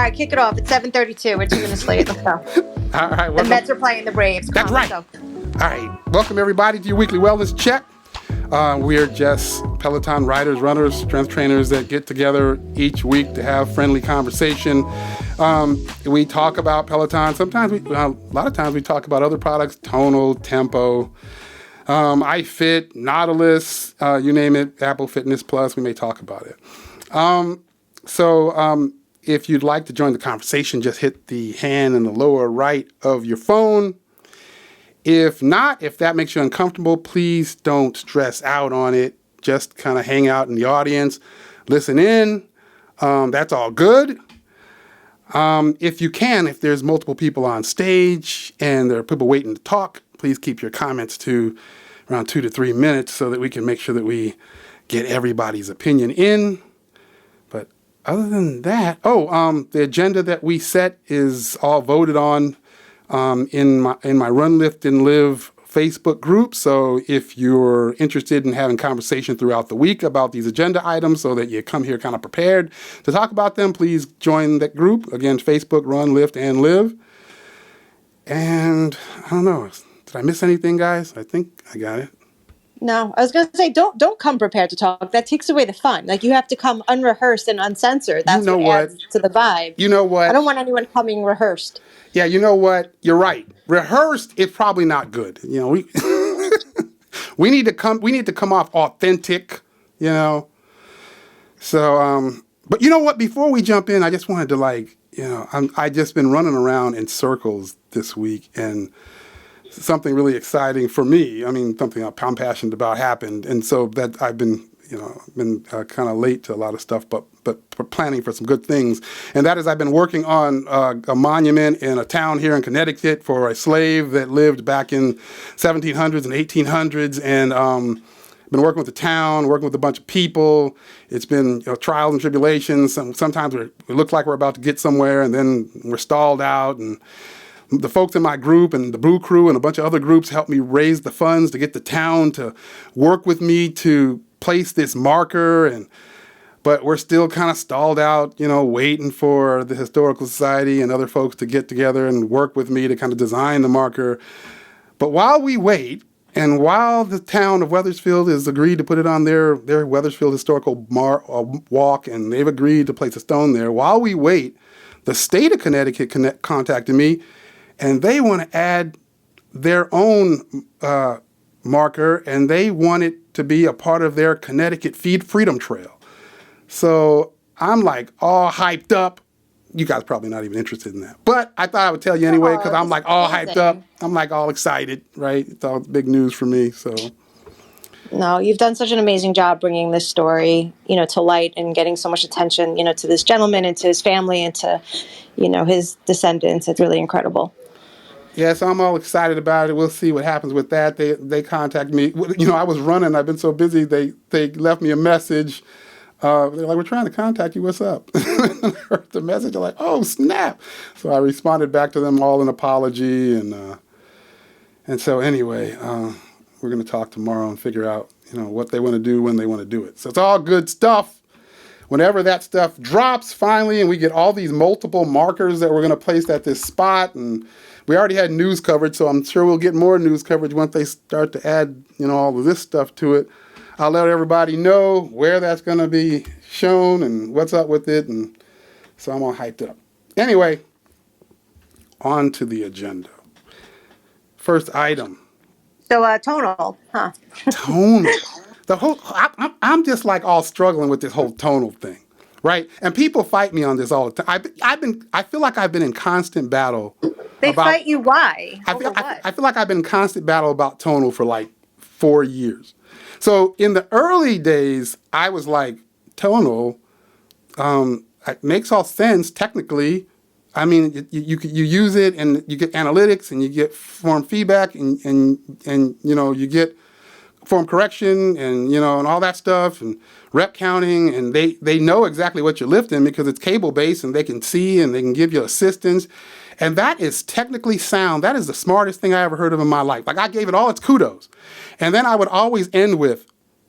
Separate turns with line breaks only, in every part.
right, kick it off. It's 7:32. We're 2 minutes late. Let's go.
All right.
The Mets are playing the Braves.
That's right. All right. Welcome, everybody, to your weekly wellness check. We're just Peloton riders, runners, strength trainers that get together each week to have friendly conversation. We talk about Peloton. Sometimes a lot of times we talk about other products, Tonal, Tempo, iFit, Nautilus, you name it, Apple Fitness Plus, we may talk about it. So if you'd like to join the conversation, just hit the hand in the lower right of your phone. If not, if that makes you uncomfortable, please don't stress out on it. Just kind of hang out in the audience, listen in. That's all good. If you can, if there's multiple people on stage and there are people waiting to talk, please keep your comments to around 2 to 3 minutes so that we can make sure that we get everybody's opinion in. But other than that, the agenda that we set is all voted on in my Run, Lift, and Live Facebook group. So if you're interested in having conversation throughout the week about these agenda items so that you come here kind of prepared to talk about them, please join that group. Again, Facebook, Run, Lift, and Live. And I don't know, did I miss anything, guys? I think I got it.
No, I was going to say, don't come prepared to talk. That takes away the fun. Like, you have to come unrehearsed and uncensored. That's what adds to the vibe.
You know what?
I don't want anyone coming rehearsed.
Yeah, you know what? You're right. Rehearsed is probably not good. You know, we need to come off authentic, you know. So, but you know what? Before we jump in, I just wanted to I just been running around in circles this week, and something really exciting for me. I mean, something I'm passionate about happened, and so that I've been kind of late to a lot of stuff, but planning for some good things. And that is, I've been working on a monument in a town here in Connecticut for a slave that lived back in 1700s and 1800s, and been working with the town, working with a bunch of people. It's been trials and tribulations. Sometimes it looks like we're about to get somewhere, and then we're stalled out. And the folks in my group and the Brew Crew and a bunch of other groups helped me raise the funds to get the town to work with me to place this marker, but we're still kind of stalled out, waiting for the Historical Society and other folks to get together and work with me to kind of design the marker. But while we wait, and while the town of Wethersfield has agreed to put it on their Wethersfield Historical Walk, and they've agreed to place a stone there, while we wait, the state of Connecticut contacted me, and they want to add their own marker, and they want it to be a part of their Connecticut Freedom Trail. So I'm like all hyped up. You guys probably not even interested in that, but I thought I would tell you anyway, because I'm like all hyped up. I'm like all excited, right? It's all big news for me. So.
No, you've done such an amazing job bringing this story, to light and getting so much attention, to this gentleman and to his family and to, his descendants. It's really incredible.
Yeah, so I'm all excited about it. We'll see what happens with that. They contacted me. I was running. I've been so busy. They left me a message. They're like, we're trying to contact you. What's up? I heard the message. I'm like, oh, snap. So I responded back to them all an apology. And so anyway, we're going to talk tomorrow and figure out, what they want to do when they want to do it. So it's all good stuff. Whenever that stuff drops finally and we get all these multiple markers that we're going to place at this spot, and we already had news coverage, so I'm sure we'll get more news coverage once they start to add, all of this stuff to it. I'll let everybody know where that's going to be shown and what's up with it, and so I'm all hyped up. Anyway, on to the agenda. First item.
So, Tonal, huh?
Tonal. I'm just like all struggling with this whole Tonal thing, right? And people fight me on this all the time. I feel like I've been in constant battle.
They fight you why?
I feel like I've been in constant battle about Tonal for like 4 years. So in the early days, I was like, Tonal, it makes all sense technically. I mean, you use it and you get analytics and you get form feedback and you get form correction and and all that stuff and rep counting, and they know exactly what you're lifting because it's cable based and they can see and they can give you assistance. And that is technically sound. That is the smartest thing I ever heard of in my life. Like, I gave it all its kudos. And then I would always end with,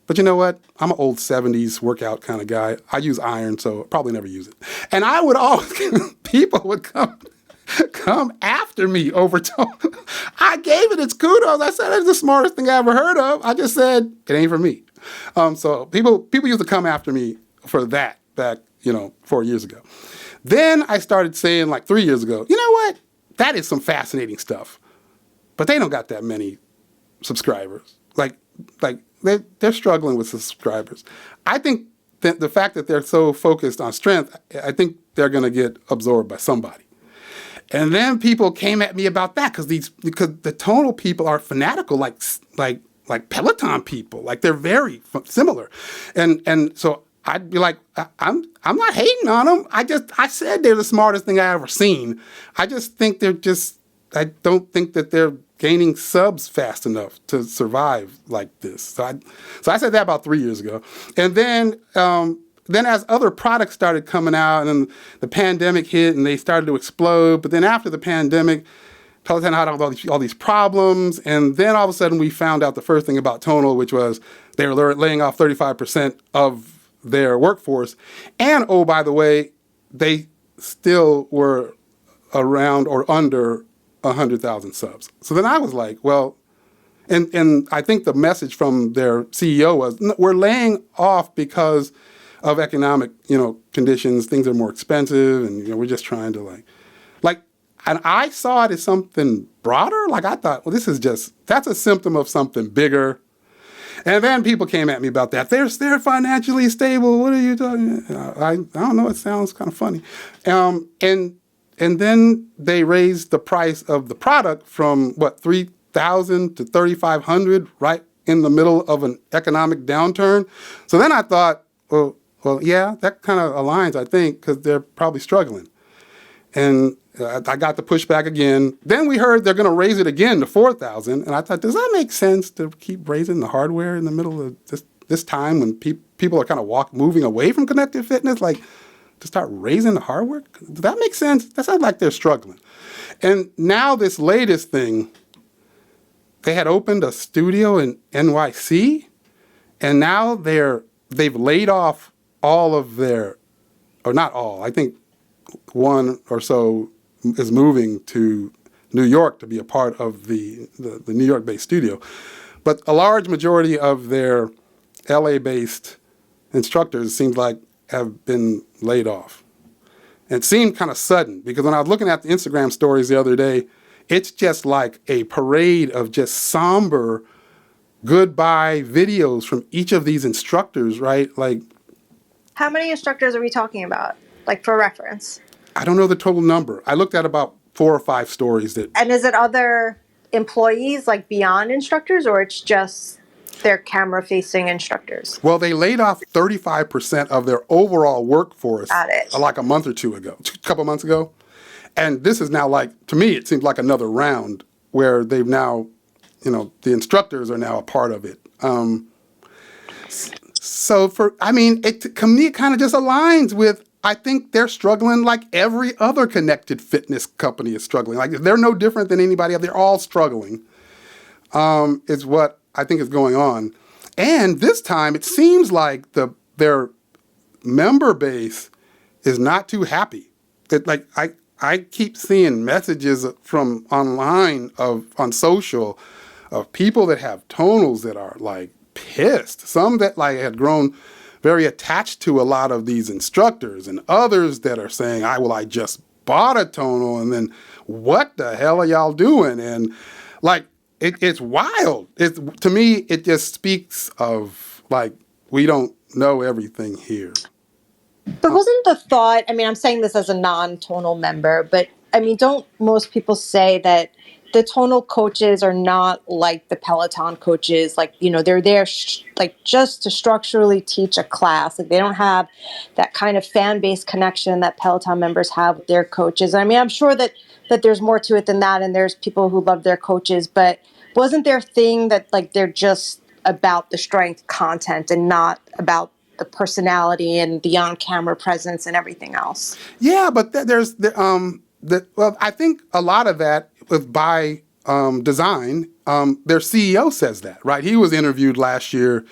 But you know what? I'm an old 70s workout kind of guy. I use iron, so probably never use it. And I would always, people would come after me over tonal. I gave it its kudos. I said, it's the smartest thing I ever heard of. I just said, it ain't for me. So people used to come after me for that back, 4 years ago. Then I started saying like 3 years ago, you know what? That is some fascinating stuff. But they don't got that many subscribers. Like they're struggling with subscribers. I think that the fact that they're so focused on strength, I think they're going to get absorbed by somebody. And then people came at me about that because the tonal people are fanatical, like Peloton people, like they're very similar, and so I'd be like, I'm not hating on them. I said they're the smartest thing I ever seen. I just think I don't think that they're gaining subs fast enough to survive like this. So I said that about 3 years ago, and then as other products started coming out and then the pandemic hit and they started to explode. But then after the pandemic, Peloton had all these problems. And then all of a sudden we found out the first thing about Tonal, which was they were laying off 35% of their workforce. And, oh, by the way, they still were around or under 100,000 subs. So then I was like, well, and I think the message from their CEO was, we're laying off because of economic, conditions. Things are more expensive, and we're just trying to and I saw it as something broader. Like I thought, well, that's a symptom of something bigger. And then people came at me about that. They're financially stable. What are you talking about? I don't know. It sounds kind of funny. And then they raised the price of the product from $3,000 to $3,500 right in the middle of an economic downturn. So then I thought, well, yeah, that kind of aligns, I think, because they're probably struggling. And I got the pushback again. Then we heard they're going to raise it again to $4,000. And I thought, does that make sense to keep raising the hardware in the middle of this time when people are kind of moving away from connected fitness? Like, to start raising the hardware? Does that make sense? That sounds like they're struggling. And now this latest thing, they had opened a studio in NYC. And now they've laid off all of their, or not all, I think one or so is moving to New York to be a part of the New York-based studio. But a large majority of their LA-based instructors seems like have been laid off. And it seemed kind of sudden because when I was looking at the Instagram stories the other day, it's just like a parade of just somber goodbye videos from each of these instructors, right? Like,
how many instructors are we talking about? Like for reference?
I don't know the total number. I looked at about 4 or 5 stories that.
And is it other employees like beyond instructors, or it's just their camera-facing instructors?
Well, they laid off 35% of their overall workforce like a month or two ago, a couple months ago. And this is now to me, it seems like another round where they've now, the instructors are now a part of it. So to me, it kind of just aligns with, I think they're struggling like every other connected fitness company is struggling. Like they're no different than anybody else. They're all struggling, is what I think is going on. And this time it seems like their member base is not too happy. I keep seeing messages from online on social of people that have tonals that are like pissed. Some that had grown very attached to a lot of these instructors, and others that are saying, I just bought a tonal, and then what the hell are y'all doing? And it's wild. To me, it just speaks of we don't know everything here.
But wasn't the thought, I'm saying this as a non-tonal member, but don't most people say that the tonal coaches are not like the Peloton coaches? They're there just to structurally teach a class. They don't have that kind of fan-based connection that Peloton members have with their coaches. I'm sure that there's more to it than that, and there's people who love their coaches, but wasn't their thing that they're just about the strength content and not about the personality and the on-camera presence and everything else? Yeah,
but there's I think a lot of that was by design. Their CEO says that, right? He was interviewed last year,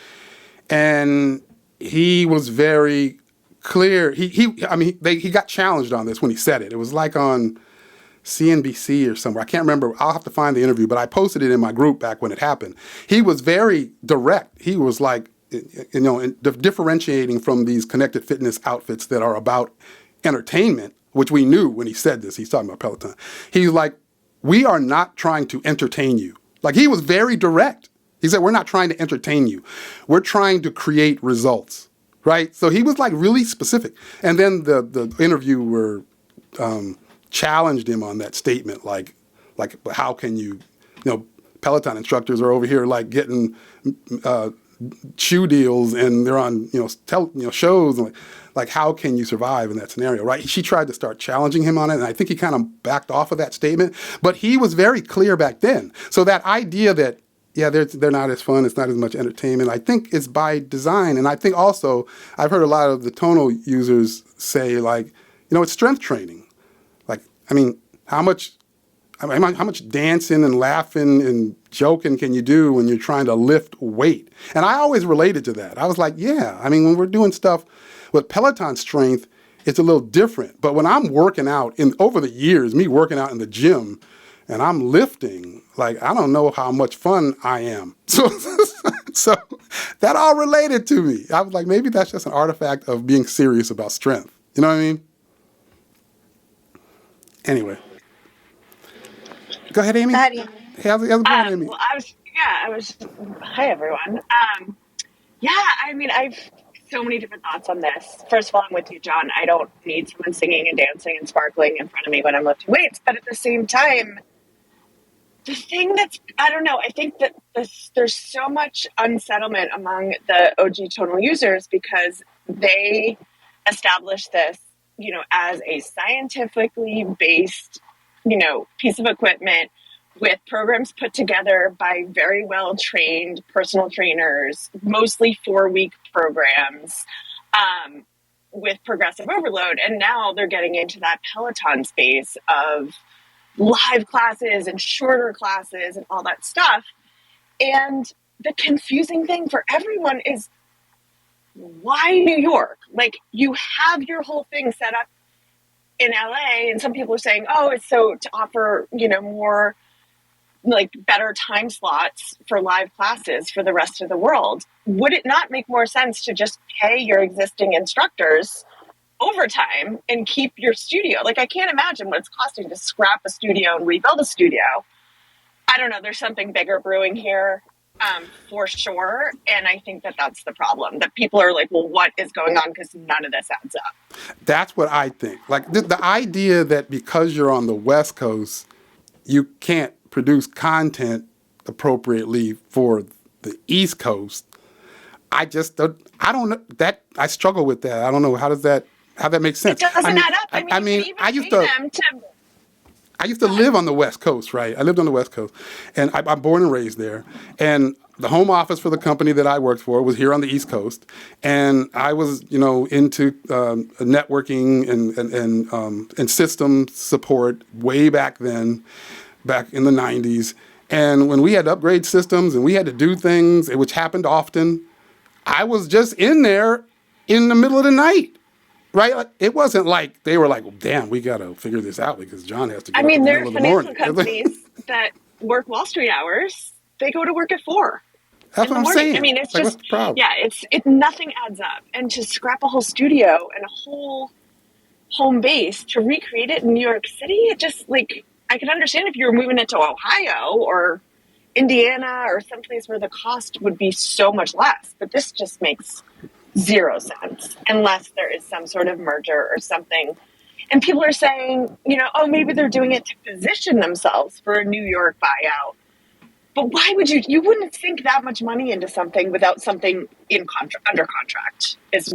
And he was very clear. He got challenged on this when he said it. It was like on CNBC or somewhere. I can't remember. I'll have to find the interview, but I posted it in my group back when it happened. He was very direct. He was like, differentiating from these connected fitness outfits that are about entertainment, which we knew when he said this. He's talking about Peloton. He's like, we are not trying to entertain you. Like, he was very direct. He said, we're not trying to entertain you. We're trying to create results, right? So he was like really specific. And then the interviewer challenged him on that statement, like how can you, Peloton instructors are over here like getting shoe deals and they're on shows, and like how can you survive in that scenario, right? She tried to start challenging him on it, and I think he kind of backed off of that statement, but he was very clear back then. So that idea that they're not as fun, it's not as much entertainment, I think is by design. And I think also I've heard a lot of the tonal users say like, it's strength training. Like, how much dancing and laughing and joking can you do when you're trying to lift weight? And I always related to that. I was like, when we're doing stuff with Peloton strength, it's a little different. But when I'm working out over the years, me working out in the gym and I'm lifting, like, I don't know how much fun I am. So that all related to me. I was like, maybe that's just an artifact of being serious about strength. You know what I mean? Anyway. Go ahead, Amy.
How's
it going, Amy?
Well, hi, everyone. I've so many different thoughts on this. First of all, I'm with you, John. I don't need someone singing and dancing and sparkling in front of me when I'm lifting weights. But at the same time, the thing I think that there's so much unsettlement among the OG tonal users because they established this, as a scientifically based piece of equipment with programs put together by very well-trained personal trainers, mostly 4-week programs, with progressive overload. And now they're getting into that Peloton space of live classes and shorter classes and all that stuff. And the confusing thing for everyone is, why New York? Like, you have your whole thing set up in LA, and some people are saying, it's so to offer, more like better time slots for live classes for the rest of the world. Would it not make more sense to just pay your existing instructors overtime and keep your studio? Like, I can't imagine what it's costing to scrap a studio and rebuild a studio. I don't know. There's something bigger brewing here. For sure. And I think that's the problem, that people are like, well, what is going on? Because none of this adds up.
That's what I think. Like the idea that because you're on the West Coast, you can't produce content appropriately for the East Coast. I don't know that. I struggle with that. I don't know how that makes sense.
It doesn't add up.
I used to live on the West Coast, right? I lived on the West Coast, and I'm born and raised there. And the home office for the company that I worked for was here on the East Coast. And I was, into networking and system support way back then, back in the 90s. And when we had to upgrade systems and we had to do things, which happened often, I was just in there in the middle of the night. Right? Like, it wasn't like they were like, well, damn, we got to figure this out because John has to go in the
there
middle
are
of the morning.
financial companies that work Wall Street hours. They go to work at 4.
That's what I'm saying.
It's
like,
just,
what's the problem?
nothing adds up. And to scrap a whole studio and a whole home base to recreate it in New York City, it just, like, I can understand if you were moving it to Ohio or Indiana or someplace where the cost would be so much less. But this just makes zero sense unless there is some sort of merger or something. And people are saying, maybe they're doing it to position themselves for a New York buyout. But why would you wouldn't sink that much money into something without something under contract is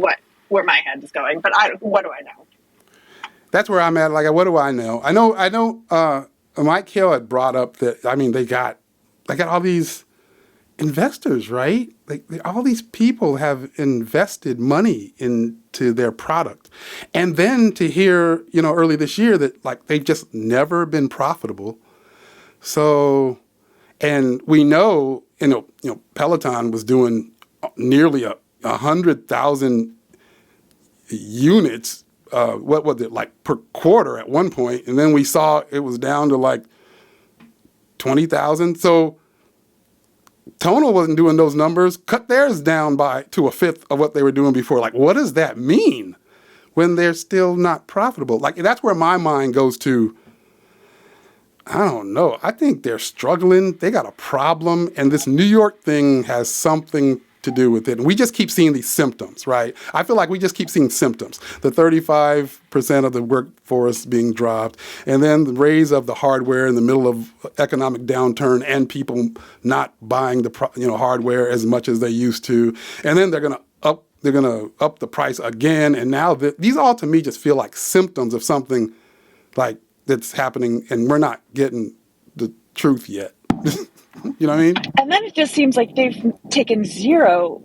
where my head is going. But what do I know?
That's where I'm at. Like, what do I know? I know, Mike Hill had brought up that, they got all these investors, right? Like, all these people have invested money into their product. And then to hear, early this year that, like, they've just never been profitable. So, and we know, Peloton was doing nearly 100,000 units. What was it, like per quarter at one point, and then we saw it was down to like 20,000. So Tonal wasn't doing those numbers. Cut theirs down to a fifth of what they were doing before. Like, what does that mean when they're still not profitable? Like, that's where my mind goes to. I don't know. I think they're struggling. They got a problem, and this New York thing has something to do with it. And we just keep seeing these symptoms, right? I feel like we just keep seeing symptoms. The 35% of the workforce being dropped, and then the raise of the hardware in the middle of economic downturn, and people not buying the hardware as much as they used to, and then they're gonna up the price again. And now these all to me just feel like symptoms of something like that's happening, and we're not getting the truth yet. You know what I mean?
And then it just seems like they've taken zero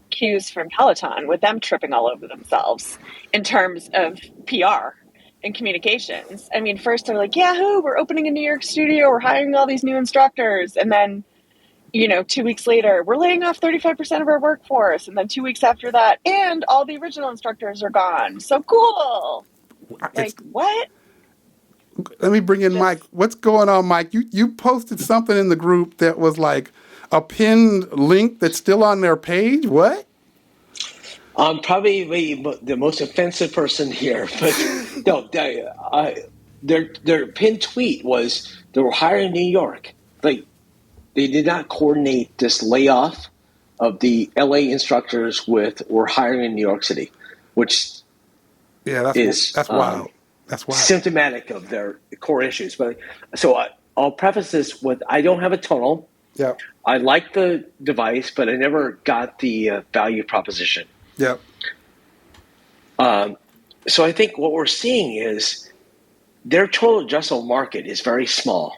cues from Peloton, with them tripping all over themselves in terms of PR and communications. I mean, first they're like, Yahoo, we're opening a New York studio, we're hiring all these new instructors. And then, 2 weeks later, we're laying off 35% of our workforce. And then 2 weeks after that, and all the original instructors are gone. So cool. Like, what?
Let me bring in Mike. What's going on, Mike? You posted something in the group that was like a pinned link that's still on their page. What?
I'm probably the most offensive person here, but no, their pinned tweet was they were hiring in New York. Like, they did not coordinate this layoff of the LA instructors with we're hiring in New York City, which
that's wild. That's wild.
Symptomatic of their core issues. But so I'll preface this with, I don't have a Tonal.
Yep.
I like the device, but I never got the value proposition.
Yep.
So I think what we're seeing is their total addressable market is very small.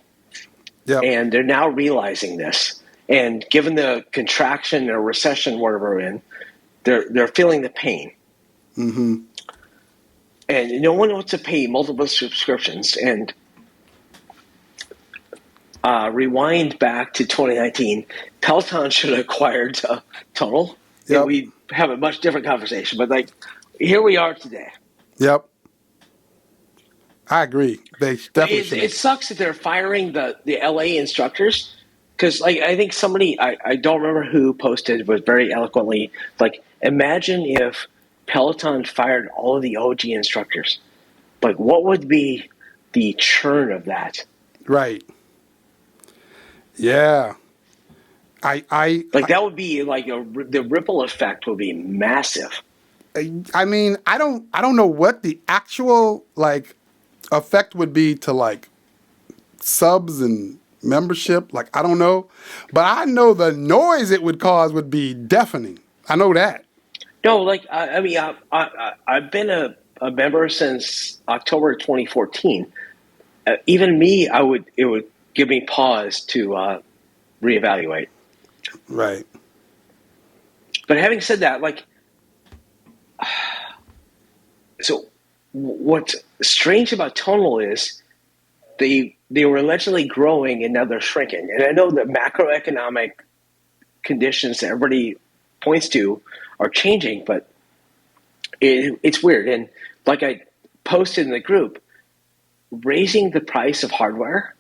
Yep.
And they're now realizing this. And given the contraction or recession, whatever we're in, they're feeling the pain.
Mm-hmm.
And no one wants to pay multiple subscriptions. And rewind back to 2019, Peloton should have acquired Tonal.
Yep.
And we have a much different conversation. But here we are today.
Yep. I agree. They definitely
it sucks that they're firing the LA instructors, because I think somebody, I don't remember who posted, but very eloquently, like, imagine if Peloton fired all of the OG instructors. Like, what would be the churn of that?
Right. Yeah.
That would be like the ripple effect would be massive.
I mean, I don't know what the actual effect would be to subs and membership. I don't know, but I know the noise it would cause would be deafening. I know that.
No, I've been a member since October 2014. Even me, it would give me pause to reevaluate.
Right.
But having said that, so what's strange about Tonal is they were allegedly growing and now they're shrinking. And I know that macroeconomic conditions that everybody points to are changing, but it's weird. And like I posted in the group, raising the price of hardware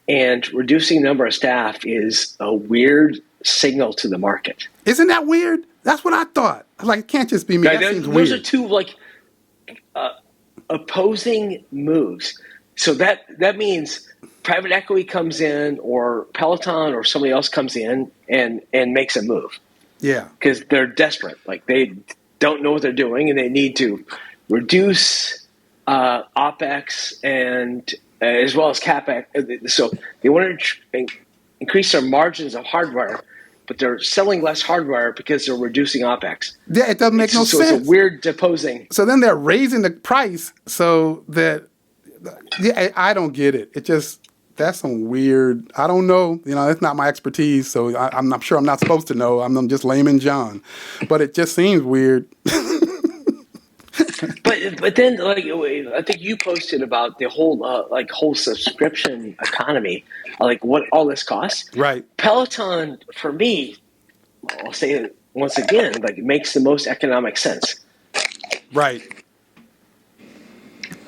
and reducing the number of staff is a weird signal to the market.
Isn't that weird? That's what I thought. It can't just be me. That seems weird.
Those are two opposing moves. So that means private equity comes in, or Peloton or somebody else comes in and makes a move.
Yeah.
Because they're desperate. They don't know what they're doing, and they need to reduce OPEX and as well as CapEx. So they want to increase their margins of hardware, but they're selling less hardware because they're reducing OPEX.
Yeah, it doesn't make no sense.
So it's a weird opposing.
So then they're raising the price so that, I don't get it. That's some weird, I don't know. It's not my expertise, so I'm not sure I'm not supposed to know. I'm just layman John. But it just seems weird.
But then, I think you posted about the whole subscription economy, what all this costs.
Right.
Peloton, for me, I'll say once again, like, it makes the most economic sense.
Right.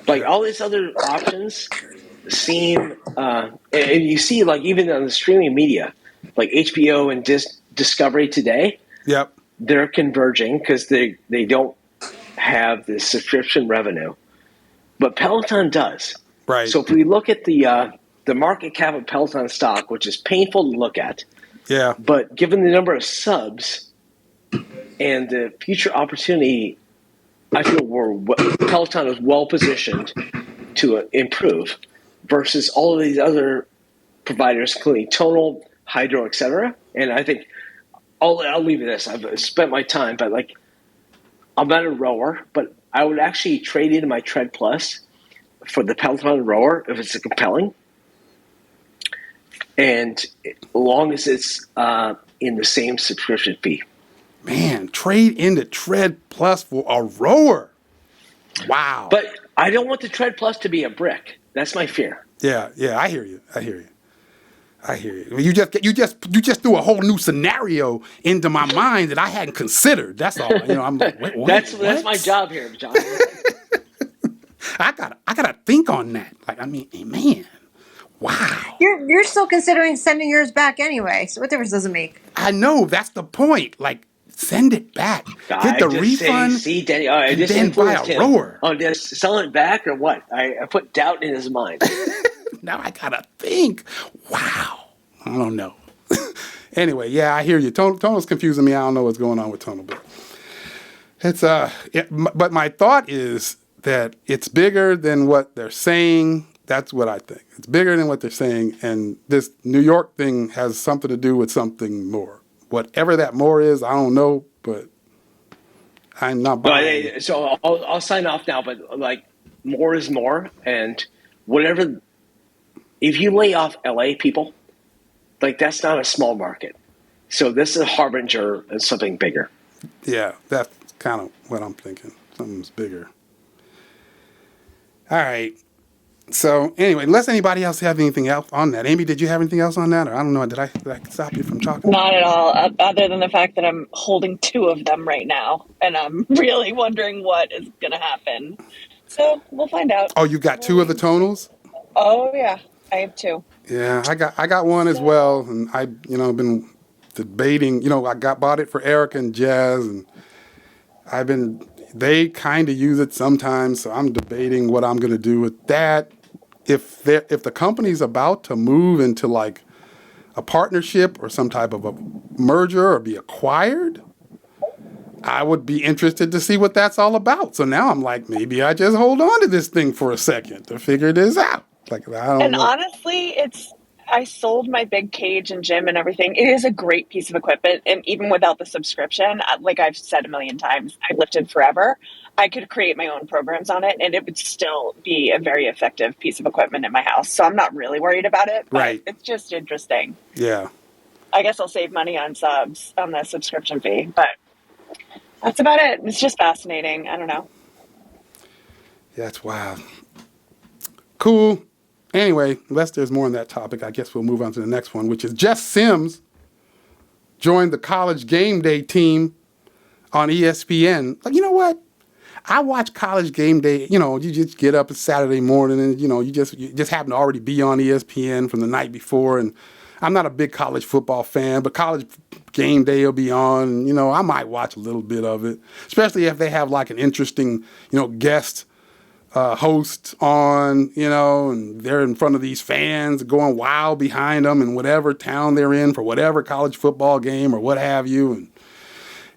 Like, all these other options seem, and you see, like, even on the streaming media, like HBO and Discovery today,
Yep.
they're converging because they don't have the subscription revenue, but Peloton does.
Right.
So if we look at the market cap of Peloton stock, which is painful to look at,
Yeah.
but given the number of subs and the future opportunity, I feel Peloton is well positioned to improve versus all of these other providers, including Tonal, Hydrow, etc. And I think I'll leave it at this. I've spent my time, but like, I'm not a rower, but I would actually trade in my Tread Plus for the Peloton rower if it's compelling, and as long as it's in the same subscription fee.
Man, trade in the Tread Plus for a rower. Wow.
But I don't want the Tread Plus to be a brick. That's my fear.
Yeah, I hear you. You just threw a whole new scenario into my mind that I hadn't considered. That's all. I'm like, wait, what?
That's my job here, John.
I gotta think on that. Like, I mean, man, wow.
You're still considering sending yours back anyway. So what difference does it make?
I know, that's the point. Like, send it back. Get the refund.
See, Danielle, I
and
just
then buy
influenced
a
him.
rower.
Oh, just sell it back or what? I put doubt in his mind.
Now I gotta think. Wow. I don't know. Anyway, yeah, I hear you. Tonal's confusing me. I don't know what's going on with Tonal, but it's but my thought is that it's bigger than what they're saying. That's what I think. It's bigger than what they're saying, and this New York thing has something to do with something more. Whatever that more is, I don't know, but I'm not buying.
So I'll sign off now, but like, more is more, and whatever. If you lay off LA people, like, that's not a small market. So this is a harbinger of something bigger.
Yeah, that's kind of what I'm thinking. Something's bigger. All right. So anyway, unless anybody else have anything else on that. Amy, did you have anything else on that? Or I don't know. Did I stop you from talking?
Not at all, other than the fact that I'm holding 2 of them right now, and I'm really wondering what is going to happen. So we'll find out.
Oh, you got 2 of the Tonals?
Oh, yeah. I have 2.
Yeah, I got one as well, and I been debating. I bought it for Erica and Jazz, and they kind of use it sometimes, so I'm debating what I'm going to do with that. If the company's about to move into like a partnership or some type of a merger or be acquired, I would be interested to see what that's all about. So now I'm like, maybe I just hold on to this thing for a second to figure this out. Like, I don't know.
Honestly, I sold my big cage and gym and everything. It is a great piece of equipment. And even without the subscription, like I've said a million times, I've lifted forever. I could create my own programs on it, and it would still be a very effective piece of equipment in my house. So I'm not really worried about it. But
Right.
It's just interesting.
Yeah.
I guess I'll save money on subs, on the subscription fee. But that's about it. It's just fascinating. I don't know.
Yeah, that's wild. Cool. Anyway, unless there's more on that topic, I guess we'll move on to the next one, which is Jess Sims joined the College Gameday team on ESPN. Like, you know what? I watch College Gameday. You just get up Saturday morning and, you just happen to already be on ESPN from the night before. And I'm not a big college football fan, but College Gameday will be on. And, I might watch a little bit of it, especially if they have like an interesting, guest host on, and they're in front of these fans going wild behind them in whatever town they're in for whatever college football game or what have you.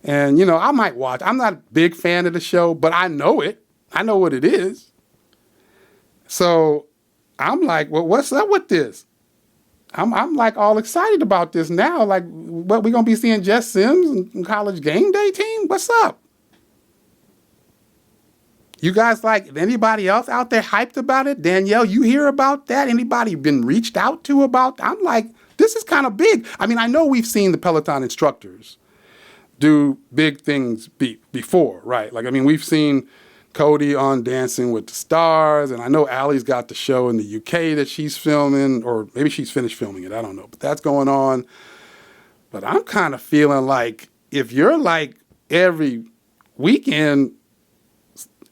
And I might watch. I'm not a big fan of the show, but I know it. I know what it is. So I'm like, well, what's up with this? I'm like all excited about this now. Like, what, we gonna be seeing Jess Sims and College Gameday team? What's up? You guys, like, anybody else out there hyped about it? Danielle, you hear about that? Anybody been reached out to about? I'm like, this is kind of big. I mean, I know we've seen the Peloton instructors do big things before, right? Like, I mean, we've seen Cody on Dancing with the Stars, and I know Allie's got the show in the UK that she's filming, or maybe she's finished filming it, I don't know. But that's going on. But I'm kind of feeling like if you're like every weekend,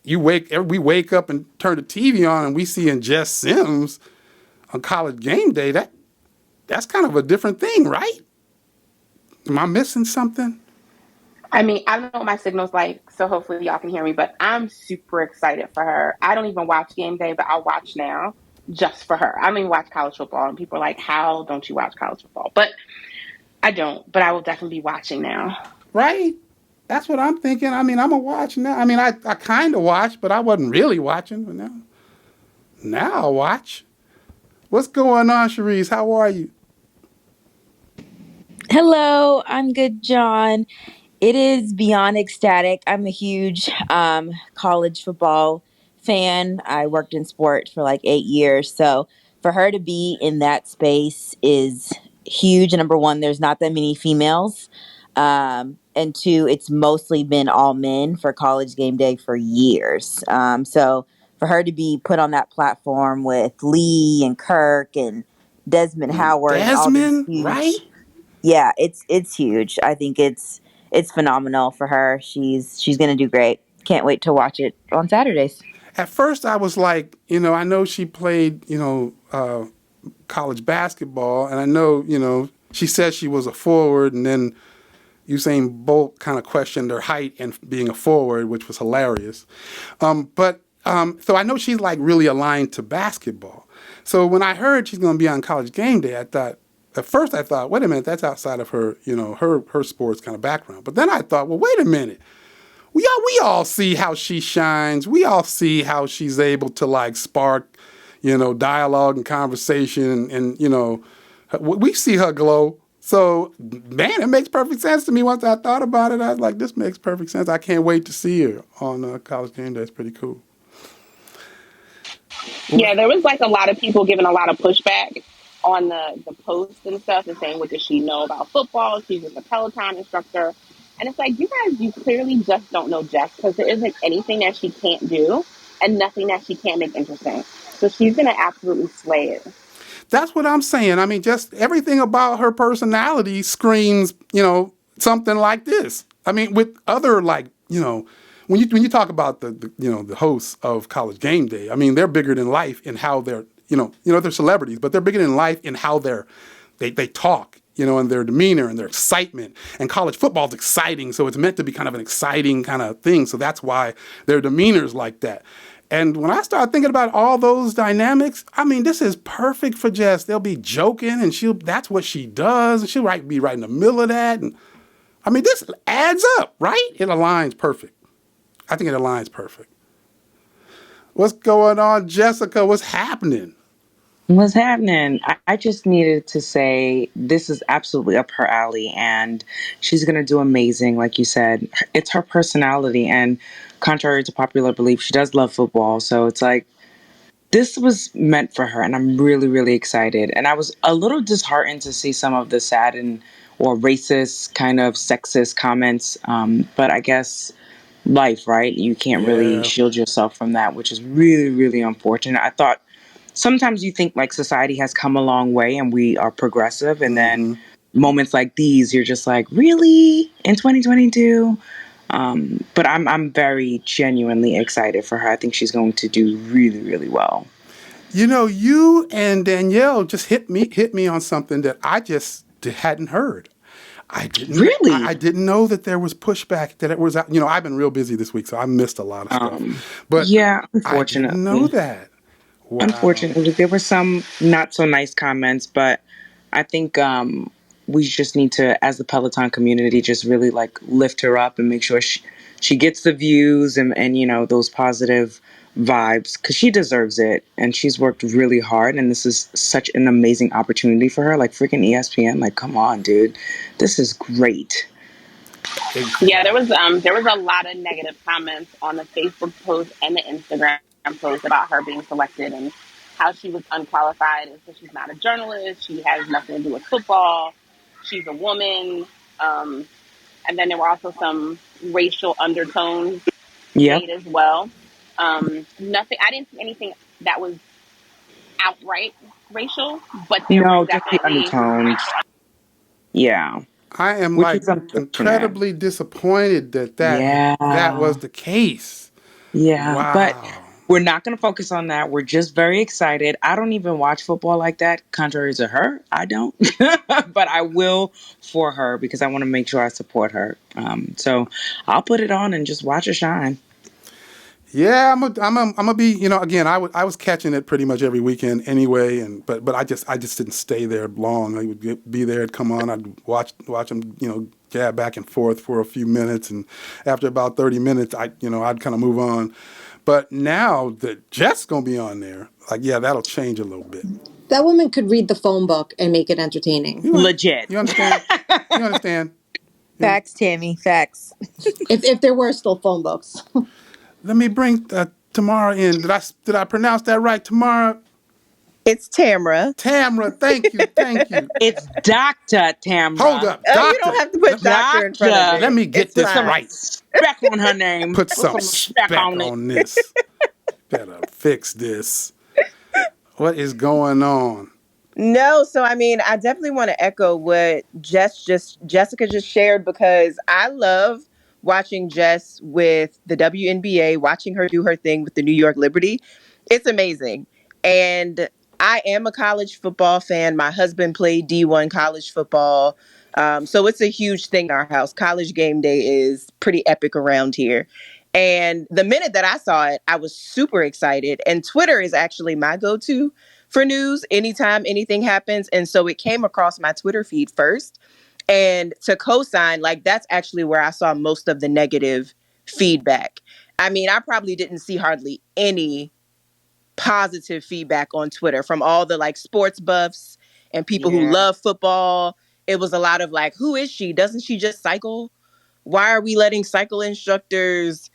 we wake up and turn the TV on and we see in Jess Sims on College Game Day, that's kind of a different thing, right? Am I missing something?
I mean, I don't know what my signal's like, so hopefully y'all can hear me, but I'm super excited for her. I don't even watch Game Day, but I'll watch now just for her. I don't even watch college football, and people are like, how don't you watch college football? But I don't, but I will definitely be watching now.
Right? That's what I'm thinking. I mean, I'm a watch now. I mean, I kind of watched, but I wasn't really watching. But now I'll watch. What's going on, Cherise? How are you?
Hello, I'm good, John. It is beyond ecstatic. I'm a huge college football fan. I worked in sport for like 8 years. So for her to be in that space is huge. Number one, there's not that many females. And two, it's mostly been all men for College Game Day for years. So for her to be put on that platform with Lee and Kirk and Desmond Howard and all these
Desmond, right?
huge, yeah, it's huge. I think it's phenomenal for her. She's gonna do great. Can't wait to watch it on Saturdays.
At first, I was like, I know she played, college basketball, and I know, she said she was a forward, and then Usain Bolt kind of questioned her height and being a forward, which was hilarious. So I know she's like really aligned to basketball. So when I heard she's going to be on College Game Day, at first I thought, wait a minute, that's outside of her, her sports kind of background. But then I thought, well, wait a minute. We all see how she shines. We all see how she's able to like spark, dialogue and conversation, and we see her glow. So, man, it makes perfect sense to me. Once I thought about it, I was like, this makes perfect sense. I can't wait to see her on College Game Day. It's pretty cool.
Yeah, there was like a lot of people giving a lot of pushback on the posts and stuff and saying, what does she know about football? She's just a Peloton instructor. And it's like, you guys, you clearly just don't know Jess, because there isn't anything that she can't do and nothing that she can't make interesting. So she's going to absolutely slay it.
That's what I'm saying. I mean, just everything about her personality screams, something like this. I mean, with other like, when you talk about the hosts of College Game Day, I mean, they're bigger than life in how they're, they're celebrities, but they're bigger than life in how they talk, and their demeanor and their excitement. And college football is exciting, so it's meant to be kind of an exciting kind of thing. So that's why their demeanor is like that. And when I started thinking about all those dynamics, I mean, this is perfect for Jess. They'll be joking, and that's what she does, and she'll be right in the middle of that. And I mean, this adds up, right? It aligns perfect. I think it aligns perfect. What's going on, Jessica? What's happening?
What's happening? I just needed to say this is absolutely up her alley, and she's going to do amazing. Like you said, it's her personality, and contrary to popular belief, she does love football. So it's like, this was meant for her, and I'm really, really excited. And I was a little disheartened to see some of the sad or racist, kind of sexist comments. But I guess life, right? You can't really
Yeah.
shield yourself from that, which is really, really unfortunate. I thought sometimes you think like society has come a long way and we are progressive, and then moments like these, you're just like, really, in 2022? But I'm very genuinely excited for her. I think she's going to do really, really well.
You and Danielle just hit me on something that I just hadn't heard. I didn't know that there was pushback, that it was out. I've been real busy this week, so I missed a lot of stuff. But
yeah,
I didn't know
unfortunately.
that. Wow.
Unfortunately, there were some not so nice comments, but I think we just need to, as the Peloton community, just really like lift her up and make sure she gets the views and those positive vibes, because she deserves it, and she's worked really hard, and this is such an amazing opportunity for her. Like freaking ESPN, like come on, dude, this is great.
Exactly.
Yeah, there was a lot of negative comments on the Facebook post and the Instagram post about her being selected and how she was unqualified, and so she's not a journalist. She has nothing to do with football. She's a woman. And then there were also some racial undertones made as well. Nothing. I didn't see anything that was outright racial, but there were
Just the
definitely
undertones. Yeah.
I am
which
like
is unfortunate.
incredibly disappointed that
Yeah.
was the case.
Yeah, but
Wow.
we're not going to focus on that. We're just very excited. I don't even watch football like that, contrary to her. I don't, but I will for her because I want to make sure I support her. So I'll put it on and just watch her shine.
Yeah, I'm gonna be, again, I was catching it pretty much every weekend anyway, but I just didn't stay there long. I would be there, it'd come on, I'd watch them, jab back and forth for a few minutes, and after about 30 minutes, I'd kind of move on. But now that Jess gonna be on there, like, yeah, that'll change a little bit.
That woman could read the phone book and make it entertaining.
Legit.
You understand? You understand?
Facts, Tammy. Facts.
If there were still phone books.
Let me bring Tamara in. Did I pronounce that right, Tamara?
It's Tamra.
Tamra, thank you, thank you.
It's Dr.
Hold
Tamra.
up,
You don't
doctor.
have to put doctor in front of
Doctor.
Let
it.
me get
It's
this
Put some
fine.
right.
respect on her name.
Put some
respect
spec
on it.
on this. Better fix this. What is going on?
No, so I mean, I definitely want to echo what Jessica just shared because I love watching Jess with the WNBA, watching her do her thing with the New York Liberty. It's amazing. And I am a college football fan. My husband played D1 college football. So it's a huge thing in our house. College game day is pretty epic around here. And the minute that I saw it, I was super excited. And Twitter is actually my go-to for news anytime anything happens. And so it came across my Twitter feed first. And to co-sign, like that's actually where I saw most of the negative feedback. I mean, I probably didn't see hardly any positive feedback on Twitter from all the like sports buffs and people who
Yeah.
love football. It was a lot of like, who is she? Doesn't she just cycle? Why are we letting cycle instructors,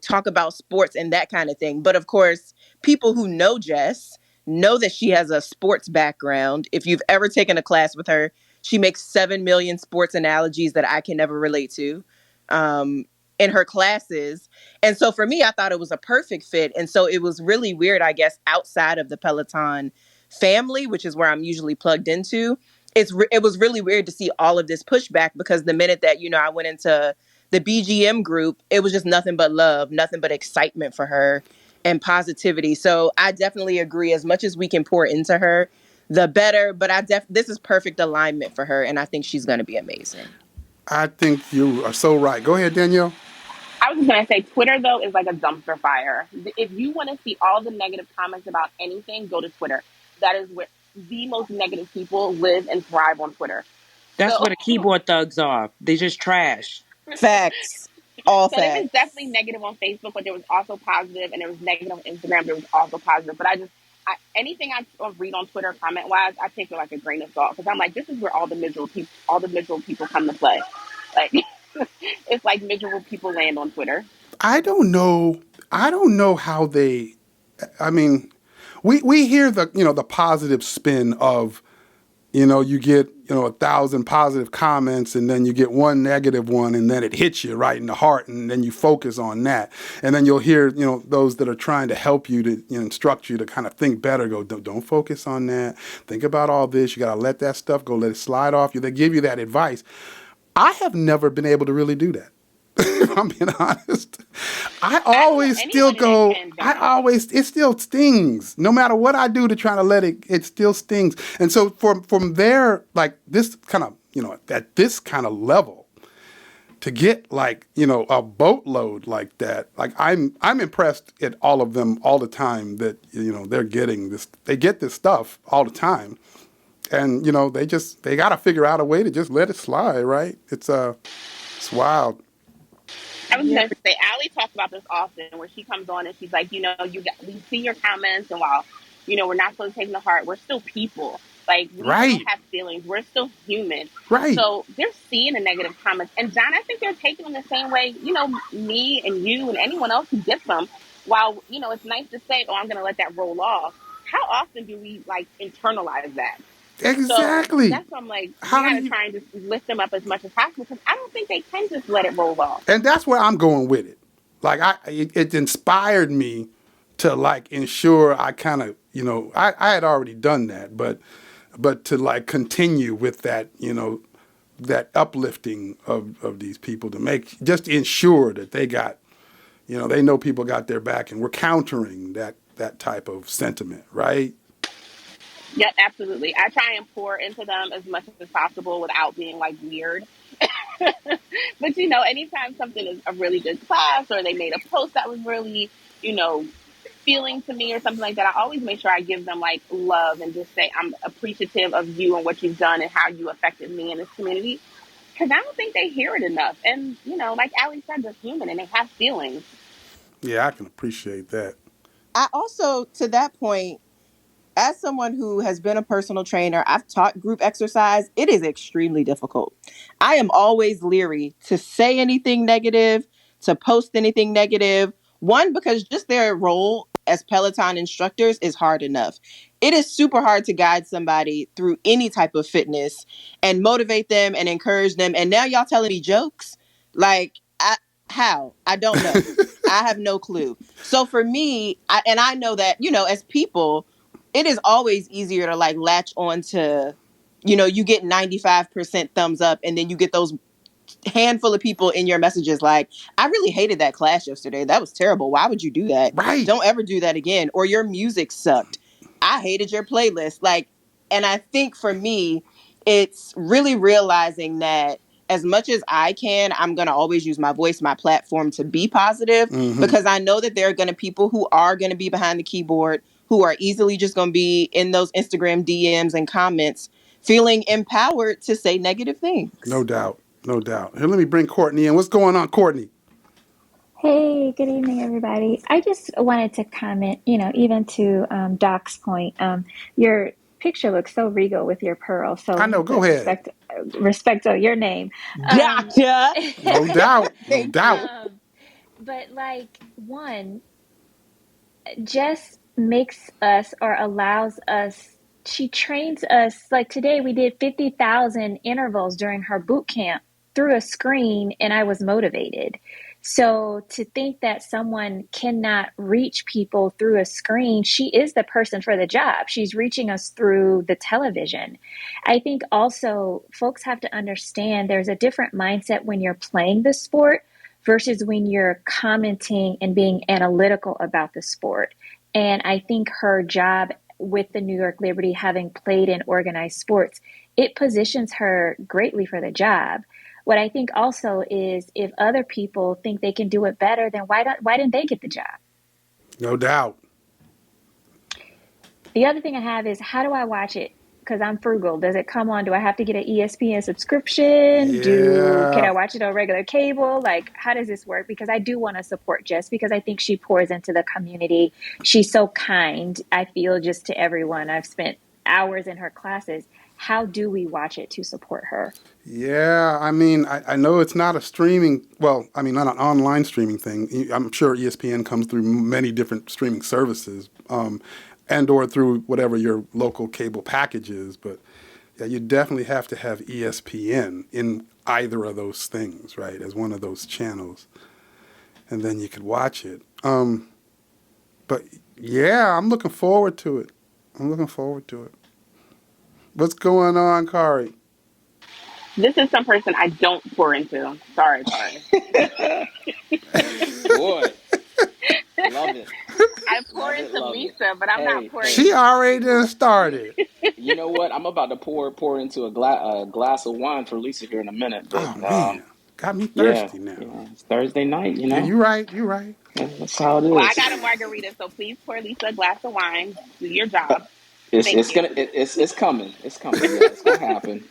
talk about sports and that kind of thing? But of course, people who know Jess know that she has a sports background. If you've ever taken a class with her, she makes 7 million sports analogies that I can never relate to in her classes. And so for me, I thought it was a perfect fit. And so it was really weird, I guess, outside of the Peloton family, which is where I'm usually plugged into. It was really weird to see all of this pushback because the minute that, I went into the BGM group, it was just nothing but love, nothing but excitement for her and positivity. So I definitely agree. As much as we can pour into her, the better. But this is perfect alignment for her. And I think she's going to be amazing.
I think you are so right. Go ahead, Danielle.
I was just going to say, Twitter, though, is like a dumpster fire. If you want to see all the negative comments about anything, go to Twitter. That is where the most negative people live and thrive on Twitter.
That's
So,
where the keyboard thugs are. They just trash.
Facts. All
so there
facts.
was definitely negative on Facebook, but there was also positive, and there was negative on Instagram. There was also positive. But anything I read on Twitter comment wise, I take it like a grain of salt because I'm like, this is where all the miserable people come to play. Like it's like miserable people land on Twitter.
I don't know how they. I mean, we hear the positive spin of, you get 1,000 positive comments and then you get one negative one and then it hits you right in the heart and then you focus on that and then you'll hear those that are trying to help you to instruct you to kind of think better. Go, don't focus on that. Think about all this. You gotta let that stuff go. Let it slide off you. They give you that advice. I have never been able to really do that. If I'm being honest, I always still go. It still stings. No matter what I do to try to let it still stings. And so from there, like this kind of, at this kind of level, to get like, a boatload like that, like I'm impressed at all of them all the time that, they're getting this, they get this stuff all the time. And, they got to figure out a way to just let it slide, right? It's wild.
I was going to say, Allie talks about this often where she comes on and she's like, we see your comments and while, we're not supposed to take them to heart, we're still people. Like, we still have feelings. We're still human.
Right.
So they're seeing the negative comments. And John, I think they're taking them the same way, me and you and anyone else who gets them. While, it's nice to say, oh, I'm going to let that roll off. How often do we, internalize that?
Exactly.
So that's why I'm like, you gotta try and just lift them up as much as possible because I don't think they can just let it roll off.
And that's where I'm going with it. Like it inspired me to ensure I kind of, I had already done that, but to continue with that, that uplifting of these people to make, just to ensure that they got, they know people got their back and we're countering that type of sentiment, right?
Yep, absolutely. I try and pour into them as much as possible without being like weird. But anytime something is a really good class or they made a post that was really, feeling to me or something like that, I always make sure I give them like love and just say I'm appreciative of you and what you've done and how you affected me in this community. Because I don't think they hear it enough. And, like Ali said, they're human and they have feelings.
Yeah, I can appreciate that.
I also, to that point, as someone who has been a personal trainer, I've taught group exercise. It is extremely difficult. I am always leery to say anything negative, to post anything negative. One, because just their role as Peloton instructors is hard enough. It is super hard to guide somebody through any type of fitness and motivate them and encourage them. And now y'all telling me jokes? Like, how? I don't know. I have no clue. So for me, I know that, as people, it is always easier to like latch on to, you get 95% thumbs up and then you get those handful of people in your messages like, I really hated that class yesterday. That was terrible. Why would you do that?
Right.
Don't ever do that again. Or your music sucked. I hated your playlist. Like, and I think for me, it's really realizing that as much as I can, I'm going to always use my voice, my platform to be positive, because I know that there are going to people who are going to be behind the keyboard, who are easily just going to be in those Instagram DMs and comments, feeling empowered to say negative things.
No doubt. No doubt. Here, let me bring Courtney in. What's going on, Courtney?
Hey, good evening, everybody. I just wanted to comment, even to Doc's point. Your picture looks so regal with your pearl. So
I know. Go ahead.
respect of your name.
Gotcha.
No doubt. No doubt.
But like one, Jess makes us or allows us, she trains us. Like today, we did 50,000 intervals during her boot camp through a screen, and I was motivated. So to think that someone cannot reach people through a screen, she is the person for the job. She's reaching us through the television. I think also folks have to understand there's a different mindset when you're playing the sport versus when you're commenting and being analytical about the sport. And I think her job with the New York Liberty, having played in organized sports, it positions her greatly for the job. What I think also is if other people think they can do it better, then why didn't they get the job?
No doubt.
The other thing I have is, how do I watch it? Because I'm frugal. Does it come on? Do I have to get an ESPN subscription?
Yeah.
Can I watch it on regular cable? Like, how does this work? Because I do want to support Jess because I think she pours into the community. She's so kind, I feel, just to everyone. I've spent hours in her classes. How do we watch it to support her?
Yeah, I mean, I know it's not a streaming, not an online streaming thing. I'm sure ESPN comes through many different streaming services, and or through whatever your local cable package is. But yeah, you definitely have to have ESPN in either of those things, right, as one of those channels. And then you could watch it. But yeah, I'm looking forward to it. What's going on, Kari?
This is some person I don't pour into. Sorry, Kari.
Boy. Love it.
I pour into Lisa, but I'm not pouring.
She already done started.
You know what? I'm about to pour into a glass of wine for Lisa here in a minute. But,
man. Got me thirsty now.
Yeah, it's Thursday night,
Yeah, you're right.
That's how it is.
Well, I got a margarita, so please pour Lisa a glass of wine. Do your job.
It's coming. It's coming. Yeah, it's gonna happen.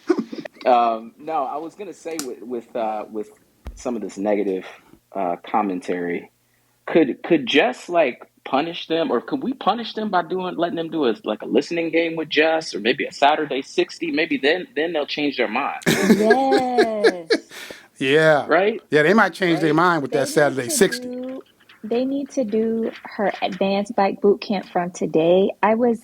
No, I was gonna say with some of this negative commentary, could Jess like punish them, or could we punish them by letting them do a listening game with Jess, or maybe a Saturday 60? Maybe then they'll change their mind.
Yes.
Yeah.
Right?
Yeah, they might change their mind with that Saturday 60.
They need to do her advanced bike boot camp from today. I was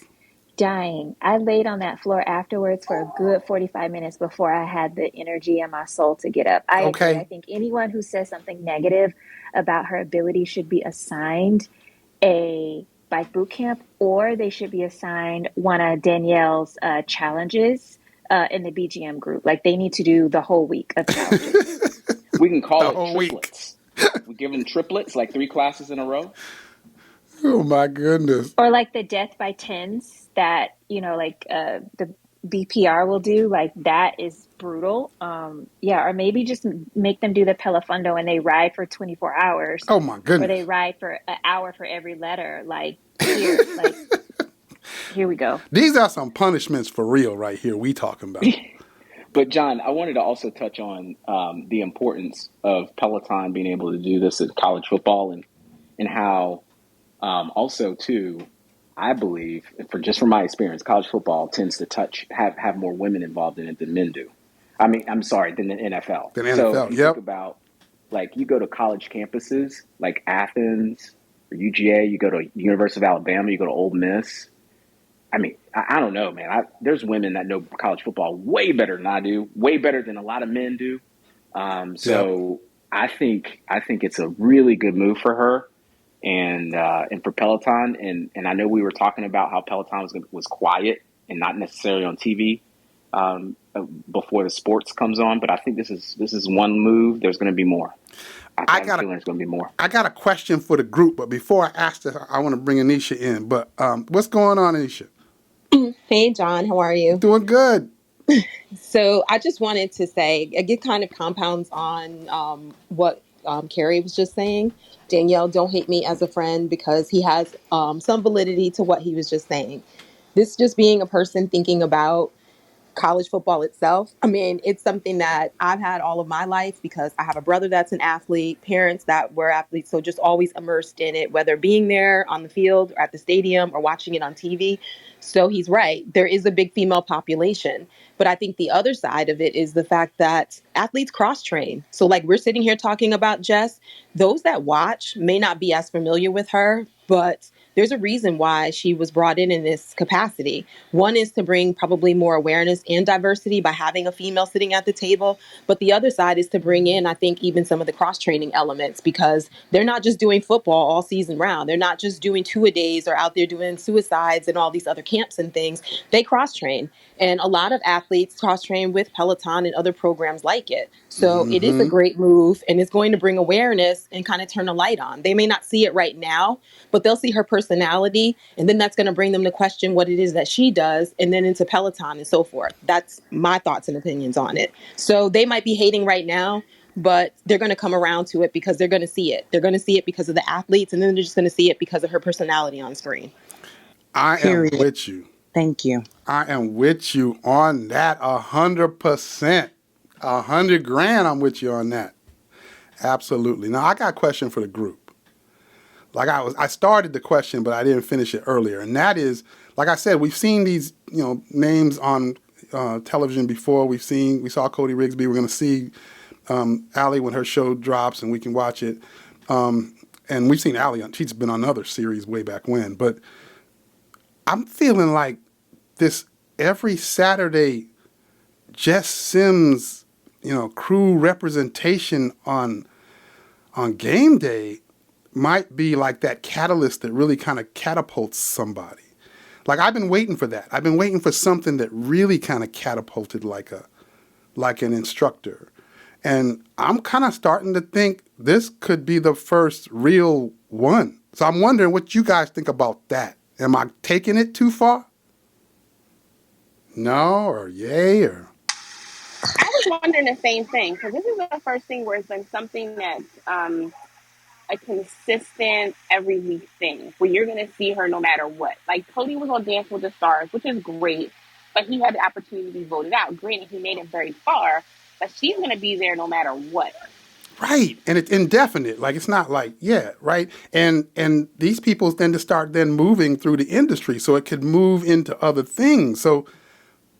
dying. I laid on that floor afterwards for a good 45 minutes before I had the energy in my soul to get up. I agree. I think anyone who says something negative about her ability should be assigned a bike boot camp, or they should be assigned one of Danielle's challenges in the BGM group. Like they need to do the whole week of challenges.
We can call
The
it
whole week.
triplets. We give them triplets, like 3 classes in a row.
Oh my goodness.
Or like the death by tens that, like the BPR will do, like that is brutal. Yeah, or maybe just make them do the Pelofundo and they ride for 24 hours,
Oh my
or
goodness.
they ride for an hour for every letter. Like here we go.
These are some punishments for real right here we talking about.
But John, I wanted to also touch on the importance of Peloton being able to do this at college football, and how also too, I believe, from my experience, college football tends to have more women involved in it than men do. I mean, I'm sorry, than the NFL.
Than
So if
NFL,
you
yep.
think about, like, you go to college campuses like Athens or UGA, you go to University of Alabama, you go to Ole Miss. I mean, I don't know, man. There's women that know college football way better than I do, way better than a lot of men do. So I think it's a really good move for her. And for Peloton, and I know we were talking about how Peloton was quiet and not necessarily on TV before the sports comes on, but I think this is one move. There's going to be more. I have a feeling there's going to be more.
I got a question for the group, but before I ask this, I want to bring Anisha in. But what's going on, Anisha?
Hey, John, how are you?
Doing good.
So I just wanted to say, it kind of compounds on what Carrie was just saying. Danielle, don't hate me as a friend because he has some validity to what he was just saying. This just being a person thinking about college football itself. I mean, it's something that I've had all of my life because I have a brother that's an athlete, parents that were athletes. So just always immersed in it, whether being there on the field or at the stadium or watching it on TV. So he's right. There is a big female population. But I think the other side of it is the fact that athletes cross train. So like we're sitting here talking about Jess, those that watch may not be as familiar with her, but there's a reason why she was brought in this capacity. One is to bring probably more awareness and diversity by having a female sitting at the table. But the other side is to bring in, I think, even some of the cross-training elements, because they're not just doing football all season round. They're not just doing two-a-days or out there doing suicides and all these other camps and things. They cross-train. And a lot of athletes cross-train with Peloton and other programs like it. So it is a great move, and it's going to bring awareness and kind of turn a light on. They may not see it right now, but they'll see her personality, and then that's going to bring them to question what it is that she does, and then into Peloton and so forth. That's my thoughts and opinions on it. So they might be hating right now, but they're going to come around to it because they're going to see it. They're going to see it because of the athletes, and then they're just going to see it because of her personality on screen.
I am with you.
Thank you.
I am with you on that 100%. $100,000, I'm with you on that. Absolutely. Now, I got a question for the group. Like I started the question, but I didn't finish it earlier. And that is, like I said, we've seen these, names on television before. We saw Cody Rigsby. We're going to see Allie when her show drops and we can watch it. And we've seen Allie she's been on other series way back when. But I'm feeling like this every Saturday, Jess Sims, crew representation on game day might be like that catalyst that really kind of catapults somebody. Like I've been waiting for that. I've been waiting for something that really kind of catapulted like an instructor. And I'm kind of starting to think this could be the first real one. So I'm wondering what you guys think about that. Am I taking it too far? No, or yay, or?
I was wondering the same thing, because this is the first thing where it's been something that's a consistent every week thing where you're going to see her no matter what. Like Cody was on Dance with the Stars, which is great, but he had the opportunity to be voted out. Granted, he made it very far, but she's going to be there no matter what.
Right, and it's indefinite. Like it's not like right. And these people tend to start then moving through the industry, so it could move into other things. So.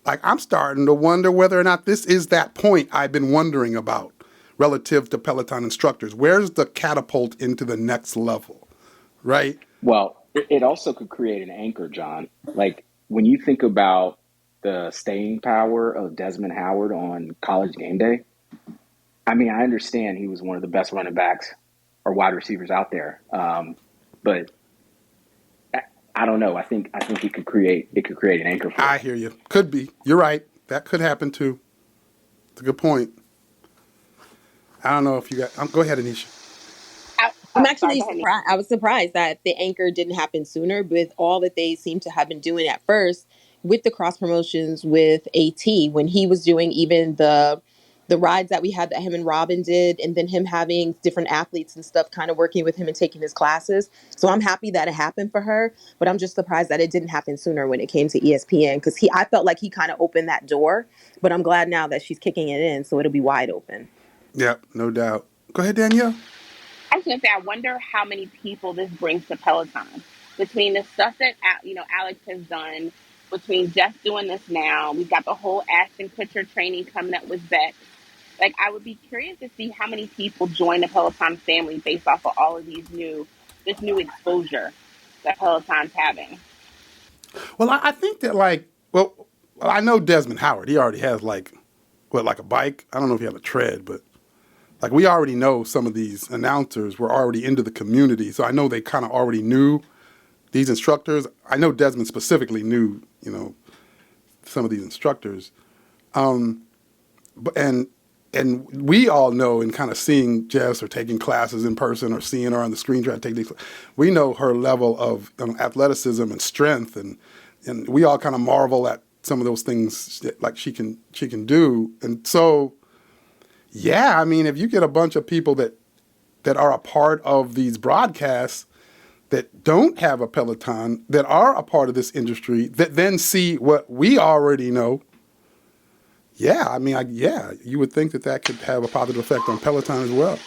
Like, I'm starting to wonder whether or not this is that point I've been wondering about relative to Peloton instructors. Where's the catapult into the next level, right?
Well, it also could create an anchor, John. Like, when you think about the staying power of Desmond Howard on College Gameday, I mean, I understand he was one of the best running backs or wide receivers out there. But I don't know. I think it could create an anchor for us.
I hear you. Could be. You're right. That could happen too. It's a good point. I don't know if you got. Go ahead, Anisha.
I'm
Sorry,
actually
go ahead, Nick.
surprised. I was surprised that the anchor didn't happen sooner with all that they seem to have been doing at first with the cross promotions with AT when he was doing even the rides that we had that him and Robin did, and then him having different athletes and stuff kind of working with him and taking his classes. So I'm happy that it happened for her, but I'm just surprised that it didn't happen sooner when it came to ESPN because I felt like he kind of opened that door, but I'm glad now that she's kicking it in, so it'll be wide open.
Yep, no doubt. Go ahead, Danielle.
I was gonna say, I wonder how many people this brings to Peloton between the stuff that Alex has done, between just doing this now. We've got the whole Ashton Kutcher training coming up with Beck. Like, I would be curious to see how many people join the Peloton family based off of all of this new exposure that Peloton's having.
Well, I think that well, I know Desmond Howard. He already has like a bike. I don't know if he has a tread, but like we already know some of these announcers were already into the community, so I know they kind of already knew these instructors. I know Desmond specifically knew, some of these instructors, but and we all know, and kind of seeing Jess or taking classes in person or seeing her on the screen trying to take these, we know her level of athleticism and strength, and we all kind of marvel at some of those things that, like she can do, and so. Yeah, I mean, if you get a bunch of people that are a part of these broadcasts that don't have a Peloton, that are a part of this industry, that then see what we already know, yeah, I mean, you would think that could have a positive effect on Peloton as well.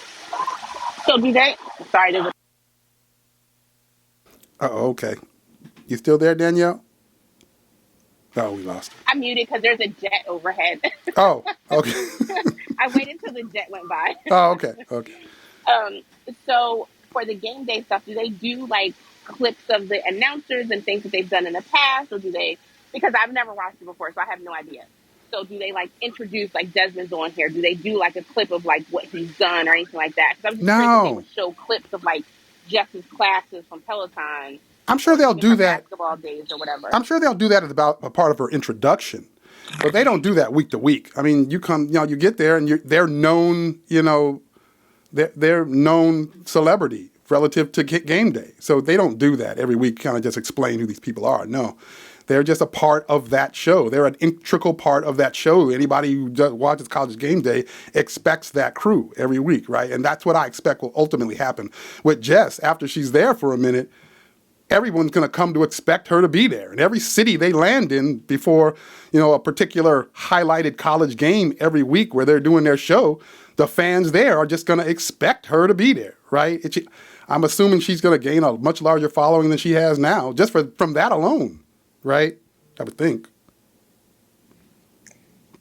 So do they? Sorry, there's
Okay. You still there, Danielle? Oh, we lost her.
I'm muted because there's a jet overhead.
Oh, okay.
I waited until the jet went by.
Oh, okay.
So for the game day stuff, do they do like clips of the announcers and things that they've done in the past, or do they? Because I've never watched it before, so I have no idea. So do they like introduce like Desmond's on here? Do they do like a clip of like what he's done or anything like that? Because I'm just curious if they would show clips of like Jess's classes from Peloton.
I'm sure they'll do that.
Basketball days or whatever.
I'm sure they'll do that as about a part of her introduction, but they don't do that week to week. I mean, you get there and they're known, they're known celebrity relative to game day. So they don't do that every week, kind of just explain who these people are. No, they're just a part of that show. They're an integral part of that show. Anybody who watches College Game Day expects that crew every week, right? And that's what I expect will ultimately happen with Jess after she's there for a minute. Everyone's going to come to expect her to be there. In every city they land in before, a particular highlighted college game every week where they're doing their show, the fans there are just going to expect her to be there, right? I'm assuming she's going to gain a much larger following than she has now, just from that alone, right? I would think.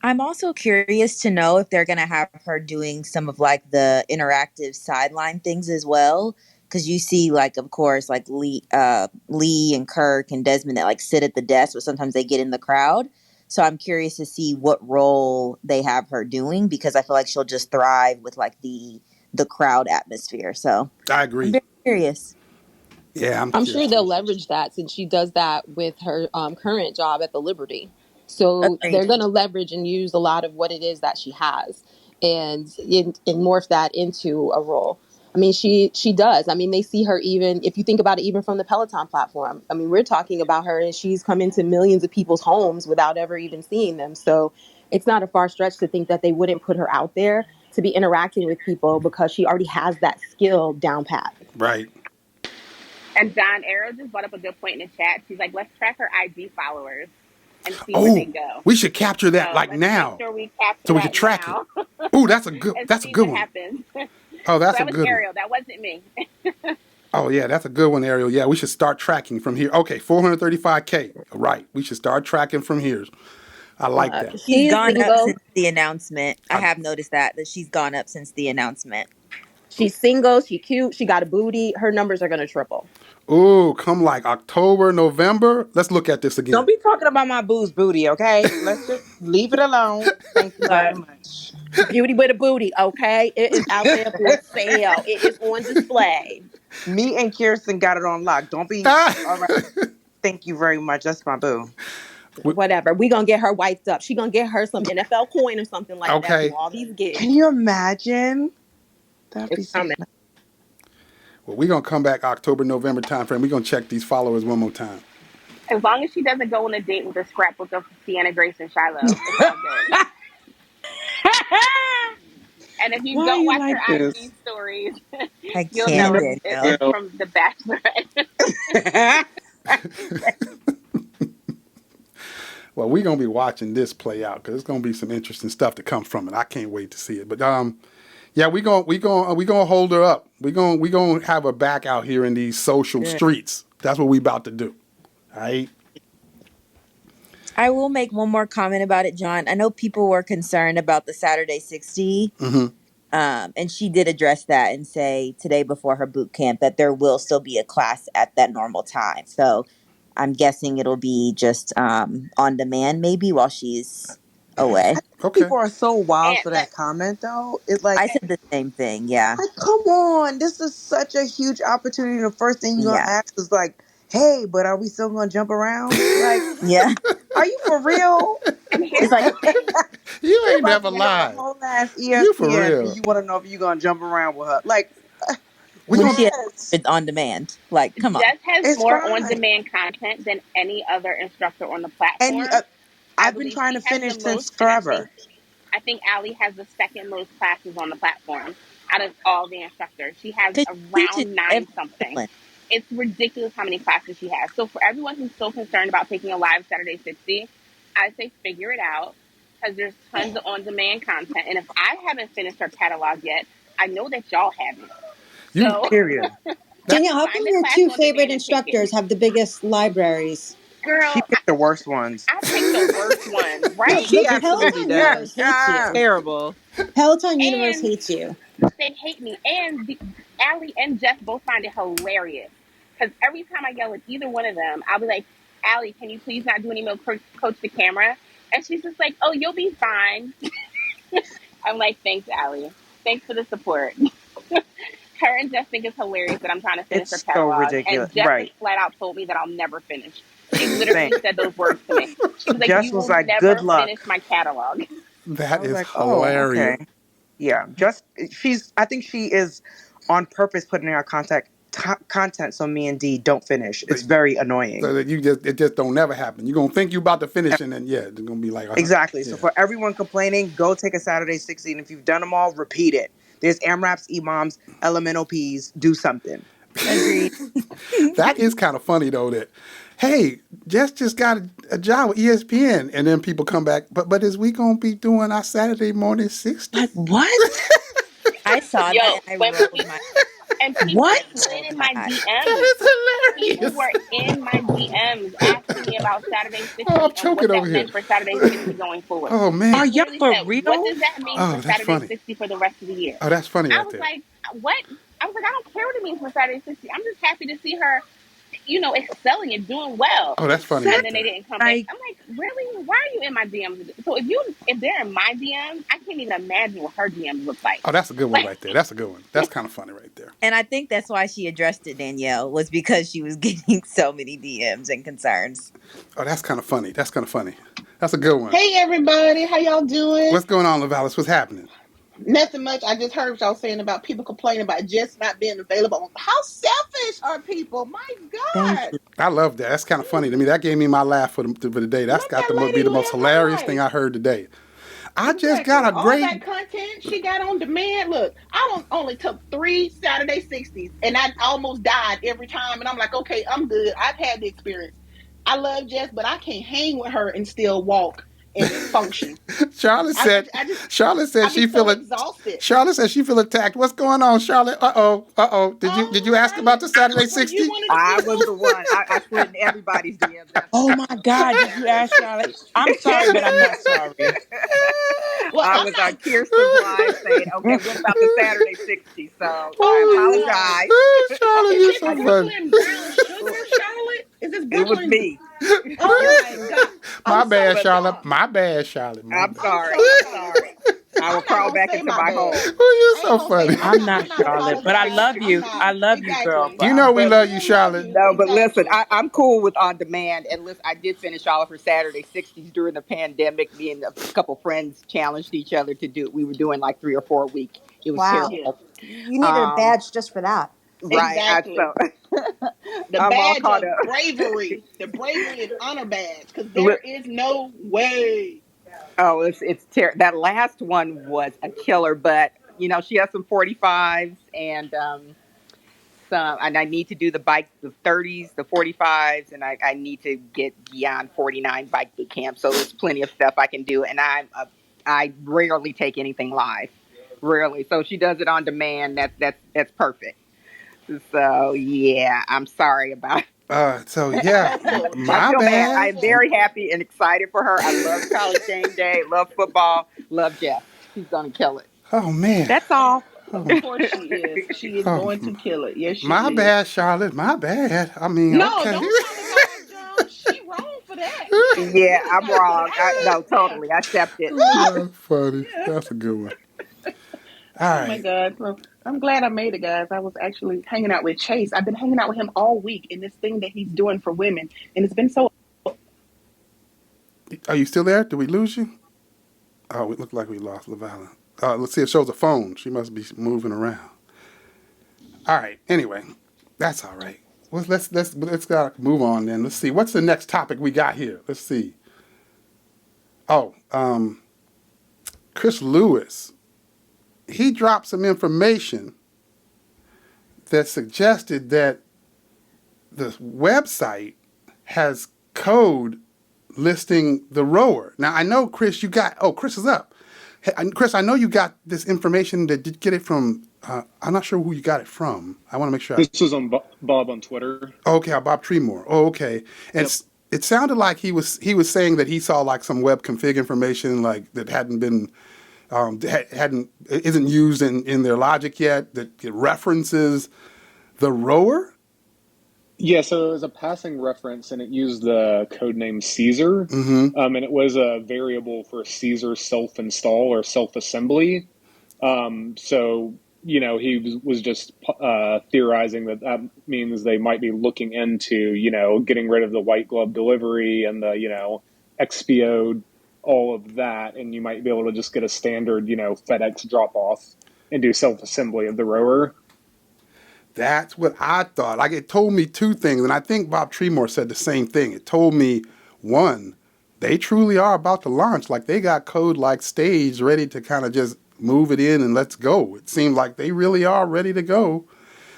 I'm also curious to know if they're going to have her doing some of like the interactive sideline things as well. Because you see, like, of course, like Lee and Kirk and Desmond that like sit at the desk, but sometimes they get in the crowd. So I'm curious to see what role they have her doing, because I feel like she'll just thrive with like the crowd atmosphere. So
I agree.
I'm very curious.
Yeah,
I'm sure they'll leverage that since she does that with her current job at the Liberty. So
Agreed.
They're going to leverage and use a lot of what it is that she has and morph that into a role. I mean, she does. I mean, they see her even, if you think about it, even from the Peloton platform. I mean, we're talking about her and she's come into millions of people's homes without ever even seeing them. So it's not a far stretch to think that they wouldn't put her out there to be interacting with people because she already has that skill down pat.
Right.
And John Arrow just brought up a good point in the chat. She's like, let's track her IG followers and see where they go.
We should capture that now.
Make sure we capture
so we can track
now.
it. Ooh, that's a good one.
Happens.
Oh, that's
so
a good
one. That was Ariel. That wasn't me.
Oh, yeah, that's a good one, Ariel. Yeah, we should start tracking from here. Okay, 435K. Right. We should start tracking from here. I like that.
She's gone up since the announcement. I have noticed that she's gone up since the announcement.
She's single. She's cute. She got a booty. Her numbers are going to triple.
Ooh, come like October, November. Let's look at this again.
Don't be talking about my boo's booty, okay? Let's just leave it alone. Thank you very much.
Beauty with a booty, okay? It is out there for sale. It is on display.
Me and Kirsten got it on lock. Don't be all right. Thank you very much. That's my boo.
whatever. We gonna get her wiped up. She gonna get her some NFL coin or something like that through
Okay.
all these gigs.
Can you imagine? That'd be
It's
so
coming.
nice.
Well, we're gonna come back October, November timeframe. We're gonna check these followers one more time.
As long as she doesn't go on a date with a scrapbook of Sienna, Grace, and Shiloh, it's all good. And if you
Why
don't
you
watch her
like
IG
this?
stories,
I
you'll
can't,
know
Danielle.
it's from The Bachelorette.
Well, we're gonna be watching this play out because it's gonna be some interesting stuff to come from it. I can't wait to see it. But yeah, we gonna hold her up. We gonna have her back out here in these social
Yeah.
streets. That's what we about to do. All right.
I will make one more comment about it, John. I know people were concerned about the Saturday 60.
Mm-hmm.
And she did address that and say today before her boot camp that there will still be a class at that normal time. So I'm guessing it'll be just on demand maybe while she's away.
Okay.
People are so wild
And
for that comment, though. It's
I
like,
said the same thing. Yeah.
come on, this is such a huge opportunity. The first thing you're gonna
Yeah.
ask is like, "Hey, but are we still gonna jump around? Like,
Yeah.
are you for real?
and
She's
here's
like,
the thing.
You
You're
ain't
about
never
to get on a
lied.
whole ass
You for
ESPN, and
real.
you want to know if you're gonna jump around with her? Like,
We
when
gonna
she has
yes,
it's on demand. Like, come on.
Jess has
it's
more
fine.
on-demand content than any other instructor on the
And
platform. I
I've been
believe
trying
she
to
has the
finish
most,
since
and
forever.
I think Allie has the second most classes on the platform out of all the instructors. She has
Because she teaches
around
every
9 something.
discipline.
It's ridiculous how many classes she has. So for everyone who's so concerned about taking a live Saturday 60, I say figure it out because there's tons of on-demand content. And if I haven't finished her catalog yet, I know that y'all haven't.
you
So
Period.
that
Danielle, how come
find the
your
class
two
on
favorite
demand and take it.
instructors have the biggest libraries?
She
Girl,
picked the worst ones.
I picked the worst ones,
No,
right?
she
The
absolutely
Peloton
does.
universe hates you.
Terrible.
Peloton universe
And
hates you.
they hate me. And Allie and Jeff both find it hilarious. Because every time I yell at either one of them, I'll be like, Allie, can you please not do any more coach the camera? And she's just like, oh, you'll be fine. I'm like, thanks, Allie. Thanks for the support. Her and Jeff think it's hilarious that I'm trying to finish her
It's so
catalog.
ridiculous.
And Jeff has
Right.
flat out told me that I'll never finish. She
Same.
literally said those words to me. She was like,
Jess
you
was
will
like, "Good
never
luck."
finish my catalog.
I
that
was
is
like, "Oh,
hilarious.
okay." Yeah, just she's. I think she is on purpose putting in our content so me and Dee don't finish. It's very
So
annoying.
that it just don't never happen. You're gonna think you about to finish and then it's gonna be like
Exactly. So
yeah.
for everyone complaining, go take a Saturday 16. If you've done them all, repeat it. There's AMRAPs, EMOMs, LMNOPs. Do something.
Agreed.
That is kind of funny though that hey, Jess just got a job with ESPN and then people come back, but is we gonna be doing our Saturday morning 60?
Like what?
I saw
Yo,
that and
when people
What?
have slid in
my
my
eyes.
DMs.
That is
People
hilarious.
were in my DMs asking me about Saturday
Oh, I'm
60 and
choking
what
over
that
here.
meant for Saturday 60 going forward.
Oh
They
Are
man.
y'all
literally
for
said, what
real?
does that mean
Oh,
for
that's
Saturday
funny.
60 for the rest of the year?
Oh, that's funny
I
right
was
there.
like, what? I was like, I don't care what it means for Saturday 60. I'm just happy to see her, excelling and doing well.
Oh, that's funny
And
right
then they
there.
didn't come back.
Like,
I'm like, really? Why are you in my DMs? So if they're in my DMs, I can't even imagine what her DMs look like.
Oh, that's a good one right there. That's a good one. That's kind of funny right there.
And I think that's why she addressed it, Danielle, was because she was getting so many DMs and concerns.
Oh, that's kind of funny. That's kind of funny. That's a good one.
Hey everybody, how y'all doing?
What's going on, Lavalis? What's happening?
Nothing much. I just heard what y'all saying about people complaining about just not being available. How selfish are people? My
Thank
God.
you.
I love that. That's kind of funny to me. That gave me my laugh for the day. That's
Let
got
that
to be
lady
the most
live her
hilarious thing
life.
I heard today. I just got
Exactly.
a
All
great.
that content she got on demand. Look, only took 3 Saturday 60s and I almost died every time. And I'm like, okay, I'm good. I've had the experience. I love Jess, but I can't hang with her and still walk and function.
Charlotte said.
I just,
Charlotte said
I be
she
so
feel it.
exhausted.
Charlotte said she feel attacked. What's going on, Charlotte? Uh oh. Uh oh. Did you
Oh,
ask about
Charlotte,
the Saturday
were you
60?
one of the
I was
people?
the one. I slid in everybody's DMs after
oh
that.
my God, did you ask Charlotte? I'm sorry, but I'm not sorry.
Well,
I
I'm
was
not.
on Kirsten's live saying, okay, what about the Saturday 60? So
Oh
I
my God.
apologize.
Charlotte,
Is
you
this
so
I,
funny.
Brooklyn Brown Sugar, Charlotte? Is this
it was
Brooklyn?
me.
Oh
It was
my
me.
God. I'm
My
so
bad,
But
Charlotte.
sorry.
My bad, Charlotte. My
I'm
bad.
I'm
sorry.
so
I'm
sorry.
sorry.
I will
I'm not
crawl
gonna
back
say
into
my
my
bad.
hole.
Oh, you're
I ain't
so
gonna say
funny.
I'm
I'm not
not
Charlotte, but I
apologizing.
love
I'm
you.
not
I love you, girl.
exactly.
You know we
But
love you,
Still love
Charlotte.
you.
No, but listen,
Exactly.
I'm cool with on demand. And listen, I did finish all of her Saturday 60s during the pandemic. Me and a couple friends challenged each other to do. We were doing like 3 or 4 a week. It was
Wow.
Yeah.
terrible.
You needed a
Um,
badge just for that.
right.
Exactly.
So
The
I'm all
badge
caught
of
up.
bravery. The bravery and honor badge. Because there is no way.
Oh, that last one was a killer, but she has some 45s and and I need to do the bike, the 30s, the 45s, and I need to get beyond 49 bike boot camp. So there's plenty of stuff I can do, and I rarely take anything live, rarely. So she does it on demand. That's perfect. So yeah, I'm sorry about.
So yeah,
Powerful.
I
Just
my
feel bad. I
bad.
am
powerful.
very happy and excited for her. I love College Game Day, love football, love Jess. She's gonna kill it.
Oh man.
That's all.
Of course she is. She is
Oh,
going to kill it. Yes, she
my
is.
bad, Charlotte. My bad. I mean,
No,
okay.
don't apologize, John. She wrong for that.
Yeah,
We just
I'm
gotta put it
wrong.
out there.
No,
Yeah.
totally. I accept it.
That's funny.
Yeah.
That's a good one. All
Oh my
right.
God. So I'm glad I made it, guys. I was actually hanging out with Chase. I've been hanging out with him all week in this thing that he's doing for women. And it's been so
Are you still there? Did we lose you? Oh, it looked like we lost LaValla. Let's see. It shows a phone. She must be moving around. All right. Anyway, that's all right. Well, let's move on then. Let's see. What's the next topic we got here? Let's see. Oh, Chris Lewis. He dropped some information that suggested that the website has code listing the rower. Now I know Chris, Chris is up. Hey, Chris, I know you got this information. Did you get it from? I'm not sure who you got it from. I want to make sure.
This was on Bob on Twitter.
Okay, Bob Tremore. Oh, okay. And
Yep.
it sounded like he was saying that he saw like some web config information like that hadn't been isn't used in their logic yet. That it references the rower.
Yeah, so it was a passing reference, and it used the code name Caesar,
Mm-hmm.
and it was a variable for Caesar self-install or self-assembly. So he was just theorizing that means they might be looking into getting rid of the white glove delivery and the XPO, all of that, and you might be able to just get a standard FedEx drop off and do self-assembly of the rower.
That's what I thought. Like it told me two things, and I think Bob Tremore said the same thing. It told me, one, they truly are about to launch. Like they got code like staged, ready to kind of just move it in and let's go. It seemed like they really are ready to go.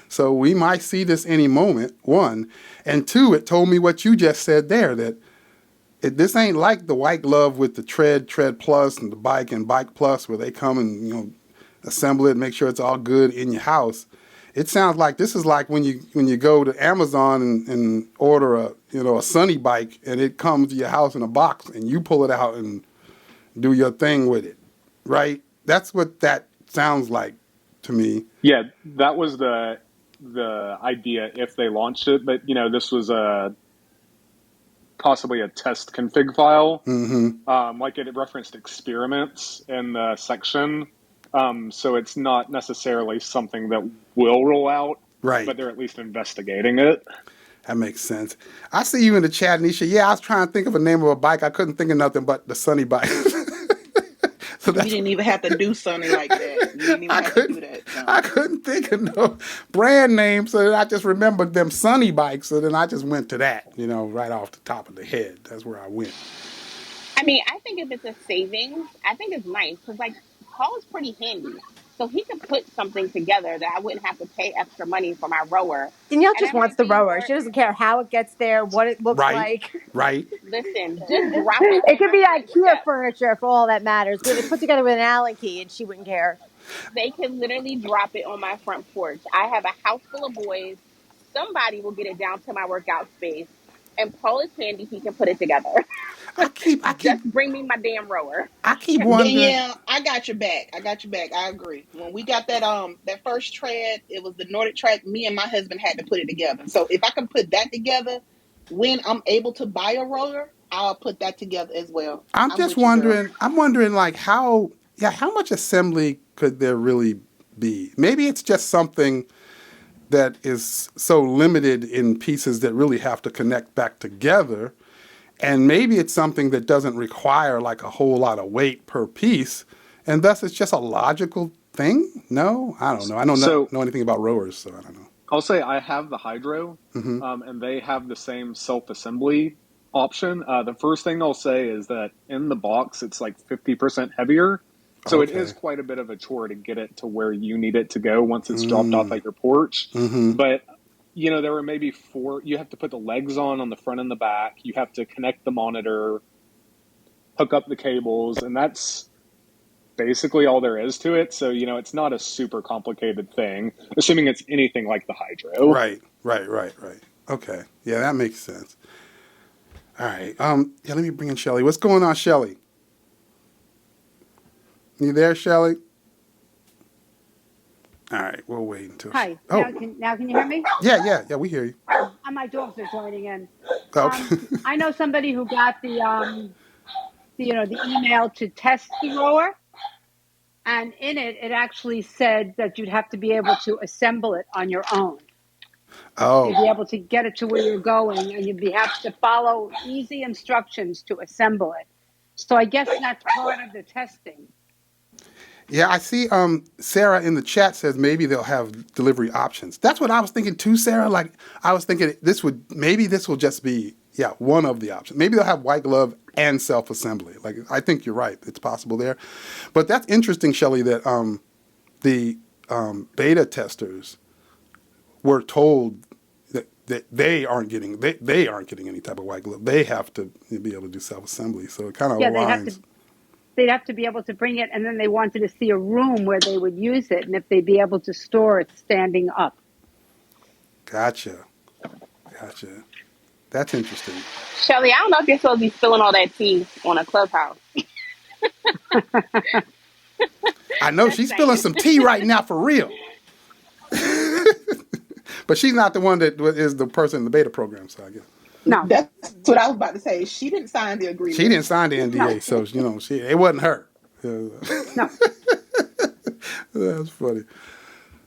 So we might see this any moment, one. And two, it told me what you just said there, that this ain't like the white glove with the Tread Plus, and the Bike and Bike Plus, where they come and assemble it and make sure it's all good in your house. It sounds like this is like when you go to Amazon and order a Sunny Bike and it comes to your house in a box and you pull it out and do your thing with it, right? That's what that sounds like to me.
Yeah, that was the idea if they launched it, but this was possibly a test config file.
Mm-hmm.
Like it referenced experiments in the section. So it's not necessarily something that will roll out,
Right.
but they're at least investigating it.
That makes sense. I see you in the chat, Nisha. Yeah, I was trying to think of a name of a bike. I couldn't think of nothing but the Sunny Bike. So
you didn't even have to do something like that. You didn't even have to do that. No.
I couldn't think of no brand name, so I just remembered them Sunny Bikes. So then I just went to that, right off the top of the head. That's where I went.
I mean, I think if it's a savings, I think it's nice because, like, Paul is pretty handy. So he could put something together that I wouldn't have to pay extra money for my rower.
Danielle
And
just
that
wants
might
the
be
rower.
more.
She doesn't care how it gets there, what it looks like.
Right.
Listen, just drop it
It
on
could
my
be
front
IKEA
step.
furniture for all that matters. Get it put together with an Allen key, and she wouldn't care.
They can literally drop it on my front porch. I have a house full of boys. Somebody will get it down to my workout space. And Paul is handy. He can put it together.
I keep
Just bring me my damn rower.
wondering.
Danielle, I got your back. I agree. When we got that first tread, it was the Nordic track. Me and my husband had to put it together. So if I can put that together, when I'm able to buy a roller, I'll put that together as well.
I'm just wondering. I'm wondering like how yeah, how much assembly could there really be? Maybe it's just something that is so limited in pieces that really have to connect back together. And maybe it's something that doesn't require like a whole lot of weight per piece. And thus it's just a logical thing? No? I don't know. I don't
So
know anything about rowers, so I don't know.
I'll say I have the Hydrow,
Mm-hmm.
and they have the same self-assembly option. The first thing I'll say is that in the box, it's like 50% heavier. So it is
Okay.
quite a bit of a chore to get it to where you need it to go once it's dropped off
Mm.
at your porch.
Mm-hmm.
But, you know, there were maybe 4. You have to put the legs on the front and the back. You have to connect the monitor, hook up the cables, and that's basically all there is to it. So, you know, it's not a super complicated thing, assuming it's anything like the Hydrow.
Right. Okay. Yeah, that makes sense. All right. Yeah, let me bring in Shelly. What's going on, Shelly? You there, Shelly? All right, we'll wait until.
Hi.
Oh,
Now can you hear me?
yeah, we hear you.
My dogs are joining in.
Okay.
I know somebody who got the email to test the rower, and in it actually said that you'd have to be able to assemble it on your own. You'd
Oh,
be able to get it to where you're going, and have to follow easy instructions to assemble it. So I guess that's part of the testing.
yeah, I see. Sarah in the chat says maybe they'll have delivery options. That's what I was thinking too, Sarah. Like I was thinking this will just be one of the options. Maybe they'll have white glove and self assembly. Like I think you're right. It's possible there, but that's interesting, Shelley. That the beta testers were told that they aren't getting any type of white glove. They have to be able to do self assembly. So it kind of aligns.
They'd have to be able to bring it, and then they wanted to see a room where they would use it, and if they'd be able to store it standing up.
Gotcha. That's interesting.
Shelly, I don't know if you're supposed to be spilling all that tea on a clubhouse.
I know she's spilling some tea right now for real. But she's not the one that is the person in the beta program, so I guess.
No.
That's what I was about to say. She didn't sign the agreement.
She didn't sign the NDA, so it wasn't her.
No.
That's funny.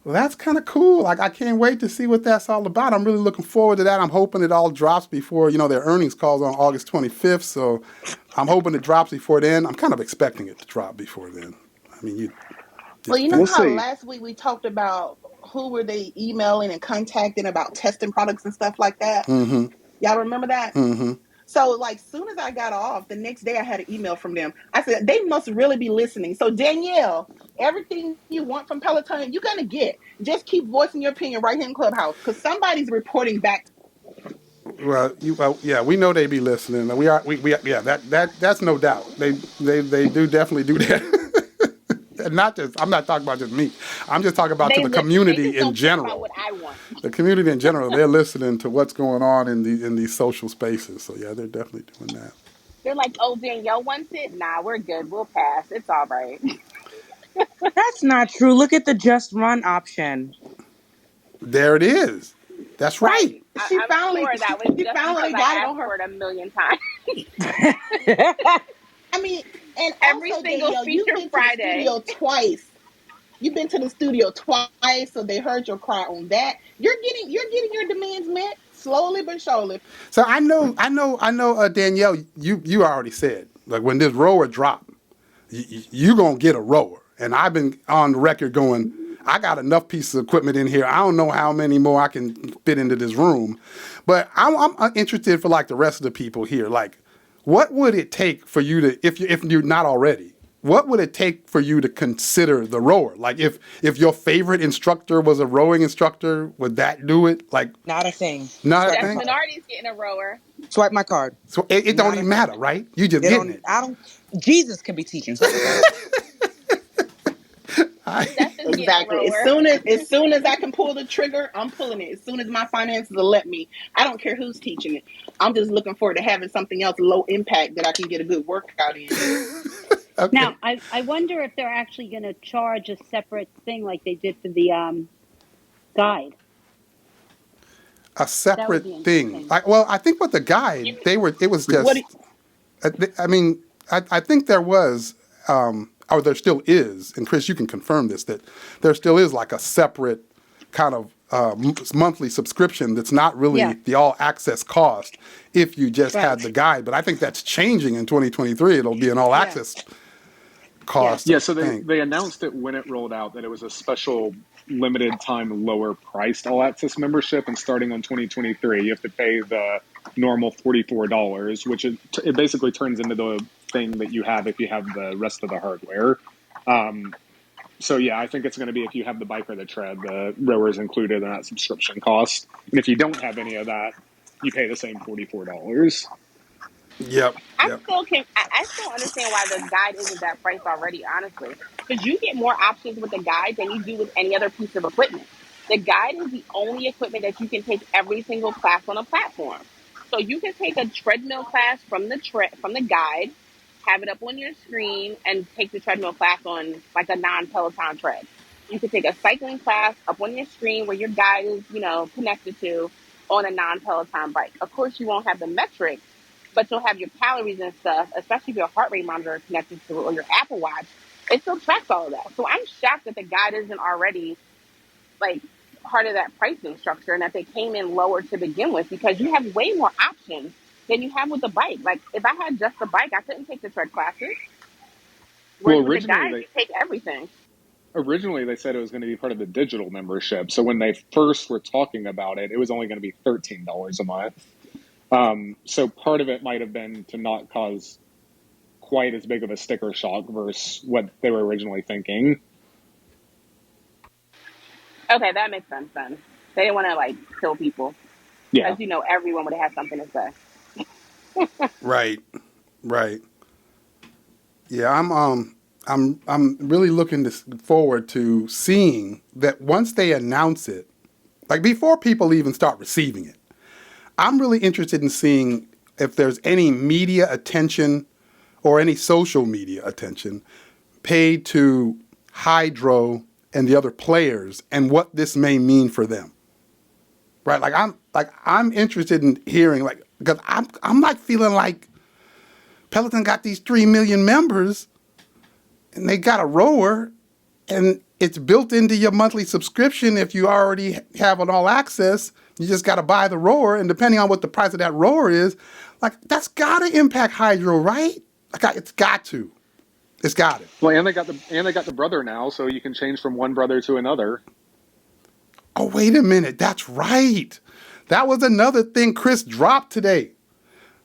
Well, that's kind of cool. Like I can't wait to see what that's all about. I'm really looking forward to that. I'm hoping it all drops before their earnings calls on August 25th. So I'm hoping it drops before then. I'm kind of expecting it to drop before then. I mean,
Well, you know
We'll
how
see.
last week we talked about who were they emailing and contacting about testing products and stuff like that?
Mm-hmm.
Y'all remember that?
Mm-hmm.
So, like, soon as I got off, the next day I had an email from them. I said, they must really be listening. So, Danielle, everything you want from Peloton, you're going to get. Just keep voicing your opinion right here in Clubhouse because somebody's reporting back.
Well, we know they be listening. That's no doubt. They do definitely do that. And I'm not talking about just me. I'm just talking about the community in general.
About what I want.
The community in general, they're listening to what's going on in these social spaces. So yeah, they're definitely doing that.
They're like, oh, Danielle wants it? Nah, we're good. We'll pass. It's all right.
That's not true. Look at the just run option.
There it is. That's right.
She
I'm
finally,
sure that was
she
just
finally
because
got
I
it on
asked
her.
for it a million times.
I mean, and
Every
also,
single
Danielle,
feature
you've been
Friday.
to the studio twice. You've been to the studio twice, so they heard your cry on that. You're getting your demands met slowly but surely.
So I know, Danielle, you already said, like when this rower drop, you gonna get a rower. And I've been on the record going, I got enough pieces of equipment in here. I don't know how many more I can fit into this room. But I'm interested for like the rest of the people here. Like, what would it take for you to, if you're not already, what would it take for you to consider the rower? Like if your favorite instructor was a rowing instructor, would that do it? Like
Not a thing.
not a
Jeff
thing?
Minardi's getting a rower.
Swipe my card.
So it don't even matter, right? You just getting it.
Jesus can be teaching.
Exactly. As soon as I can pull the trigger, I'm pulling it. As soon as my finances will let me. I don't care who's teaching it. I'm just looking forward to having something else low impact that I can get a good workout in.
Okay.
Now, I wonder if they're actually going to charge a separate thing like they did for the guide.
A separate thing. I think with the guide, it was just. I think there was a or there still is, and Chris, you can confirm this, that there still is like a separate kind of monthly subscription that's not really the all access cost if you just had the guide. But I think that's changing in 2023. It'll be an all access cost.
Yeah, so they announced it when it rolled out that it was a special limited time lower priced all access membership, and starting on 2023 you have to pay the normal $44, which it basically turns into the thing that you have if you have the rest of the hardware. So yeah, I think it's going to be if you have the bike or the tread, the rower is included in that subscription cost, and if you don't have any of that, you pay the same $44.
Yep.
I still understand why the guide isn't that price already, honestly. Because you get more options with the guide than you do with any other piece of equipment. The guide is the only equipment that you can take every single class on a platform. So you can take a treadmill class from the guide, have it up on your screen, and take the treadmill class on like a non-Peloton tread. You can take a cycling class up on your screen where your guide is, connected to on a non-Peloton bike. Of course, you won't have the metrics, but you'll have your calories and stuff, especially if your heart rate monitor is connected to it or your Apple Watch. It still tracks all of that. So I'm shocked that the guide isn't already like part of that pricing structure and that they came in lower to begin with, because you have way more options than you have with the bike. Like if I had just the bike, I couldn't take the tread classes. Whereas with the guide, you take everything.
Originally, they said it was going to be part of the digital membership. So when they first were talking about it, it was only going to be $13 a month. So part of it might have been to not cause quite as big of a sticker shock versus what they were originally thinking.
Okay, that makes sense then. They didn't want to kill people.
Yeah.
Because everyone would have had something to say.
Right. Yeah, I'm really looking forward to seeing that once they announce it, like before people even start receiving it. I'm really interested in seeing if there's any media attention or any social media attention paid to Hydrow and the other players and what this may mean for them. Right? I'm interested in hearing, because I'm feeling like Peloton got these 3 million members and they got a rower and it's built into your monthly subscription. If you already have an all access, you just got to buy the rower, and depending on what the price of that rower is, that's got to impact Hydrow, right? It's got to. It's got it.
Well, and they got the brother now, so you can change from one brother to another.
Oh, wait a minute. That's right. That was another thing Chris dropped today.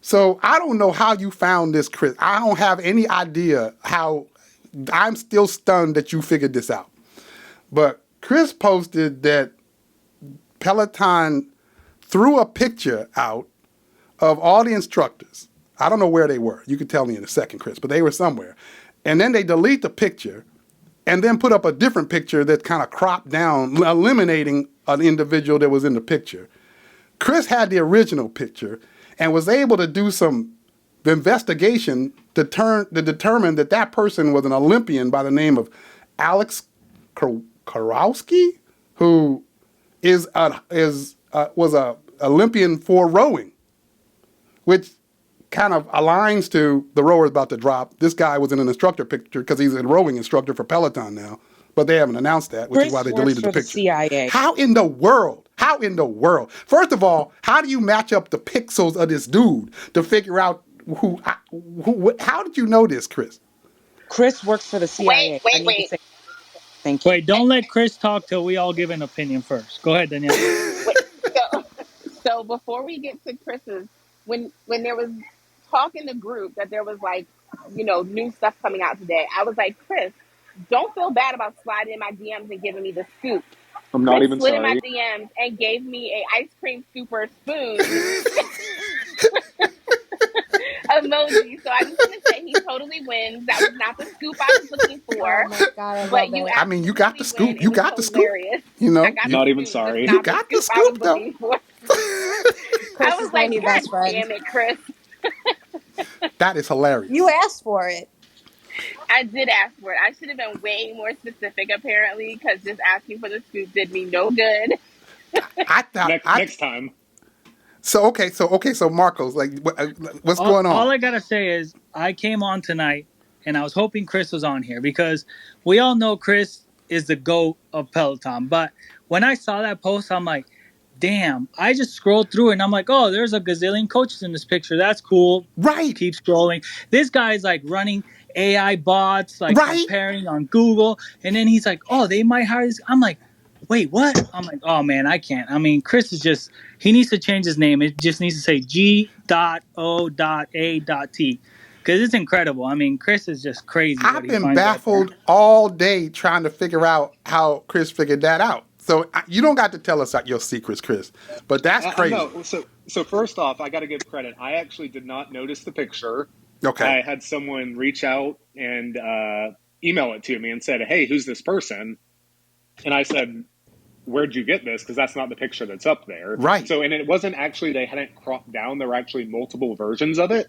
So I don't know how you found this, Chris. I don't have any idea how. I'm still stunned that you figured this out. But Chris posted that Peloton threw a picture out of all the instructors. I don't know where they were. You could tell me in a second, Chris, but they were somewhere. And then they delete the picture and then put up a different picture that kind of cropped down, eliminating an individual that was in the picture. Chris had the original picture and was able to do some investigation to determine that person was an Olympian by the name of Alex Karwoski, who was a Olympian for rowing, which kind of aligns to the rower about to drop. This guy was in an instructor picture because he's a rowing instructor for Peloton now, but they haven't announced that, which is why they deleted the picture.
CIA.
How in the world? First of all, how do you match up the pixels of this dude to figure out who how did you know this, Chris?
Chris works for the CIA.
Wait.
Thank you.
Wait, don't let Chris talk till we all give an opinion first. Go ahead, Danielle.
So before we get to Chris's, when there was talk in the group that there was new stuff coming out today, I was like, Chris, don't feel bad about sliding in my DMs and giving me the scoop.
I'm not
Chris
even
slid
sorry.
in my DMs and gave me a ice cream scooper spoon emoji. So I just want to say he totally wins. That was not the scoop I was looking for.
Oh my God, I love it.
I mean, you got the scoop. You got the scoop.
You
know,
not even sorry.
You got the scoop though.
I was like, God
best friend.
damn it, Chris.
That is hilarious.
You asked for it.
I did ask for it. I should have been way more specific, apparently, because just asking for the scoop did me no good.
I thought
next time.
So Marcos, what's going on?
All I gotta say is I came on tonight and I was hoping Chris was on here because we all know Chris is the GOAT of Peloton. But when I saw that post, I'm like, damn, I just scrolled through and I'm like, oh, there's a gazillion coaches in this picture. That's cool.
Right.
Keep scrolling. This guy's like running AI bots, like
Right.
comparing on Google. And then he's like, oh, they might hire this. I'm like, wait, what? I'm like, oh man, I can't. I mean, Chris is just, he needs to change his name. It just needs to say G.O.A.T. Because it's incredible. I mean, Chris is just crazy.
I've been baffled all day trying to figure out how Chris figured that out. So you don't got to tell us your secrets, Chris, but that's crazy.
No, so first off, I got to give credit. I actually did not notice the picture.
Okay.
I had someone reach out and email it to me and said, hey, who's this person? And I said, where'd you get this? Because that's not the picture that's up there.
Right.
So, and it wasn't actually, they hadn't cropped down. There were actually multiple versions of it.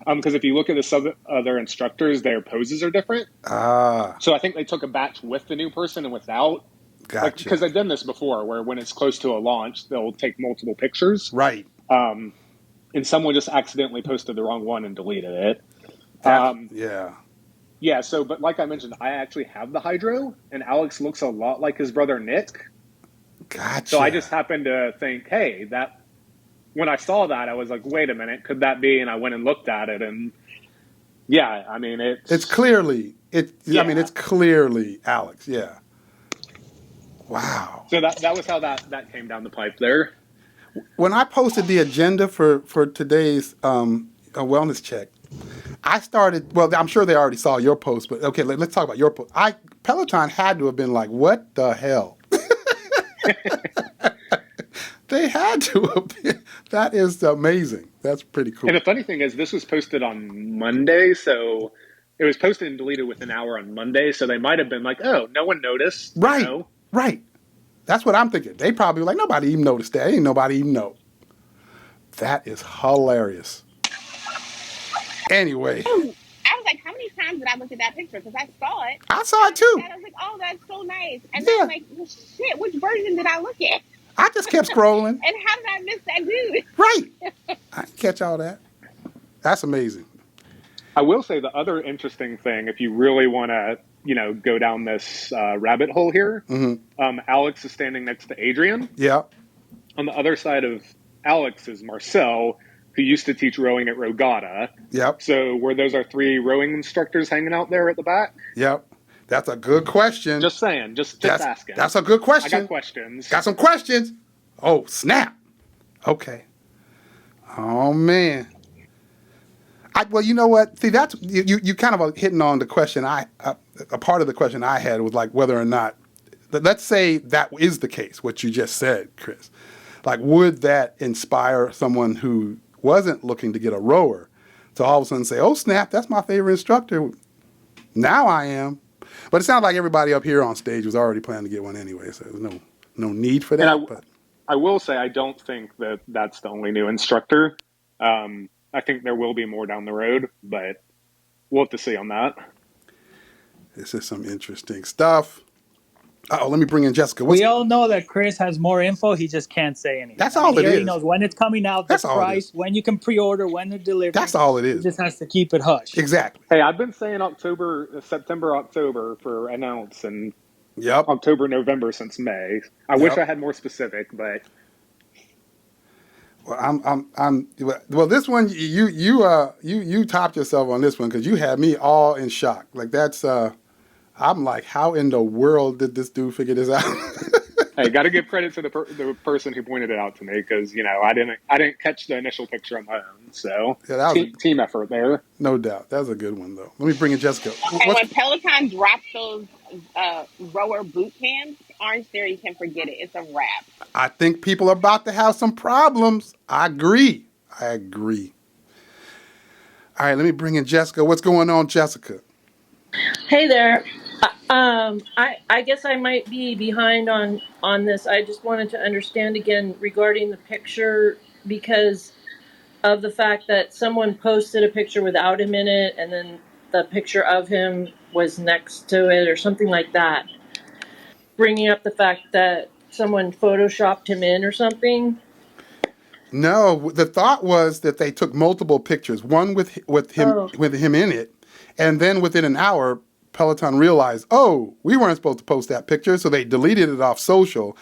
Because if you look at the other instructors, their poses are different. So I think they took a batch with the new person and without.
Gotcha.
Because I've done this before, where when it's close to a launch, they'll take multiple pictures.
Right.
And someone just accidentally posted the wrong one and deleted it.
Yeah.
Yeah. So, but like I mentioned, I actually have the Hydrow, and Alex looks a lot like his brother Nick.
Gotcha.
So I just happened to think, hey, that. When I saw that, I was like, wait a minute, could that be? And I went and looked at it, and yeah, I mean, it's clearly
Alex. Yeah. Wow.
So that was how that came down the pipe there.
When I posted the agenda for today's wellness check, I started. Well, I'm sure they already saw your post, but okay, let's talk about your post. Peloton had to have been like, what the hell? They had to have been. That is amazing. That's pretty cool.
And the funny thing is, this was posted on Monday, so it was posted and deleted within an hour on Monday. So they might have been like, "Oh, no one noticed."
Right,
you know?
Right. That's what I'm thinking. They probably were like, nobody even noticed that. Ain't nobody even know. That is hilarious. Anyway.
I was like, how many times did I look at that picture? Because I saw it.
I saw it too.
And I was like, oh, that's so nice. And then I'm like, well, shit, which version did I look at?
I just kept scrolling.
And how did I miss that dude?
Right. I didn't catch all that. That's amazing.
I will say the other interesting thing, if you really want to, go down this rabbit hole here, Alex is standing next to Adrian.
Yeah.
On the other side of Alex is Marcel, who used to teach rowing at Rogata.
Yep.
So were those our three rowing instructors hanging out there at the back?
Yep. That's a good question.
Just saying. Just asking.
That's a good question.
I got questions.
Got some questions. Oh, snap. Okay. Oh, man. Well, you know what? See, that's you kind of hitting on the question. A part of the question I had was like whether or not, let's say that is the case, what you just said, Chris. Like, would that inspire someone who wasn't looking to get a rower to all of a sudden say, oh, snap, that's my favorite instructor. Now I am. But it sounds like everybody up here on stage was already planning to get one anyway, so there's no need for that.
But I will say I don't think that that's the only new instructor. I think there will be more down the road, but we'll have to see on that.
This is some interesting stuff. Let me bring in Jessica.
We all know that Chris has more info. He just can't say anything.
That's all it is.
He knows when it's coming out, the price, when you can pre-order, when they're delivered.
That's all it is.
He just has to keep it hush.
Exactly.
Hey, I've been saying September, October for announce, and October, November since May. I wish I had more specific, but.
Well, this one you topped yourself on this one because you had me all in shock. Like that's. I'm like, how in the world did this dude figure this out?
Hey, got to give credit to the person who pointed it out to me because I didn't catch the initial picture on my own. So team effort there.
No doubt, that was a good one though. Let me bring in Jessica.
And when Peloton drops those rower boot camps, Orange Theory can forget it. It's a wrap.
I think people are about to have some problems. I agree. All right, let me bring in Jessica. What's going on, Jessica?
Hey there. I guess I might be behind on this. I just wanted to understand again regarding the picture because of the fact that someone posted a picture without him in it and then the picture of him was next to it or something like that. Bringing up the fact that someone photoshopped him in or something.
No, the thought was that they took multiple pictures, one with him in it, And then within an hour, Peloton realized, oh, we weren't supposed to post that picture, so they deleted it off social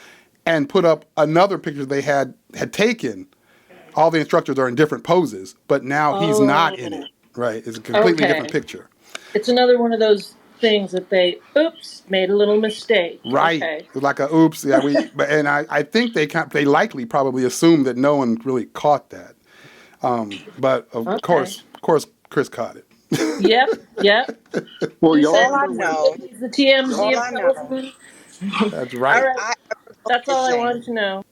and put up another picture they had taken. All the instructors are in different poses, but now he's not in
Oh,
it, right? It's a completely different
okay.
picture.
It's another one of those things that they, oops, made a little mistake.
Right.
Okay.
It's like a oops. Yeah, and I think they likely probably assumed that no one really caught that. But of
Okay.
course, Chris caught it.
Yep.
Well,
He
y'all
said
All I
remember when?
know,
he's the TMZ
all
of
I know,
Peloton.
That's
All
if
right.
right.
I ever go
That's all I
missing,
wanted to know.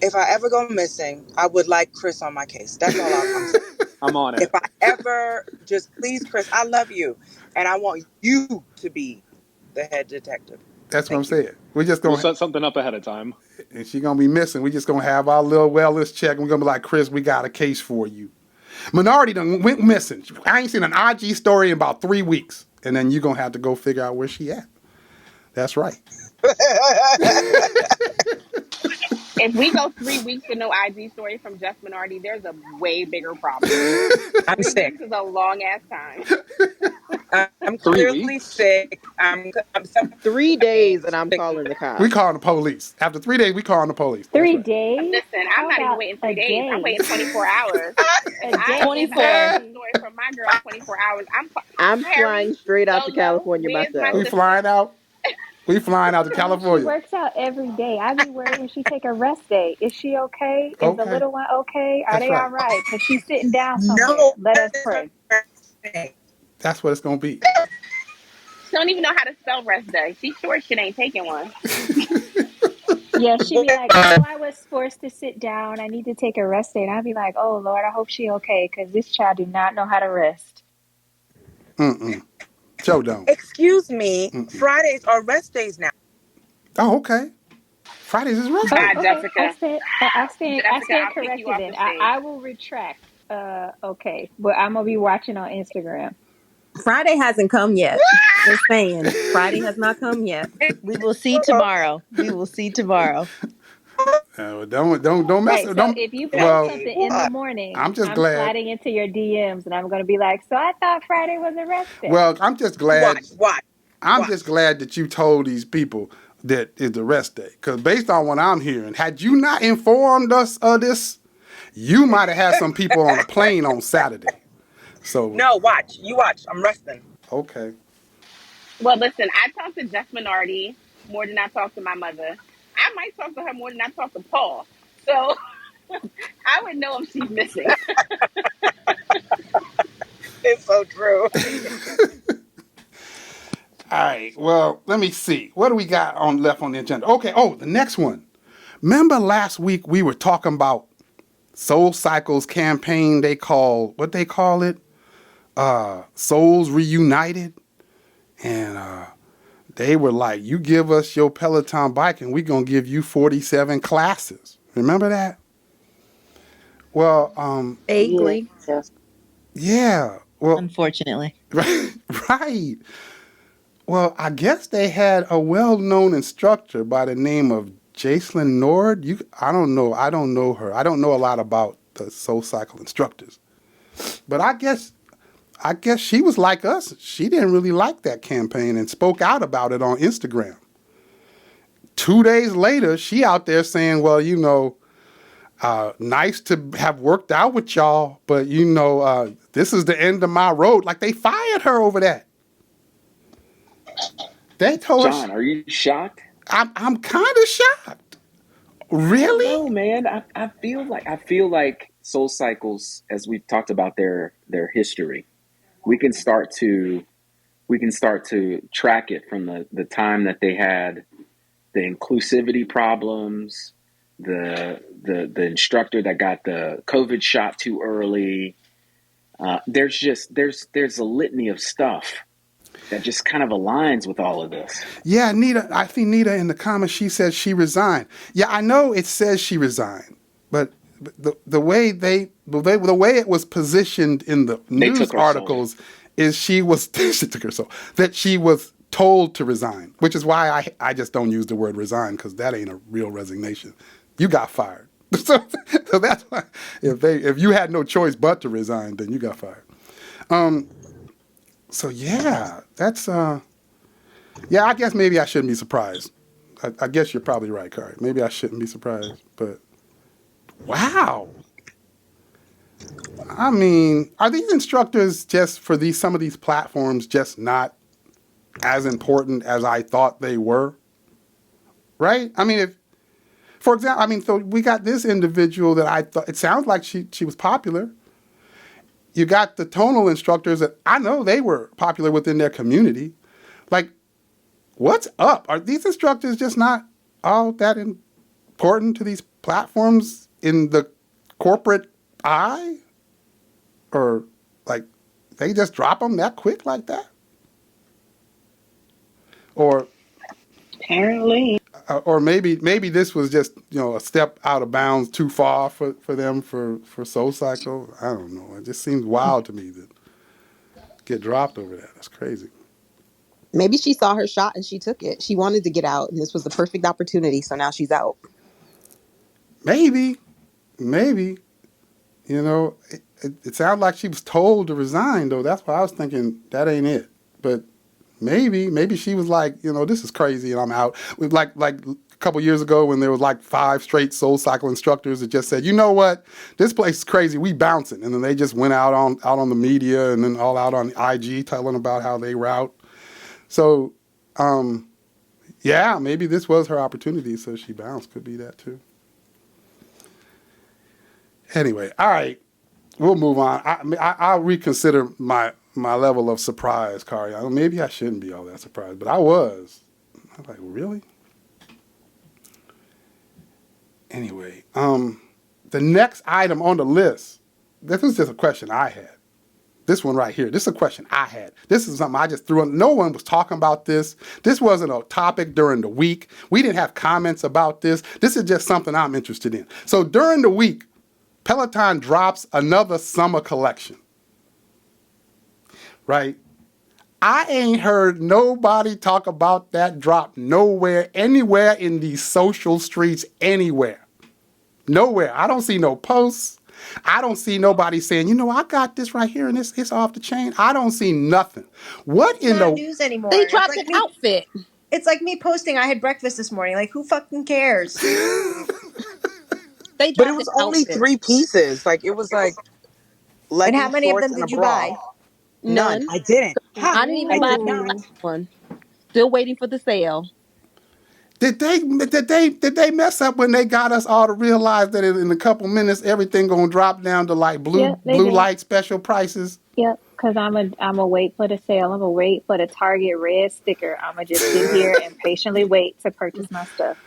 if I ever go missing, I would like Chris on my case. That's all I'm saying.
I'm on
If
it.
I ever, just please, Chris, I love you, and I want you to be the head detective.
That's what I'm
Thank you.
saying. We're just
We'll
gonna,
set something up ahead of time.
and she's gonna be missing. We're just gonna have our little wellness check. And we're gonna be like, Chris, we got a case for you. Minority done went missing. I ain't seen an IG story in about 3 weeks, and then you're gonna have to go figure out where she at. That's right.
If we go 3 weeks with no IG story from Jeff Minardi, there's a way bigger problem.
I'm
3 weeks
sick.
is a long ass time.
I'm
3
clearly
weeks?
sick. I'm
3 days and
sick.
I'm calling the
We
cops.
calling the police. After 3 days, we calling the police. That's
Three
right.
days?
Listen, I'm
How
not even
about
waiting
a
3 days. I'm
day?
waiting 24 hours.
A
If
day,
I don't
24.
get a
Harry.
story from my girl in 24 hours,
I'm
Harry,
flying straight out to
Lolo,
California
where's my
myself.
We
sister?
flying out. We flying out to
Honey, she
California.
works out every day. I'd be worried when she take a rest day. Is she okay? Is the
Okay,
little one okay? Are
that's
they all
right.
right? Because she's sitting down somewhere.
No.
Let us pray.
That's what it's gonna be.
She don't even know how to spell rest day. She's sure she ain't taking one.
Yeah, she'd be like, oh, I was forced to sit down. I need to take a rest day. And I'd be like, oh, Lord, I hope she okay because this child do not know how to rest.
Joe don't.
Excuse me. Fridays are rest days now.
Oh, okay. Fridays is rest
Oh,
day.
Bye,
okay.
Jessica.
I
Jessica,
stand
I'll kick you
corrected
off
then.
the stage.
I will retract. Okay. But I'm gonna be watching on Instagram.
Friday hasn't come yet. Just saying. Friday has not come yet.
We will see tomorrow. We will see tomorrow.
Don't mess
Right.
with
So
don't.
if you post
Well,
something in the
What?
morning,
I'm just
I'm
glad.
sliding into your DMs and I'm gonna be like, so I thought Friday was a rest day.
Well, I'm just glad.
Watch.
I'm just glad that you told these people that it's the rest day. Because based on what I'm hearing, had you not informed us of this, you might have had some people on a plane on Saturday. So,
No, watch. You watch. I'm resting.
okay.
Well, listen, I talk to Jeff Minardi more than I talk to my mother. I might talk to her more than I talk to Paul. So I would know if she's missing.
It's so true.
All right. Well, let me see. What do we got on left on the agenda? Okay. Oh, the next one. Remember last week we were talking about SoulCycle's campaign? They call what they call it? Souls Reunited, and they were like, "You give us your Peloton bike, and we're gonna give you 47 classes." Remember that? Well,
Vaguely.
Yes.
yeah. Well,
Unfortunately.
right. Well, I guess they had a well-known instructor by the name of Jaclyn Nord. I don't know. I don't know her. I don't know a lot about the SoulCycle instructors. But I guess she was like us. She didn't really like that campaign and spoke out about it on Instagram. 2 days later, she out there saying, well, nice to have worked out with y'all, but this is the end of my road. Like they fired her over that. They told her,
John, are you shocked?
I'm kind of shocked.
I don't
Really?
know, man. I feel like Soul Cycles, as we've talked about their history, we can start to track it from the time that they had the inclusivity problems, the instructor that got the COVID shot too early. There's a litany of stuff that just kind of aligns with all of this.
Yeah, Nita. I think Nita in the comments she said she resigned. Yeah, I know it says she resigned, but the way it was positioned in the
They
news
took her soul.
articles is she took her soul, that she was told to resign, which is why I just don't use the word resign because that ain't a real resignation. You got fired. So that's why if you had no choice but to resign, then you got fired. So yeah, that's yeah. I guess maybe I shouldn't be surprised. I guess you're probably right, Kari. Maybe I shouldn't be surprised, but wow. I mean, are these instructors just for these some of these platforms just not as important as I thought they were? Right? I mean, if for example, I mean, so we got this individual that I thought it sounds like she was popular. You got the tonal instructors that I know they were popular within their community. Like, what's up? Are these instructors just not all that important to these platforms in the corporate eye? Or like they just drop them that quick like that? Or
Apparently.
maybe this was just a step out of bounds too far for them for SoulCycle. I don't know. It just seems wild to me to get dropped over that. That's crazy.
Maybe she saw her shot and she took it. She wanted to get out, and this was the perfect opportunity. So now she's out.
Maybe it sounded like she was told to resign though. That's why I was thinking that ain't it. But maybe she was like, this is crazy and I'm out. Like a couple years ago when there was like 5 straight SoulCycle instructors that just said, you know what, this place is crazy, we bouncing, and then they just went out on the media and then all out on IG telling about how they route. So, yeah, maybe this was her opportunity, so she bounced. Could be that too. Anyway, all right, we'll move on. I'll reconsider my level of surprise, Kari. Maybe I shouldn't be all that surprised, but I was. I was like, really? Anyway, the next item on the list, this was just a question I had. This one right here, this is a question I had. This is something I just threw in. No one was talking about this. This wasn't a topic during the week. We didn't have comments about this. This is just something I'm interested in. So during the week, Peloton drops another summer collection. Right? I ain't heard nobody talk about that drop nowhere, anywhere in these social streets, anywhere. Nowhere. I don't see no posts. I don't see nobody saying, I got this right here and it's off the chain. I don't see nothing. What
It's
in
not
the...
news anymore.
They
It's
dropped
like
an
me.
outfit.
It's like me posting I had breakfast this morning. Like, who fucking cares?
They
But it
dropped an
was only
outfit.
3 pieces. Like it was like
And how
leggings,
many of
shorts,
them
and a
did you
bra.
buy?
None.
None.
I didn't. Ha!
I didn't even
I
buy
did
the
not.
Ooh.
last one. Still waiting for the sale.
Did they mess up when they got us all to realize that in a couple minutes everything gonna drop down to like
Yeah, they
blue
did.
light special prices?
Yep, because I'm a wait for the sale. I'm a wait for the Target red sticker. I'm gonna just sit here and patiently wait to purchase my stuff.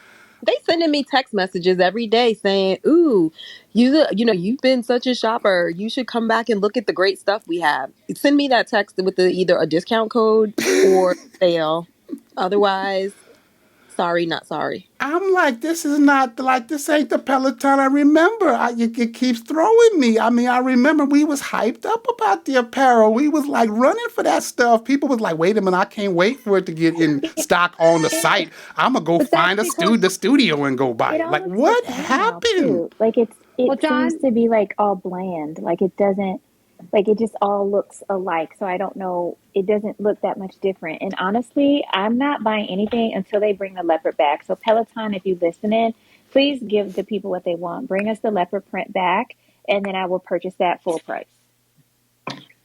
They sending me text messages every day saying, "Ooh, you've been such a shopper. You should come back and look at the great stuff we have." Send me that text with either a discount code or sale. Otherwise, sorry, not sorry.
I'm like, this ain't the Peloton I remember. It keeps throwing me. I mean, I remember we was hyped up about the apparel. We was like running for that stuff. People was like, wait a minute, I can't wait for it to get in stock on the site. I'm gonna go
But that's
find
because
the studio and go buy
it
it.
all
Like,
looks the
what
same now
happened?
too. Like it
Well,
seems
John,
to be like all bland. Like it doesn't like it just all looks alike. So I don't know. It doesn't look that much different. And honestly, I'm not buying anything until they bring the leopard back. So Peloton, if you listening, please give the people what they want. Bring us the leopard print back, and then I will purchase that full price.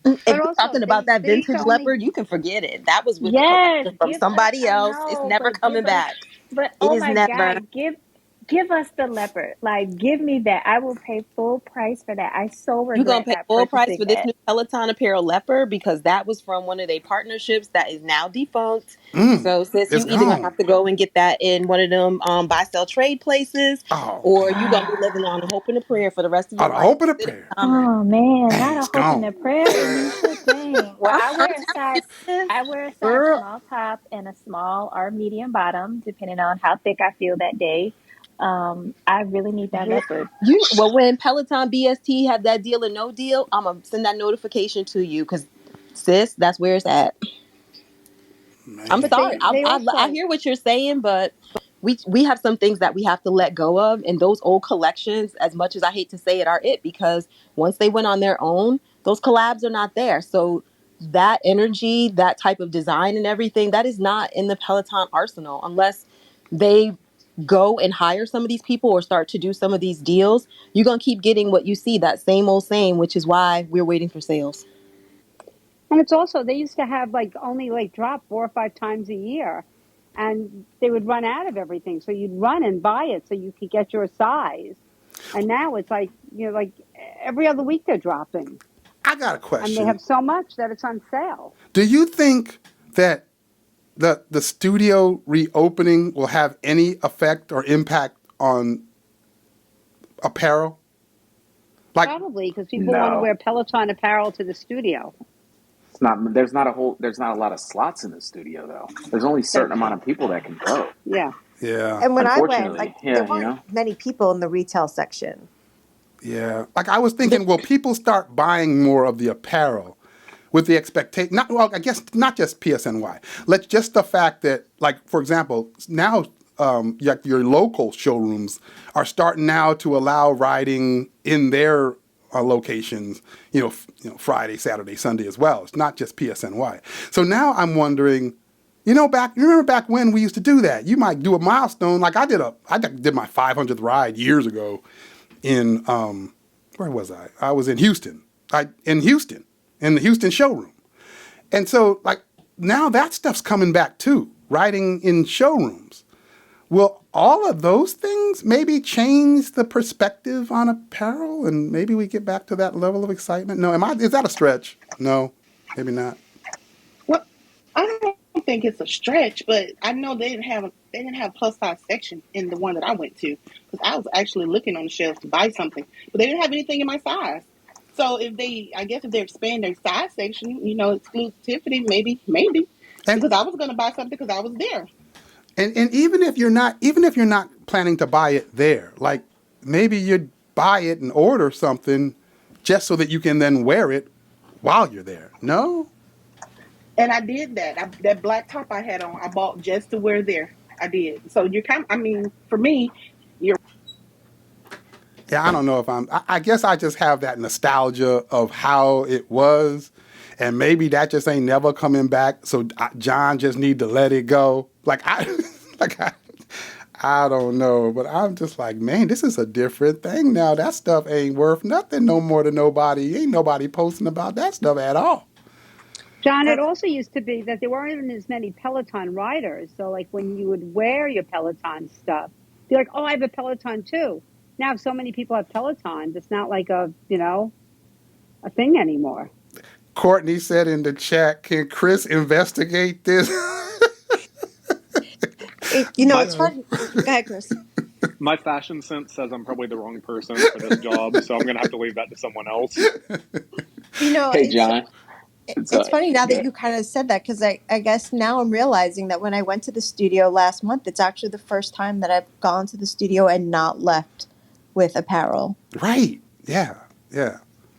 If
but
you're
also
talking about that
they used to
vintage
only.
leopard, you can forget it. That was with a
Yes,
collection from
give us.
somebody
I
else. It's
know,
never
but
coming
give us.
back.
But
It
oh
is
my
never.
God, give us the leopard. Like, give me that. I will pay full price for that. I so
You're gonna
regret
pay
not
full price
purchasing
for this
that.
new Peloton apparel leopard because that was from one of their partnerships that is now defunct. So sis,
It's
you either gonna
gone.
have to go and get that in one of them buy sell trade places,
Oh
or you gonna be
man.
living on a hope and a prayer for the rest of
Out
your
of
life.
hope and a
It is
prayer.
coming.
Oh man,
Dang,
not a
it's
hope and
gone.
a prayer, Anisha. Dang. Well,
I'm telling you, sis,
I wear a size
girl.
small top and a small or medium bottom, depending on how thick I feel that day. I really need that leopard.
When Peloton BST have that deal or no deal, I'm gonna send that notification to you because sis, that's where it's at. I'm
But
Man.
sorry.
they
I
also
hear what you're saying, but we have some things that we have to let go of, and those old collections, as much as I hate to say it, are it because once they went on their own, those collabs are not there. So that energy, that type of design and everything, that is not in the Peloton arsenal unless they go and hire some of these people or start to do some of these deals. You're going to keep getting what you see, that same old same, which is why we're waiting for sales.
And it's also, they used to have like only like drop 4 or 5 times a year, and they would run out of everything. So you'd run and buy it so you could get your size. And now it's like, like every other week they're dropping,
I got a
and they
question.
have so much that it's on sale.
Do you think that the studio reopening will have any effect or impact on apparel? Like,
Probably because people want to
No,
wear Peloton apparel to the studio.
it's not. There's not a lot of slots in the studio though. There's only a certain
That's
amount of people that can go.
Yeah.
yeah,
And when I went,
Unfortunately,
like there
yeah,
weren't many people in the retail section.
yeah. Like I was thinking, will people start buying more of the apparel with the expectation? Not well, I guess not just PSNY. Let's just the fact that, like for example, now your local showrooms are starting now to allow riding in their locations. Friday, Saturday, Sunday as well. It's not just PSNY. So now I'm wondering. You remember back when we used to do that? You might do a milestone. Like I did my 500th ride years ago in where was I? I was in Houston. In the Houston showroom. And so like now that stuff's coming back too, riding in showrooms. Will all of those things maybe change the perspective on apparel and maybe we get back to that level of excitement? No, is that a stretch? No, maybe not.
Well, I don't think it's a stretch, but I know they didn't have plus size section in the one that I went to because I was actually looking on the shelves to buy something, but they didn't have anything in my size. So I guess if they expand their size section, exclusivity, maybe,
And
because I was going to buy something because I was there.
and even if you're not planning to buy it there, like maybe you'd buy it and order something just so that you can then wear it while you're there. No?
And I did that. That black top I had on, I bought just to wear there. I did. So for me, you're
Yeah, I don't know if I guess I just have that nostalgia of how it was. And maybe that just ain't never coming back. So John just need to let it go. Like I don't know. But I'm just like, man, this is a different thing now. That stuff ain't worth nothing no more to nobody. Ain't nobody posting about that stuff at all.
John, it also used to be that there weren't even as many Peloton riders. So, like, when you would wear your Peloton stuff, be like, oh, I have a Peloton too. Now, if so many people have Pelotons, it's not like a thing anymore.
Courtney said in the chat, can Chris investigate this?
It's fun. Go ahead, Chris.
My fashion sense says I'm probably the wrong person for this job, so I'm going to have to leave that to someone else.
Hey, John.
It's
Sorry.
funny now that
Good.
you kind of said that because I guess now I'm realizing that when I went to the studio last month, it's actually the first time that I've gone to the studio and not left with apparel.
Right. Yeah. Yeah.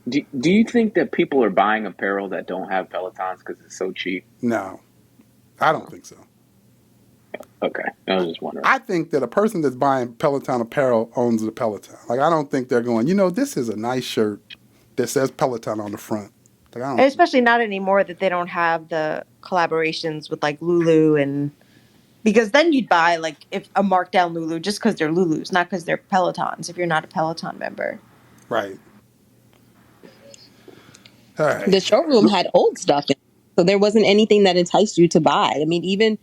Do you think that people are buying apparel that don't have Pelotons because it's so cheap?
No, I don't think so.
Okay, I was just wondering.
I think that a person that's buying Peloton apparel owns the Peloton. Like, I don't think they're going, this is a nice shirt that says Peloton on the front. Like, I
And
don't.
especially not anymore that they don't have the collaborations with like Lulu because then you'd buy like if a markdown Lulu just because they're Lulus, not because they're Pelotons if you're not a Peloton member.
Right. All
The
right.
showroom had old stuff in it, so there wasn't anything that enticed you to buy. I mean, even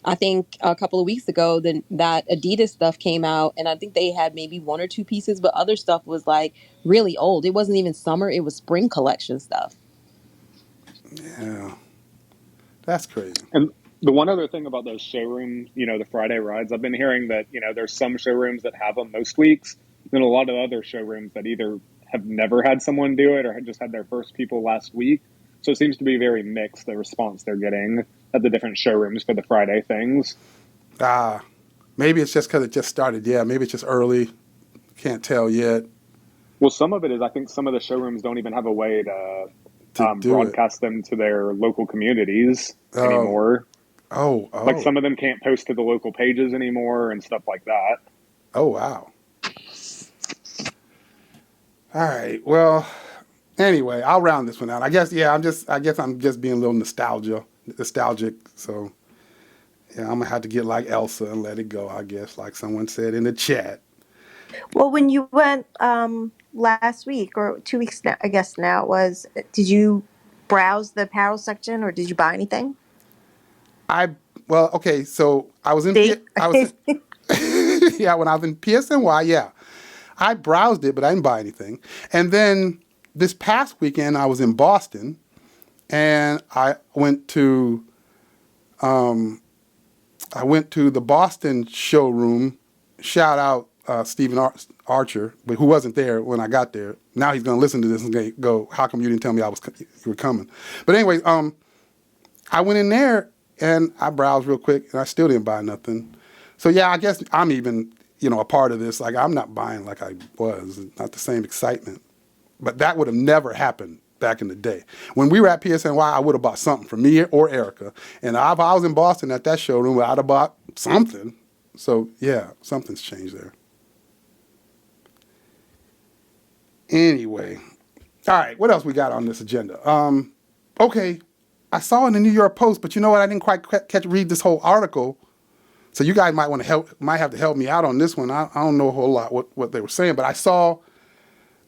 I think a couple of weeks ago, that Adidas stuff came out, and I think they had maybe one or two pieces, but other stuff was like really old. It wasn't even summer; it was spring collection stuff.
Yeah. That's crazy.
And the one other thing about those showrooms, the Friday rides, I've been hearing that, there's some showrooms that have them most weeks, and a lot of other showrooms that either have never had someone do it or had just had their first people last week. So it seems to be very mixed, the response they're getting at the different showrooms for the Friday things.
Maybe it's just because it just started. Yeah, maybe it's just early. Can't tell yet.
Well, some of it is I think some of the showrooms don't even have a way to
Do it.
broadcast them to their local communities anymore.
Oh.
Like some of them can't post to the local pages anymore and stuff like that.
Oh, wow. All right. Well, Anyway, I'll round this one out. I guess yeah. I guess I'm just being a little nostalgic. So yeah, I'm gonna have to get like Elsa and let it go. I guess like someone said in the chat.
Well, when you went last week or 2 weeks now, I guess now it was, did you browse the apparel section or did you buy anything?
Well, okay. So I was in
See?
yeah, when I was in PSNY, yeah, I browsed it, but I didn't buy anything. And then this past weekend, I was in Boston, and I went to the Boston showroom. Shout out Stephen Archer, but who wasn't there when I got there. Now he's going to listen to this and go, "How come you didn't tell me you were coming?" But anyways, I went in there and I browsed real quick, and I still didn't buy nothing. So yeah, I guess I'm even a part of this. Like I'm not buying like I was, not the same excitement. But that would have never happened back in the day. When we were at PSNY, I would have bought something for me or Erica. And if I was in Boston at that showroom, I'd have bought something. So yeah, something's changed there. Anyway, all right, what else we got on this agenda? Okay, I saw in the New York Post, but you know what? I didn't quite read this whole article. So you guys might have to help me out on this one. I don't know a whole lot what they were saying, but I saw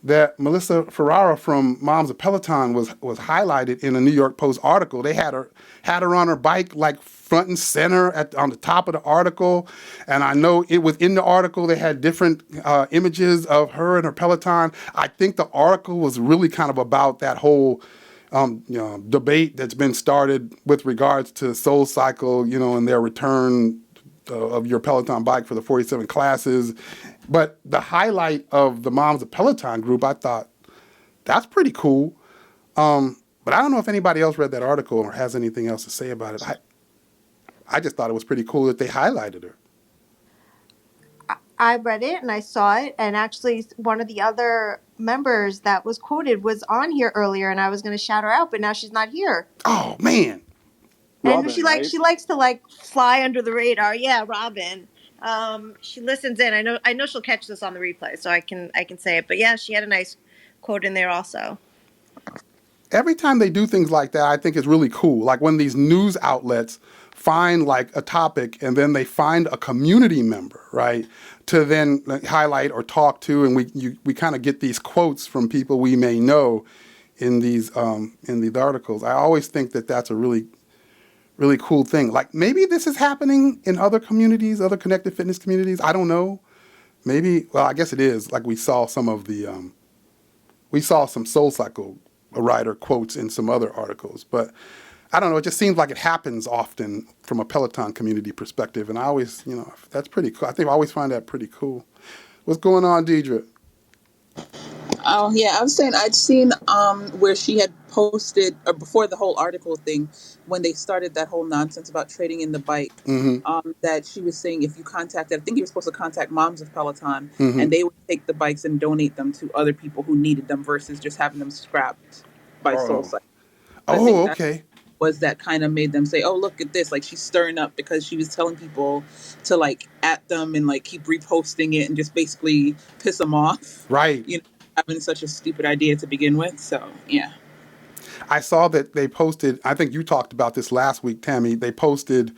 that Melissa Ferrara from Moms of Peloton was highlighted in a New York Post article. They had her on her bike like front and center on the top of the article, and I know it was in the article. They had different images of her and her Peloton. I think the article was really kind of about that whole debate that's been started with regards to SoulCycle, and their return of your Peloton bike for the 47 classes. But the highlight of the Moms of Peloton group, I thought, that's pretty cool. But I don't know if anybody else read that article or has anything else to say about it. I just thought it was pretty cool that they highlighted her.
I read it and I saw it, and actually one of the other members that was quoted was on here earlier, and I was going to shout her out, but now she's not here.
Oh man!
And
Robin, right?
she likes to like fly under the radar. Yeah, Robin. She listens in. I know she'll catch this on the replay, so I can say it. But yeah, she had a nice quote in there also.
Every time they do things like that, I think it's really cool. Like when these news outlets find like a topic and then they find a community member, right, to then highlight or talk to, and we kind of get these quotes from people we may know in these articles. I always think that that's a really cool thing. Like maybe this is happening in other communities, other connected fitness communities. I don't know. Maybe, well, I guess it is. Like we saw some SoulCycle writer quotes in some other articles, but I don't know. It just seems like it happens often from a Peloton community perspective. And I always, that's pretty cool. I always find that pretty cool. What's going on, Deidre?
Oh yeah, I was saying I'd seen where she had posted or before the whole article thing, when they started that whole nonsense about trading in the bike, that she was saying if you contacted, I think you were supposed to contact Moms of Peloton, and they would take the bikes and donate them to other people who needed them versus just having them scrapped by SoulCycle.
Oh, okay.
Was that kind of made them say, oh, look at this. Like she's stirring up because she was telling people to like at them and like keep reposting it and just basically piss them off.
Right.
Having such a stupid idea to begin with. So, yeah.
I saw that they posted, I think you talked about this last week, Tammy. They posted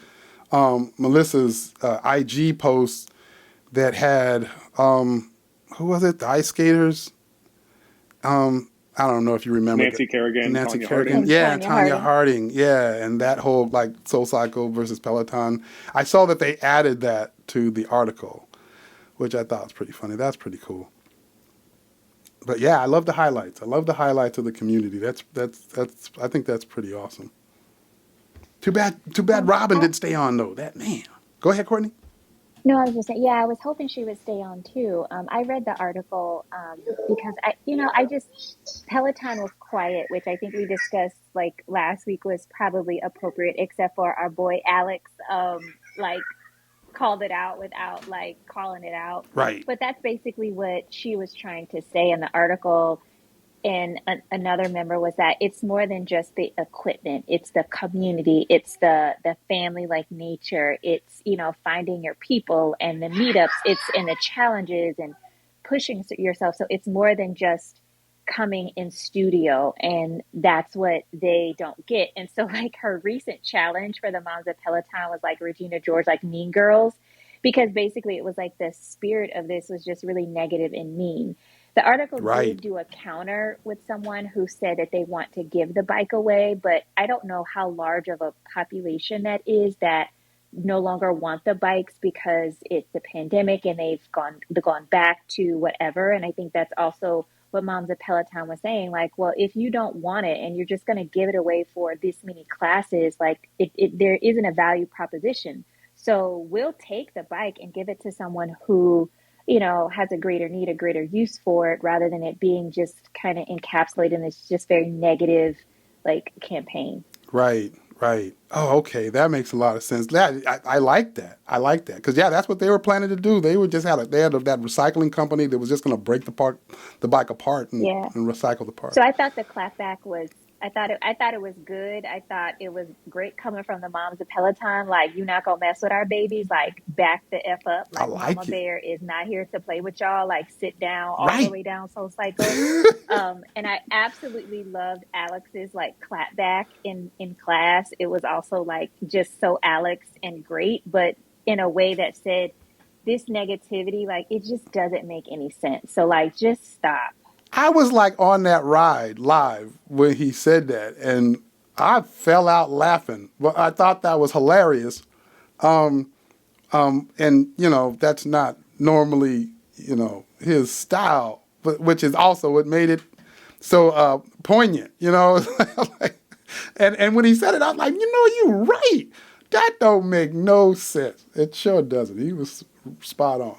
Melissa's IG post that had, who was it? The ice skaters? I don't know if you remember.
Nancy Kerrigan.
Yeah, Tanya Harding. Yeah, and that whole like SoulCycle versus Peloton. I saw that they added that to the article, which I thought was pretty funny. That's pretty cool. But yeah, I love the highlights. I love the highlights of the community. That's I think that's pretty awesome. Too bad Robin didn't stay on though. That man. Go ahead, Courtney.
No, I was just saying, yeah, I was hoping she would stay on too. I read the article because Peloton was quiet, which I think we discussed like last week was probably appropriate, except for our boy Alex, called it out without like calling it out.
Right.
But that's basically what she was trying to say in the article. And another member was that it's more than just the equipment. It's the community. It's the family like nature. It's, finding your people and the meetups. It's in the challenges and pushing yourself. So it's more than just coming in studio, and that's what they don't get. And so like her recent challenge for the moms of Peloton was like Regina George, like Mean Girls, because basically it was like the spirit of this was just really negative and mean. The article
Right.
did do a counter with someone who said that they want to give the bike away, but I don't know how large of a population that is that no longer want the bikes because it's the pandemic and they've gone back to whatever. And I think that's also what Moms of Peloton was saying. Like, well, if you don't want it and you're just going to give it away for this many classes, like there isn't a value proposition. So we'll take the bike and give it to someone who, you know, has a greater need, a greater use for it, rather than it being just kind of encapsulated in this just very negative, like, campaign.
Right. Right. Oh, okay. That makes a lot of sense. I like that. I like that because that's what they were planning to do. They were just had that recycling company that was just going to break the bike apart and
Yeah.
recycle the parts.
So I thought the clapback was, I thought it was good. I thought it was great coming from the moms of Peloton. Like, you not gonna mess with our babies. Like, back the F up.
I
Like,
like
Mama
it.
Bear is not here to play with y'all. Like, sit down all the
Right.
way down SoulCycle. And I absolutely loved Alex's like clapback in class. It was also like just so Alex and great, but in a way that said this negativity, like, it just doesn't make any sense. So like, just stop.
I was like on that ride live when he said that, and I fell out laughing. Well, I thought that was hilarious. And you know, that's not normally, you know, his style, but which is also what made it so poignant, you know. and when he said it, I was like, you know, you're right. That don't make no sense. It sure doesn't. He was spot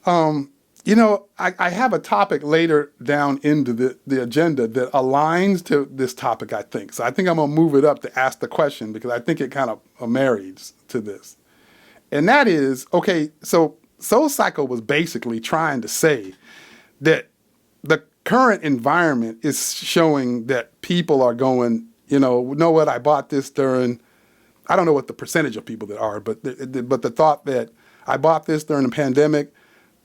on. You know, I have a topic later down into the agenda that aligns to this topic, I think. So I think I'm going to move it up to ask the question because I think it kind of marries to this. And that is, okay, so SoulCycle was basically trying to say that the current environment is showing that people are going, you know what, I bought this during, I don't know what the percentage of people that are, but the thought that I bought this during the pandemic,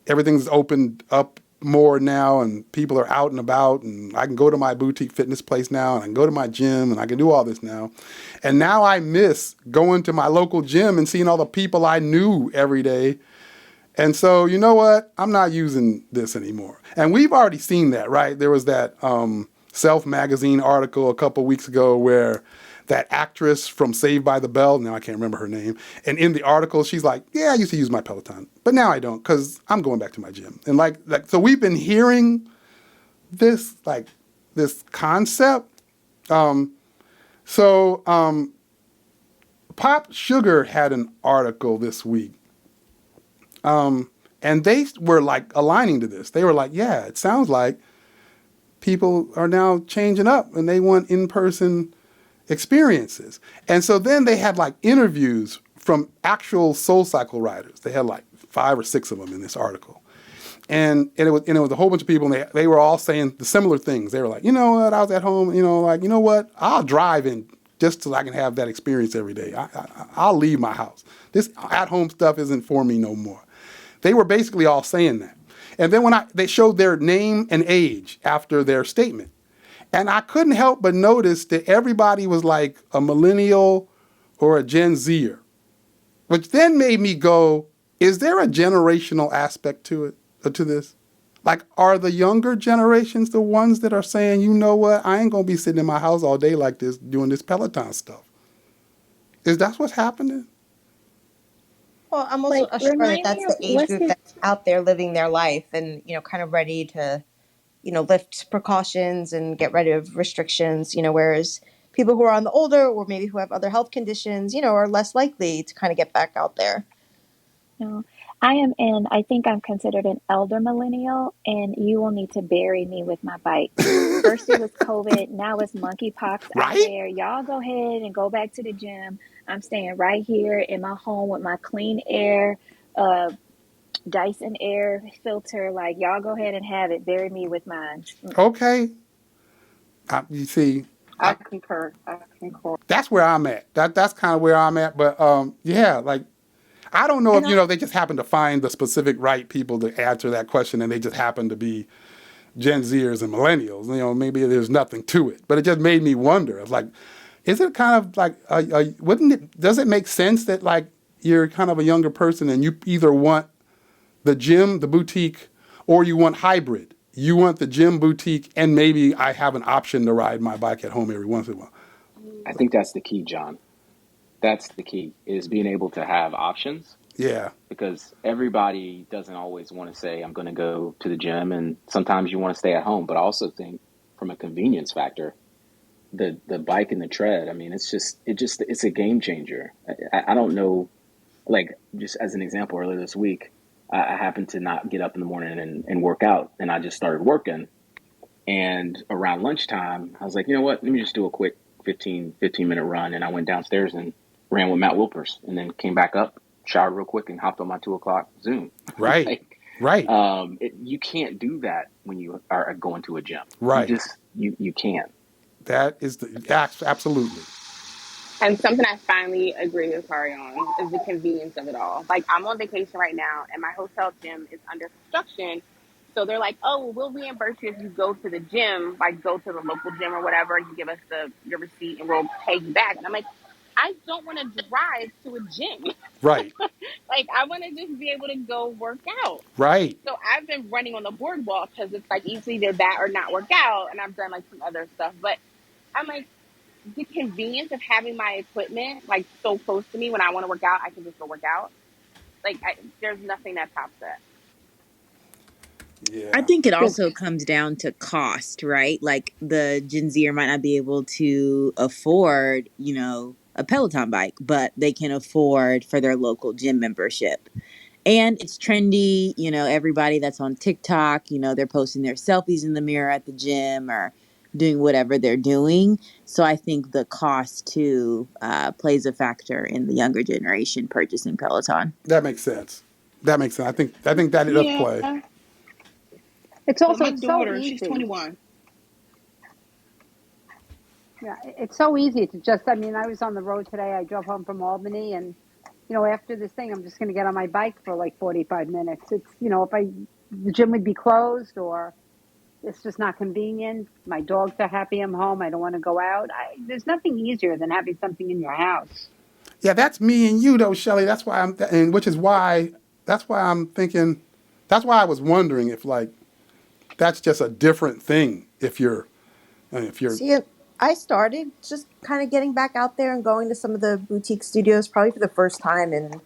everything's opened up more now and people are out and about and I can go to my boutique fitness place now and I can go to my gym and I can do all this now. And now I miss going to my local gym and seeing all the people I knew every day. And so, you know what? I'm not using this anymore. And we've already seen that, right? There was that Self magazine article a couple weeks ago where that actress from Saved by the Bell, now I can't remember her name, and in the article, she's like, yeah, I used to use my Peloton, but now I don't because I'm going back to my gym. And like, so we've been hearing this concept. Pop Sugar had an article this week, and they were like aligning to this. They were like, yeah, it sounds like people are now changing up and they want in-person experiences. And so then they had like interviews from actual SoulCycle riders. They had like 5 or 6 of them in this article. And it was a whole bunch of people and they were all saying the similar things. They were like, you know what, I was at home, you know what, I'll drive in just so I can have that experience every day. I'll leave my house. This at-home stuff isn't for me no more. They were basically all saying that. And then when they showed their name and age after their statement, and I couldn't help but notice that everybody was like a millennial or a Gen Zer, which then made me go, is there a generational aspect to this? Like, are the younger generations the ones that are saying, you know what, I ain't going to be sitting in my house all day like this doing this Peloton stuff? Is that what's happening?
Well, I'm also
Like,
sure that
remind
that's
me
the
of
age
what's
group
his.
that's out there living their life and, kind of ready to, lift precautions and get rid of restrictions, whereas people who are on the older or maybe who have other health conditions, are less likely to kind of get back out there.
No, I think I'm considered an elder millennial, and you will need to bury me with my bike. First it was COVID, now it's monkeypox out
Right?
there. Y'all go ahead and go back to the gym. I'm staying right here in my home with my clean air, Dyson air filter. Like, y'all go ahead and have it. Bury me with mine.
Okay. You see,
I concur.
that's where I'm at. That's kind of where I'm at. But yeah, like, I don't know
And
if, they just happen to find the specific right people to answer that question and they just happen to be, Gen Zers and millennials. Maybe there's nothing to it, but it just made me wonder. It's like, is it kind of like, wouldn't it? Does it make sense that like you're kind of a younger person and you either want the gym, the boutique, or you want hybrid? You want the gym, boutique, and maybe I have an option to ride my bike at home every once in a while.
I think that's the key, John. That's the key, is being able to have options.
Yeah.
Because everybody doesn't always want to say, I'm going to go to the gym, and sometimes you want to stay at home. But I also think from a convenience factor, the bike and the tread, I mean, it's a game changer. I don't know, like, just as an example, earlier this week, I happened to not get up in the morning and work out, and I just started working. And around lunchtime, I was like, you know what, let me just do a quick 15-minute run. And I went downstairs and ran with Matt Wilpers, and then came back up, showered real quick, and hopped on my 2:00 Zoom.
Right. Right.
You can't do that when you are going to a gym.
Right.
You can't.
That is absolutely.
And something I finally agree with Kari on is the convenience of it all. Like, I'm on vacation right now, and my hotel gym is under construction. So they're like, oh, we'll reimburse you if you go to the gym, like go to the local gym or whatever. You give us your receipt, and we'll pay you back. And I'm like, I don't want to drive to a gym.
Right.
Like, I want to just be able to go work out.
Right.
So I've been running on the boardwalk because it's like either that or not work out. And I've done like some other stuff. But I'm like, the convenience of having my equipment like so close to me, when I want to work out, I can just go work out. Like, there's nothing that tops that.
Yeah.
I think it also comes down to cost, right? Like the Gen Zer might not be able to afford, a Peloton bike, but they can afford for their local gym membership. And it's trendy, everybody that's on TikTok, they're posting their selfies in the mirror at the gym or doing whatever they're doing. So I think the cost too plays a factor in the younger generation purchasing Peloton.
That makes sense. I think that does play.
It's also
my daughter, she's 21.
Yeah, it's so easy to just, I was on the road today. I drove home from Albany, and, after this thing, I'm just going to get on my bike for like 45 minutes. It's, the gym would be closed, or it's just not convenient. My dogs are happy I'm home. I don't want to go out. There's nothing easier than having something in your house.
Yeah, that's me and you though, Shelley. That's why I'm thinking, that's why I was wondering if like, that's just a different thing if you're.
See, I started just kind of getting back out there and going to some of the boutique studios probably for the first time, and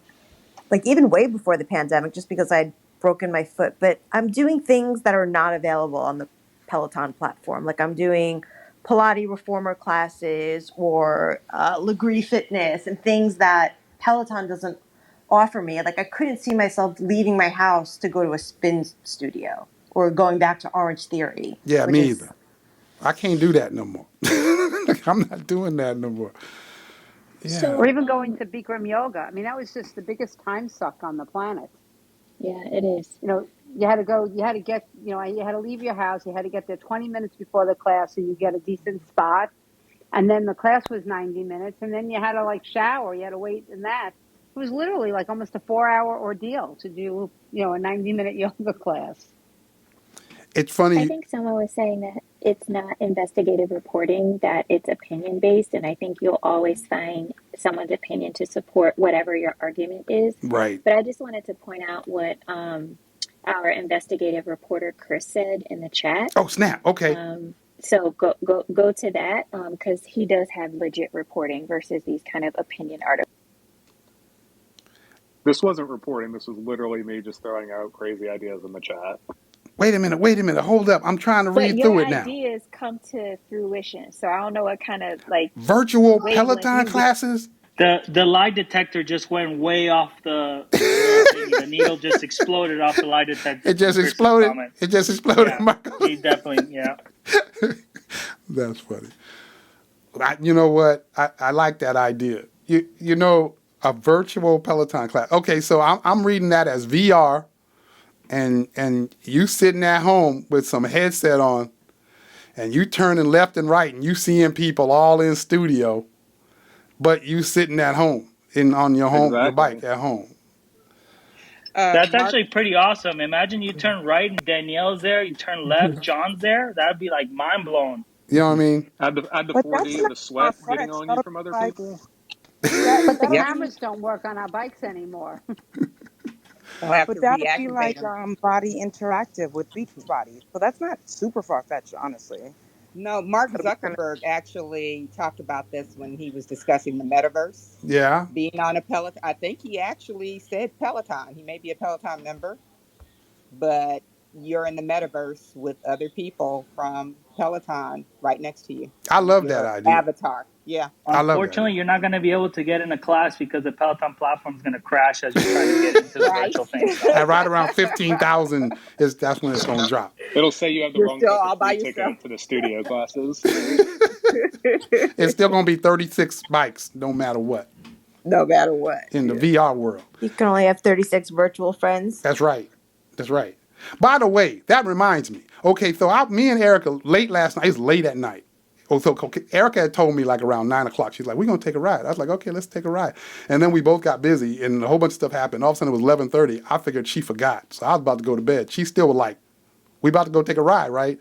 like even way before the pandemic, just because I'd broken my foot. But I'm doing things that are not available on the Peloton platform. Like I'm doing Pilates reformer classes or Legree Fitness and things that Peloton doesn't offer me. Like I couldn't see myself leaving my house to go to a spin studio or going back to Orange Theory.
Yeah, me either. I can't do that no more. I'm not doing that no more. Yeah.
Or even going to Bikram yoga. That was just the biggest time suck on the planet.
Yeah, it is.
You had to leave your house. You had to get there 20 minutes before the class so you get a decent spot. And then the class was 90 minutes. And then you had to like shower. You had to wait in that. It was literally like almost a 4-hour ordeal to do, a 90-minute yoga class.
It's funny.
I think someone was saying that it's not investigative reporting, that it's opinion based. And I think you'll always find someone's opinion to support whatever your argument is.
Right.
But I just wanted to point out what our investigative reporter, Chris, said in the chat.
Oh, snap. Okay.
So go to that because he does have legit reporting versus these kind of opinion articles.
This wasn't reporting. This was literally me just throwing out crazy ideas in the chat.
Wait a minute. Hold up. I'm trying to read through it now.
Your ideas come to fruition. So I don't know what kind of like
virtual Peloton classes.
The lie detector just went way off the the needle just exploded off the lie detector.
It just exploded. Comment. It just exploded.
Yeah, he definitely, yeah.
That's funny. You know what? I like that idea. A virtual Peloton class. Okay, so I'm reading that as VR, and you sitting at home with some headset on, and you turning left and right, and you seeing people all in studio, but you sitting at home on your home your bike at home.
That's
Mark.
actually pretty awesome. Imagine you turn right and Danielle's there, you turn left, John's there. That'd be like mind blowing.
You know what I mean?
Add the
But
4
that's
days
not
of sweat getting
far-fetched.
on you
That'll
from
be
other
like
people.
But the
yep.
cameras don't work on our bikes anymore.
They'll have
But
to
that'll be
reactivate
like
them.
body interactive with beach bodies. So that's not super far fetched, honestly.
No, Mark
It'll be kind of
Zuckerberg actually talked about this when he was discussing the metaverse.
Yeah.
Being on a Peloton, I think he actually said Peloton. He may be a Peloton member, but you're in the metaverse with other people from Peloton right next to you.
I love that
Your
idea.
avatar. Yeah.
I love that
Unfortunately,
idea.
you're not going to be able to get in a class because the Peloton platform is going to crash as you try to get into the
Right.
virtual thing. So,
At right around 15,000 is that's when it's gonna drop.
It'll say you have the
You're
wrong
still
type of
all by
free
yourself.
ticket to the studio classes.
It's still gonna be 36 bikes, no matter what,
No matter what.
in the
Yeah.
VR world.
You can only have 36 virtual friends.
That's right. That's right. By the way, that reminds me. Okay, so me and Erica late last night. It was late at night. Oh, so okay, Erica had told me like around 9 o'clock. She's like, "We're gonna take a ride." I was like, "Okay, let's take a ride." And then we both got busy, and a whole bunch of stuff happened. All of a sudden, it was 11:30. I figured she forgot, so I was about to go to bed. She still was like, "We about to go take a ride, right?"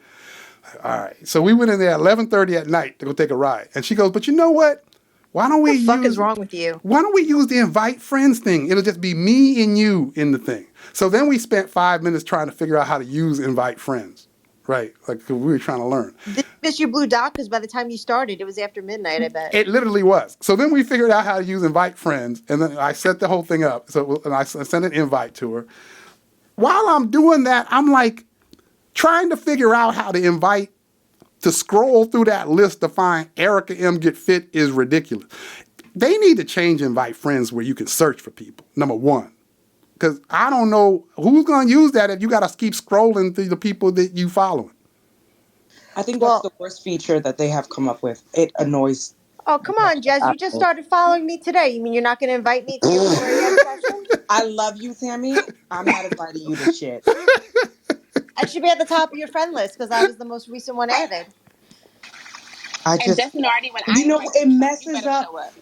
All right. So we went in there at 11:30 at night to go take a ride, and she goes, "But you know what? Why don't we
What the fuck is
use
wrong with you?
why don't we use the invite friends thing? It'll just be me and you in the thing." So then we spent 5 minutes trying to figure out how to use invite friends, right? Like 'cause we were trying to learn.
This missed your blue dot because by the time you started, it was after midnight, I bet.
It literally was. So then we figured out how to use invite friends, and then I set the whole thing up. So and I sent an invite to her. While I'm doing that, I'm like trying to figure out how to invite to scroll through that list to find Erica M Get Fit is ridiculous. They need to change invite friends where you can search for people, number one. Because I don't know who's going to use that if you got to keep scrolling through the people that you following.
I think that's the
Well,
worst feature that they have come up with. It annoys
oh, come
the
on,
heck
Jess.
out
You just
of me.
started following me today. You mean you're not going to invite me to your 4 a.m. session?
I love you, Tammy. I'm not inviting you to shit.
I should be at the top of your friend list because I was the most recent one added.
I
And
just,
Justin already, when I
you know,
invite you
it
to stuff, you
messes
better
up.
show up.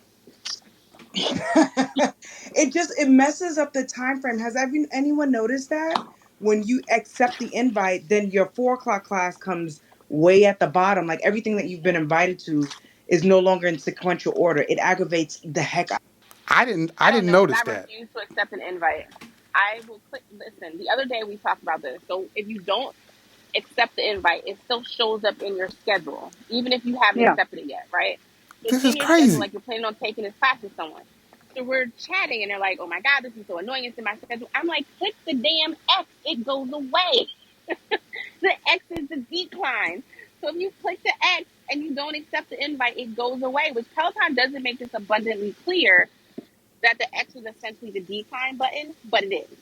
It messes up the time frame. Has anyone noticed that? When you accept the invite, then your 4 o'clock class comes way at the bottom. Like everything that you've been invited to is no longer in sequential order. It aggravates the heck out.
I
I don't
didn't
know because
notice
I
that.
refuse to accept an invite. I will click. Listen, the other day we talked about this. So if you don't accept the invite, it still shows up in your schedule, even if you haven't
Yeah.
accepted it yet, right? So it's
This is
in your schedule,
crazy.
like you're planning on taking this class with someone. So we're chatting, and they're like, "Oh my god, this is so annoying! It's in my schedule." I'm like, "Click the damn X; it goes away." The X is the decline. So if you click the X and you don't accept the invite, it goes away. Which Peloton doesn't make this abundantly clear that the X is essentially the decline button, but it is.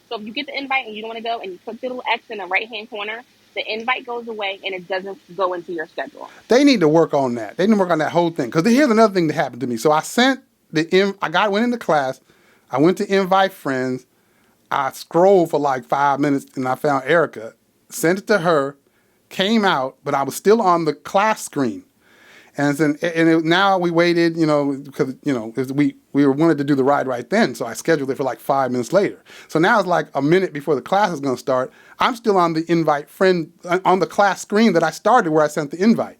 So if you get the invite and you don't want to go and you click the little X in the right hand corner, the invite goes away and it doesn't go into your schedule.
They need to work on that. They need to work on that whole thing. Because here's another thing that happened to me. So I sent went into class. I went to invite friends. I scrolled for like 5 minutes and I found Erica. Sent it to her. Came out, but I was still on the class screen. Now we waited, because we wanted to do the ride right then, so I scheduled it for like 5 minutes later. So now it's like a minute before the class is going to start. I'm still on the invite friend on the class screen that I started where I sent the invite,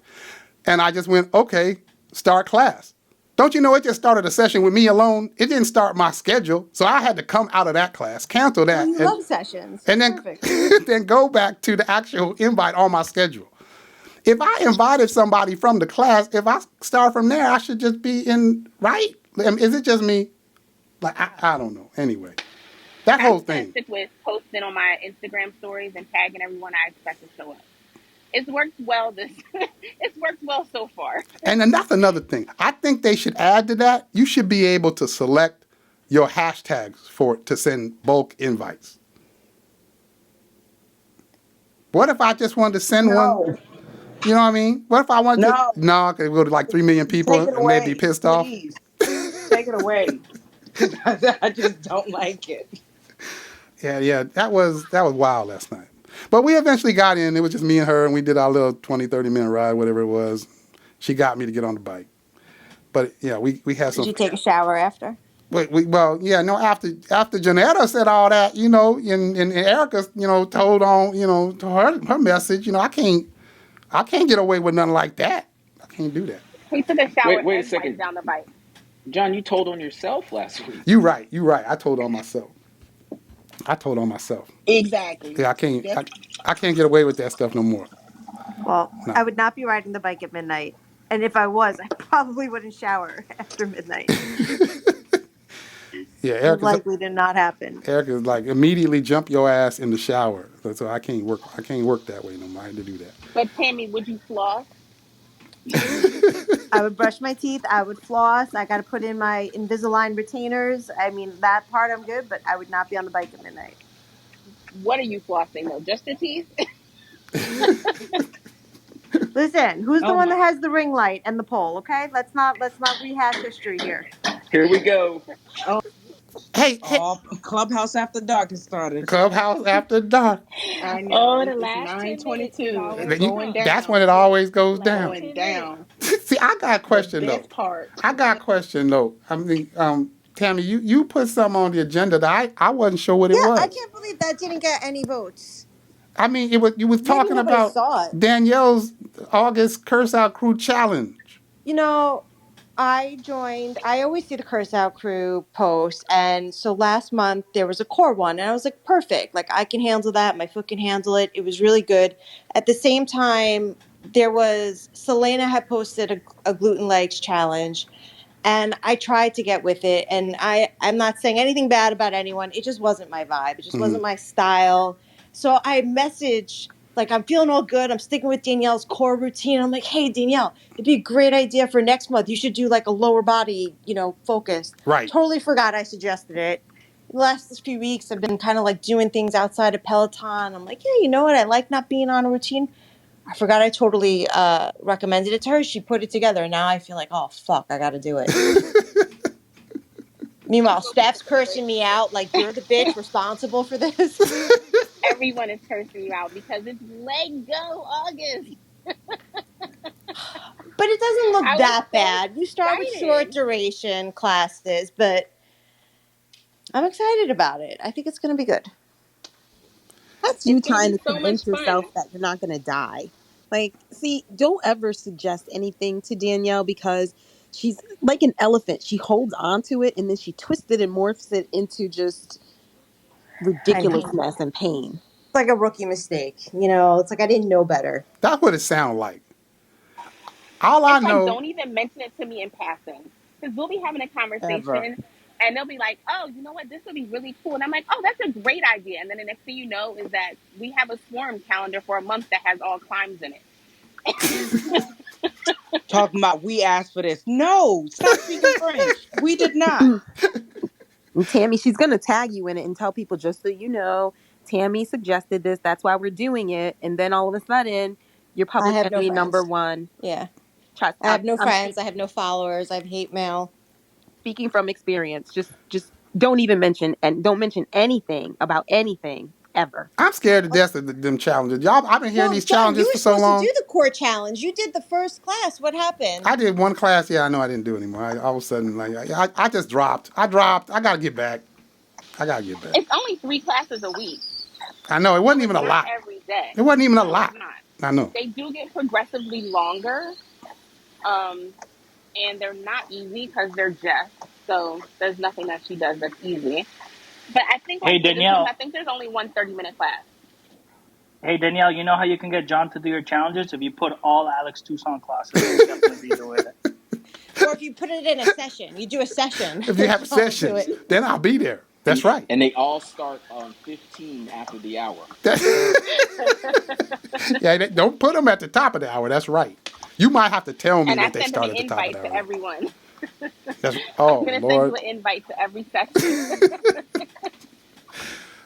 and I just went, okay, start class. Don't you know it just started a session with me alone? It didn't start my schedule, so I had to come out of that class, cancel
Well,
that,
you love sessions.
and then
Perfect.
then go back to the actual invite on my schedule. If I invited somebody from the class, if I start from there, I should just be in, right? I mean, is it just me? Like, I don't know. Anyway, that
I'm
whole
just going to
thing.
stick with posting on my Instagram stories and tagging everyone I expect to show up. It's worked well it's worked well so far.
And then that's another thing. I think they should add to that. You should be able to select your hashtags to send bulk invites. What if I just wanted to send one?
No,
You know what I mean? What if I wanted to?
no,
No, I could go to like 3 million people
take it
and they'd be
away,
pissed off.
please. Take it away. I just don't like it.
Yeah, that was wild last night. But we eventually got in. It was just me and her, and we did our little 20, 30-minute ride, whatever it was. She got me to get on the bike. But, yeah, we had
Did
some...
you take a shower after?
Well, yeah, no. After Janetta said all that, and Erica, told on, to her message, I can't get away with nothing like that. I can't do that.
He took a shower
Wait a
and wiped
second,
down the bike.
John. You told on yourself last week.
You right. You right. I told on myself. I told on myself.
Exactly.
Yeah, I can't.
That's
I can't get away with that stuff no more.
Well, I
No.
would not be riding the bike at midnight. And if I was, I probably wouldn't shower after midnight.
Yeah,
Likely to not happen.
Erica's like immediately jump your ass in the shower. So I can't work. I can't work that way no more. I had to do that.
But Tammy, would you floss?
I would brush my teeth. I would floss. I got to put in my Invisalign retainers. I mean, that part I'm good, but I would not be on the bike at midnight.
What are you flossing though? Just the teeth?
Listen, who's the
Oh
one
my.
that has the ring light and the pole? Okay, let's not rehash history here.
Here we go.
Oh,
Hey,
Oh, Clubhouse After Dark has started.
Clubhouse after dark.
I know.
Oh, the
It's
last 10 minutes is
9:22. It's
always
going
That's
down.
when it always goes
last
down.
Going
10 minutes.
down.
See, I got a
The
question though.
best part.
I got a question though. I mean, Tammy, you put something on the agenda that I wasn't sure what
Yeah,
it
I
was.
can't believe that didn't get any votes.
I mean, you was
Maybe
talking
nobody
about
saw it.
Danielle's August Curse Out Crew challenge.
You know, I always see the Curse Out Crew post. And so last month there was a core one. And I was like, perfect. Like, I can handle that. My foot can handle it. It was really good. At the same time, Selena had posted a gluten legs challenge. And I tried to get with it. And I'm not saying anything bad about anyone. It just wasn't my vibe. It just
Mm-hmm.
wasn't my style. So I messaged, like, I'm feeling all good. I'm sticking with Danielle's core routine. I'm like, hey, Danielle, it'd be a great idea for next month. You should do like a lower body, focus.
Right.
Totally forgot I suggested it. The last few weeks, I've been kind of like doing things outside of Peloton. I'm like, yeah, you know what? I like not being on a routine. I forgot I totally recommended it to her. She put it together. And now I feel like, oh, fuck, I got to do it. Meanwhile, Steph's cursing me out like, you're the bitch responsible for this.
Everyone is cursing you out because it's Let Go August.
But it doesn't
I
look
was
that
so
bad. You start with short
excited.
duration classes, but I'm excited about it. I think it's going to be good.
That's you
It's gonna
trying
be
to
so much
convince
fun.
yourself that you're not going to die. Like, see, don't ever suggest anything to Danielle because she's like an elephant. She holds on to it and then she twists it and morphs it into just
I know.
ridiculousness and pain.
It's like a rookie mistake. It's like I didn't know better.
That's what it sounds like. All I
It's like,
know.
don't even mention it to me in passing. Because we'll be having a
Ever.
conversation and they'll be like, oh, you know what? This would be really cool. And I'm like, oh, that's a great idea. And then the next thing you know is that we have a swarm calendar for a month that has all climbs in it.
Talking about we asked for this. No, stop speaking French. We did not.
And Tammy, she's going to tag you in it and tell people, just so you know, Tammy suggested this. That's why we're doing it. And then all of a sudden, you're
I
public
have no
enemy number
friends.
one.
Yeah.
Trust,
I have no
I'm
friends. I have no followers. I have hate mail.
speaking from experience. Just don't even mention and don't mention anything about anything ever.
I'm scared to death of them challenges. Y'all, I've been hearing
Well,
these
John, you
challenges
were
for so
supposed to
long.
do the core challenge. You did the first class. What happened?
I did one class. Yeah, I know I didn't do it anymore. All of a sudden, like I just dropped. I gotta get back.
It's only 3 classes a week.
I know it
So
wasn't
it's
even a
not
lot.
every day.
It wasn't even a
No, it's
lot.
not.
I know.
They do get progressively longer. And they're not easy because they're Jess. So there's nothing that she does that's easy. But I think
Hey,
like for this one,
Danielle.
I think there's only one 30-minute class.
Hey, Danielle, you know how you can get John to do your challenges? If you put all Alex Tucson classes, he'll definitely be doing it.
Or if you put it in a session, you do a session.
If you have sessions, then I'll be there. That's right.
And they all start on 15 after the hour.
Yeah, don't put them at the top of the hour. That's right. You might have to tell me
And I
that they
send them
start
an
at the top of
invite
the
to
hour.
everyone.
That's
I'm
oh
going to send you
Lord.
an invite to every session.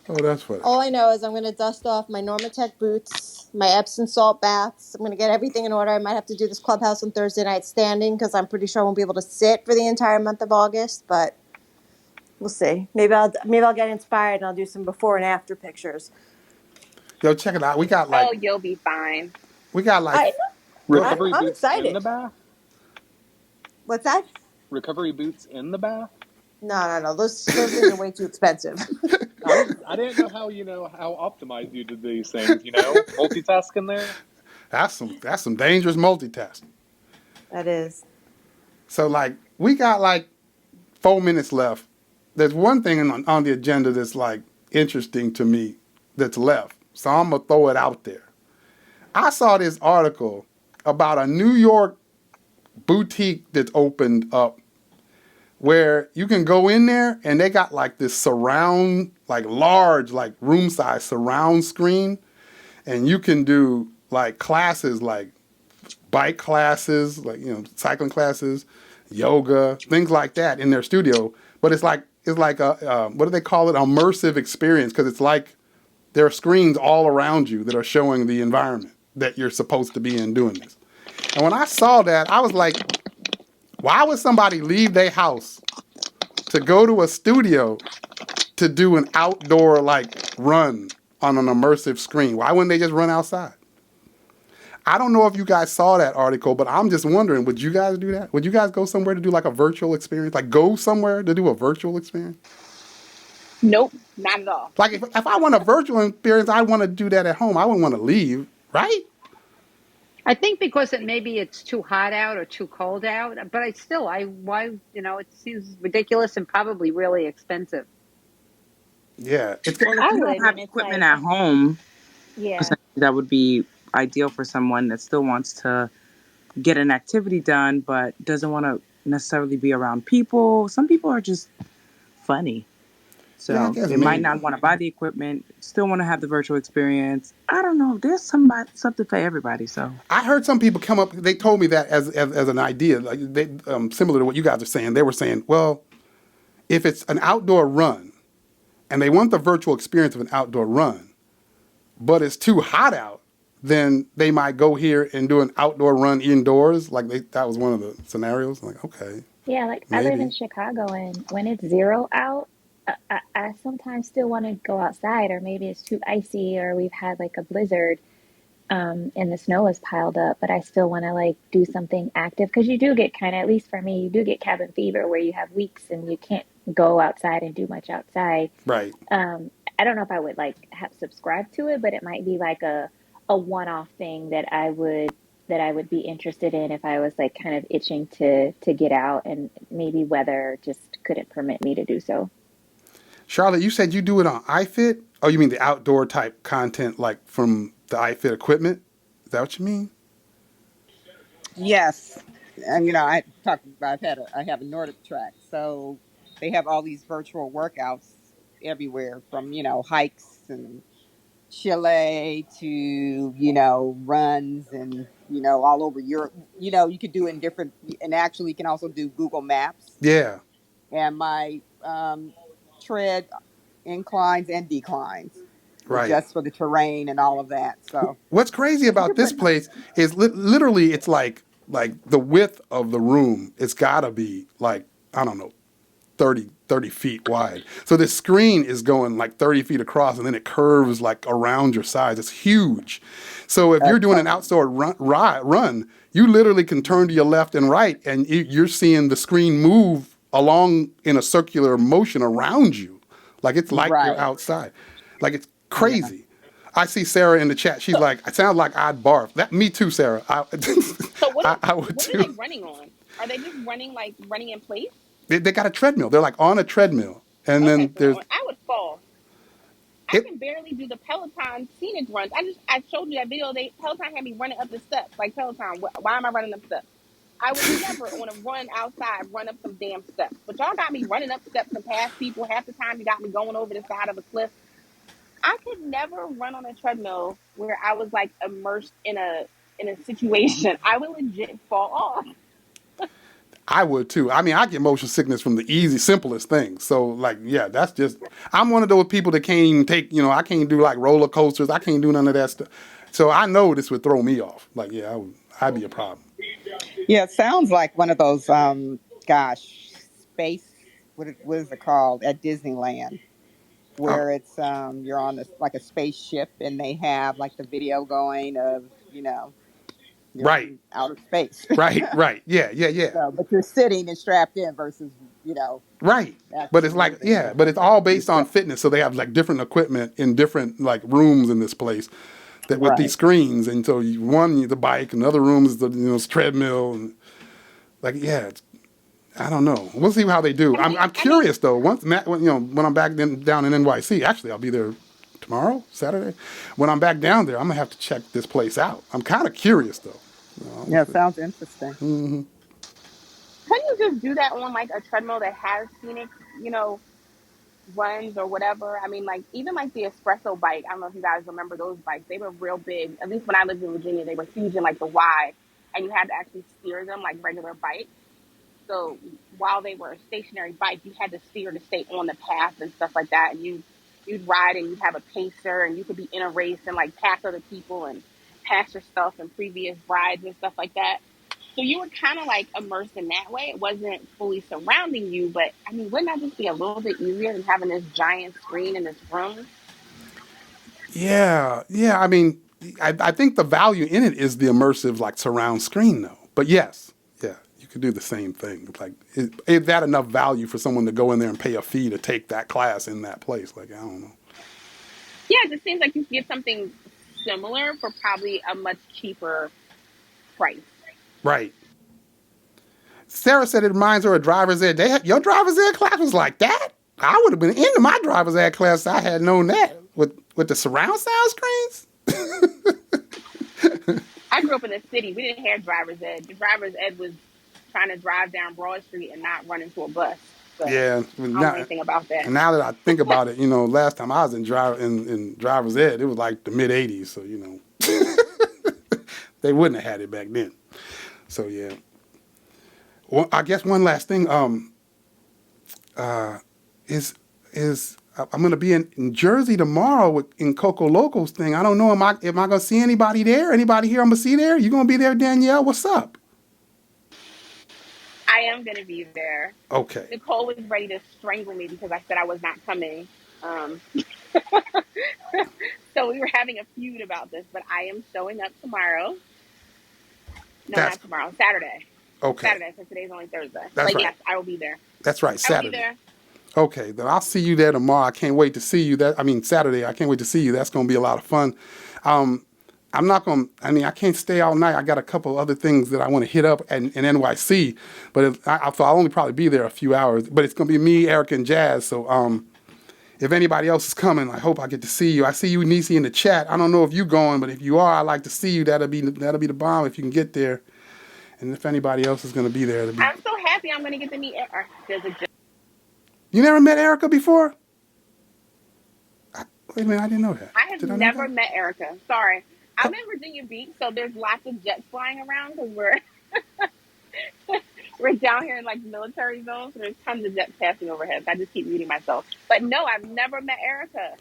Oh, that's funny.
All I know is I'm going to dust off my Normatec boots, my Epsom salt baths. I'm going to get everything in order. I might have to do this clubhouse on Thursday night standing because I'm pretty sure I won't be able to sit for the entire month of August. But we'll see. Maybe I'll get inspired and I'll do some before and after pictures.
Yo, check it out.
Oh, you'll be fine.
Recovery
I'm
boots in
excited.
the bath?
What's that?
Recovery boots in the bath?
No. Those things are way too expensive.
I didn't know how optimized you did these things. Multitasking there.
That's some dangerous multitasking.
That is.
So like we got like 4 minutes left. There's one thing on the agenda that's like interesting to me that's left. So I'm gonna throw it out there. I saw this article about a New York boutique that's opened up where you can go in there and they got like this surround, like large, like room size surround screen, and you can do like classes like bike classes, like cycling classes, yoga, things like that in their studio. But it's like a what do they call it? Immersive experience, because it's like there are screens all around you that are showing the environment that you're supposed to be in doing this. And when I saw that, I was like, why would somebody leave their house to go to a studio to do an outdoor like run on an immersive screen? Why wouldn't they just run outside? I don't know if you guys saw that article, but I'm just wondering, would you guys do that? Would you guys go somewhere to do like a virtual experience? Like go somewhere to do a virtual experience?
Nope, not at all.
Like if I want a virtual experience, I want to do that at home. I wouldn't want to leave, right?
I think because maybe it's too hot out or too cold out, but it seems ridiculous and probably really expensive.
Yeah.
Well, if
I
you
would,
don't have
and it's
equipment
like,
at home,
yeah.
essentially that would be ideal for someone that still wants to get an activity done, but doesn't want to necessarily be around people. Some people are just funny.
Yeah, I
So
guess
they might
maybe.
not want to buy the equipment, still want to have the virtual experience. I don't know. There's something for everybody. So
I heard some people come up. They told me that as an idea, like similar to what you guys are saying. They were saying, well, if it's an outdoor run, and they want the virtual experience of an outdoor run, but it's too hot out, then they might go here and do an outdoor run indoors. Like that was one of the scenarios. Like, okay,
Yeah, like I live in
maybe.
Chicago, and when it's 0 out, I sometimes still want to go outside, or maybe it's too icy, or we've had like a blizzard, and the snow is piled up, but I still want to like do something active because you do get kind of, at least for me, you do get cabin fever where you have weeks and you can't go outside and do much outside.
Right.
I don't know if I would like have subscribed to it, but it might be like a one-off thing that I would be interested in if I was like kind of itching to get out, and maybe weather just couldn't permit me to do so.
Charlotte, you said you do it on iFit? Oh, you mean the outdoor type content, like from the iFit equipment? Is that what you mean?
Yes, and I talked about I have a Nordic track, so they have all these virtual workouts everywhere from hikes and Chile to runs and all over Europe. You could do it in different, and actually you can also do Google Maps.
Yeah.
And my tread inclines and declines,
Right.
adjust for the terrain and all of that. So
What's crazy about this
pretty nice.
place is literally it's like the width of the room. It's got to be like, I don't know, 30 feet wide. So this screen is going like 30 feet across, and then it curves like around your sides. It's huge. So if you're doing an outdoor run, you literally can turn to your left and right, and you're seeing the screen move along in a circular motion around you. Like it's like you're
Right.
outside. Like it's
Yeah.
crazy. I see Sarah in the chat. She's like, it sounds like I'd barf. Me too, Sarah.
So what
I would
what are they
too.
running on? Are they just running in place?
They got a treadmill. They're like on a treadmill. And
Okay,
then
so
there's
I would fall. I
it.
can barely do the Peloton scenic runs. I showed you that video. Peloton had me running up the steps. Like, Peloton, why am I running up steps? I would never on a run outside run up some damn steps. But y'all got me running up steps and past people. Half the time you got me going over the side of a cliff. I could never run on a treadmill where I was like immersed in a situation. I would legit fall off.
I would too. I mean, I get motion sickness from the simplest things. So, like, yeah, that's just. I'm one of those people that can't even take. I can't do like roller coasters. I can't do none of that stuff. So I know this would throw me off. Like, yeah, I'd be a problem.
Yeah, it sounds like one of those gosh, space what is it called at Disneyland,
Oh,
where it's you're on like a spaceship and they have like the video going of You're
Right.
in outer space.
Right. Yeah.
So, but you're sitting and strapped in versus,
Right. But it's
actually
like,
moving.
yeah, but it's all
You're
based on
set.
fitness. So they have like different equipment in different like rooms in this place that with these
Right.
screens. And so one, the bike, another room is the treadmill. And like, yeah, I don't know. We'll see how they do. I'm curious though. Once when I'm back down in NYC, actually I'll be there tomorrow, Saturday. When I'm back down there, I'm gonna have to check this place out. I'm kind of curious though.
Yeah, sounds interesting.
Mm-hmm.
Can you just do that on like a treadmill that has scenic, runs or whatever? I mean, like even like the espresso bike. I don't know if you guys remember those bikes. They were real big. At least when I lived in Virginia, they were huge in like the Y, and you had to actually steer them like regular bikes. So while they were a stationary bike, you had to steer to stay on the path and stuff like that. And you'd ride and you'd have a pacer and you could be in a race and like pass other people and pass your stuff in previous rides and stuff like that. So you were kind of like immersed in that way. It wasn't fully surrounding you, but I mean, wouldn't that just be a little bit easier than having this giant screen in this room?
Yeah. I mean, I think the value in it is the immersive like surround screen though. But yes, yeah, you could do the same thing. It's like, is that enough value for someone to go in there and pay a fee to take that class in that place? Like, I don't know.
Yeah, it just seems like you could get something similar for probably a much cheaper price.
Right. Sarah said it reminds her of driver's ed. Your driver's ed class was like that? I would have been into my driver's ed class if I had known that with the surround sound screens.
I grew up in the city. We didn't have driver's ed. The driver's ed was trying to drive down Broad Street and not run into a bus. So
Yeah.
I don't know anything about that.
And now that I think about it, last time I was in driver's ed, it was like the mid '80s. So they wouldn't have had it back then. So yeah. Well, I guess one last thing is I'm going to be in Jersey tomorrow in Coco Loco's thing. I don't know, am I going to see anybody there? Anybody here I'm going to see there? You going to be there, Danielle? What's up?
I am going to be there.
Okay.
Nicole was ready to strangle me because I said I was not coming. So we were having a feud about this, but I am showing up tomorrow. No, not tomorrow. Saturday.
Okay.
Saturday, because today's only Thursday.
That's right.
Yes, I will be there.
That's right, Saturday.
I will be there.
Okay, then I'll see you there tomorrow. I can't wait to see you. Saturday. I can't wait to see you. That's going to be a lot of fun. I can't stay all night. I got a couple other things that I want to hit up in NYC, but I'll only probably be there a few hours. But it's going to be me, Erica, and Jazz. So if anybody else is coming, I hope I get to see you. I see you, Nisi, in the chat. I don't know if you're going, but if you are, I'd like to see you. That'll be the bomb if you can get there. And if anybody else is going to be there,
I'm so happy I'm going to get to meet Erica.
You never met Erica before? Wait a minute, I didn't know that.
I have never met Erica. Sorry. I'm in Virginia Beach, so there's lots of jets flying around because we're down here in like military zones, so there's tons of jets passing overhead. So I just keep reading myself. But no, I've never met Erica.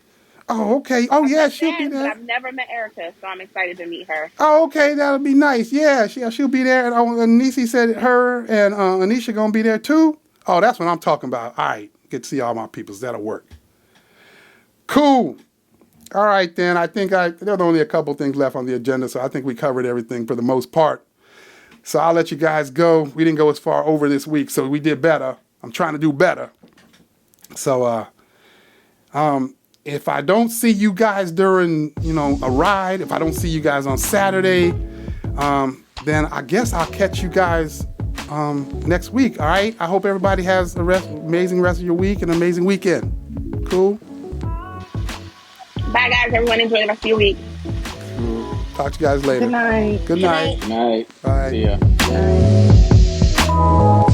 Oh, okay. Oh, yeah, she'll be there.
But I've never met Erica, so I'm excited to meet her.
Oh, okay, that'll be nice. Yeah, she'll be there. And Nisi said her and Anisha gonna be there too. Oh, that's what I'm talking about. All right, get to see all my peoples. That'll work. Cool. All right, then. I think there's only a couple things left on the agenda, so I think we covered everything for the most part. So I'll let you guys go. We didn't go as far over this week, so we did better. I'm trying to do better. So, if I don't see you guys during, a ride, if I don't see you guys on Saturday, then I guess I'll catch you guys next week, all right? I hope everybody has amazing rest of your week and an amazing weekend. Cool?
Bye, guys. Everyone enjoy the rest of your week.
Cool. Talk to you guys later.
Good night.
Good night.
Good night.
Bye.
See ya.
Bye.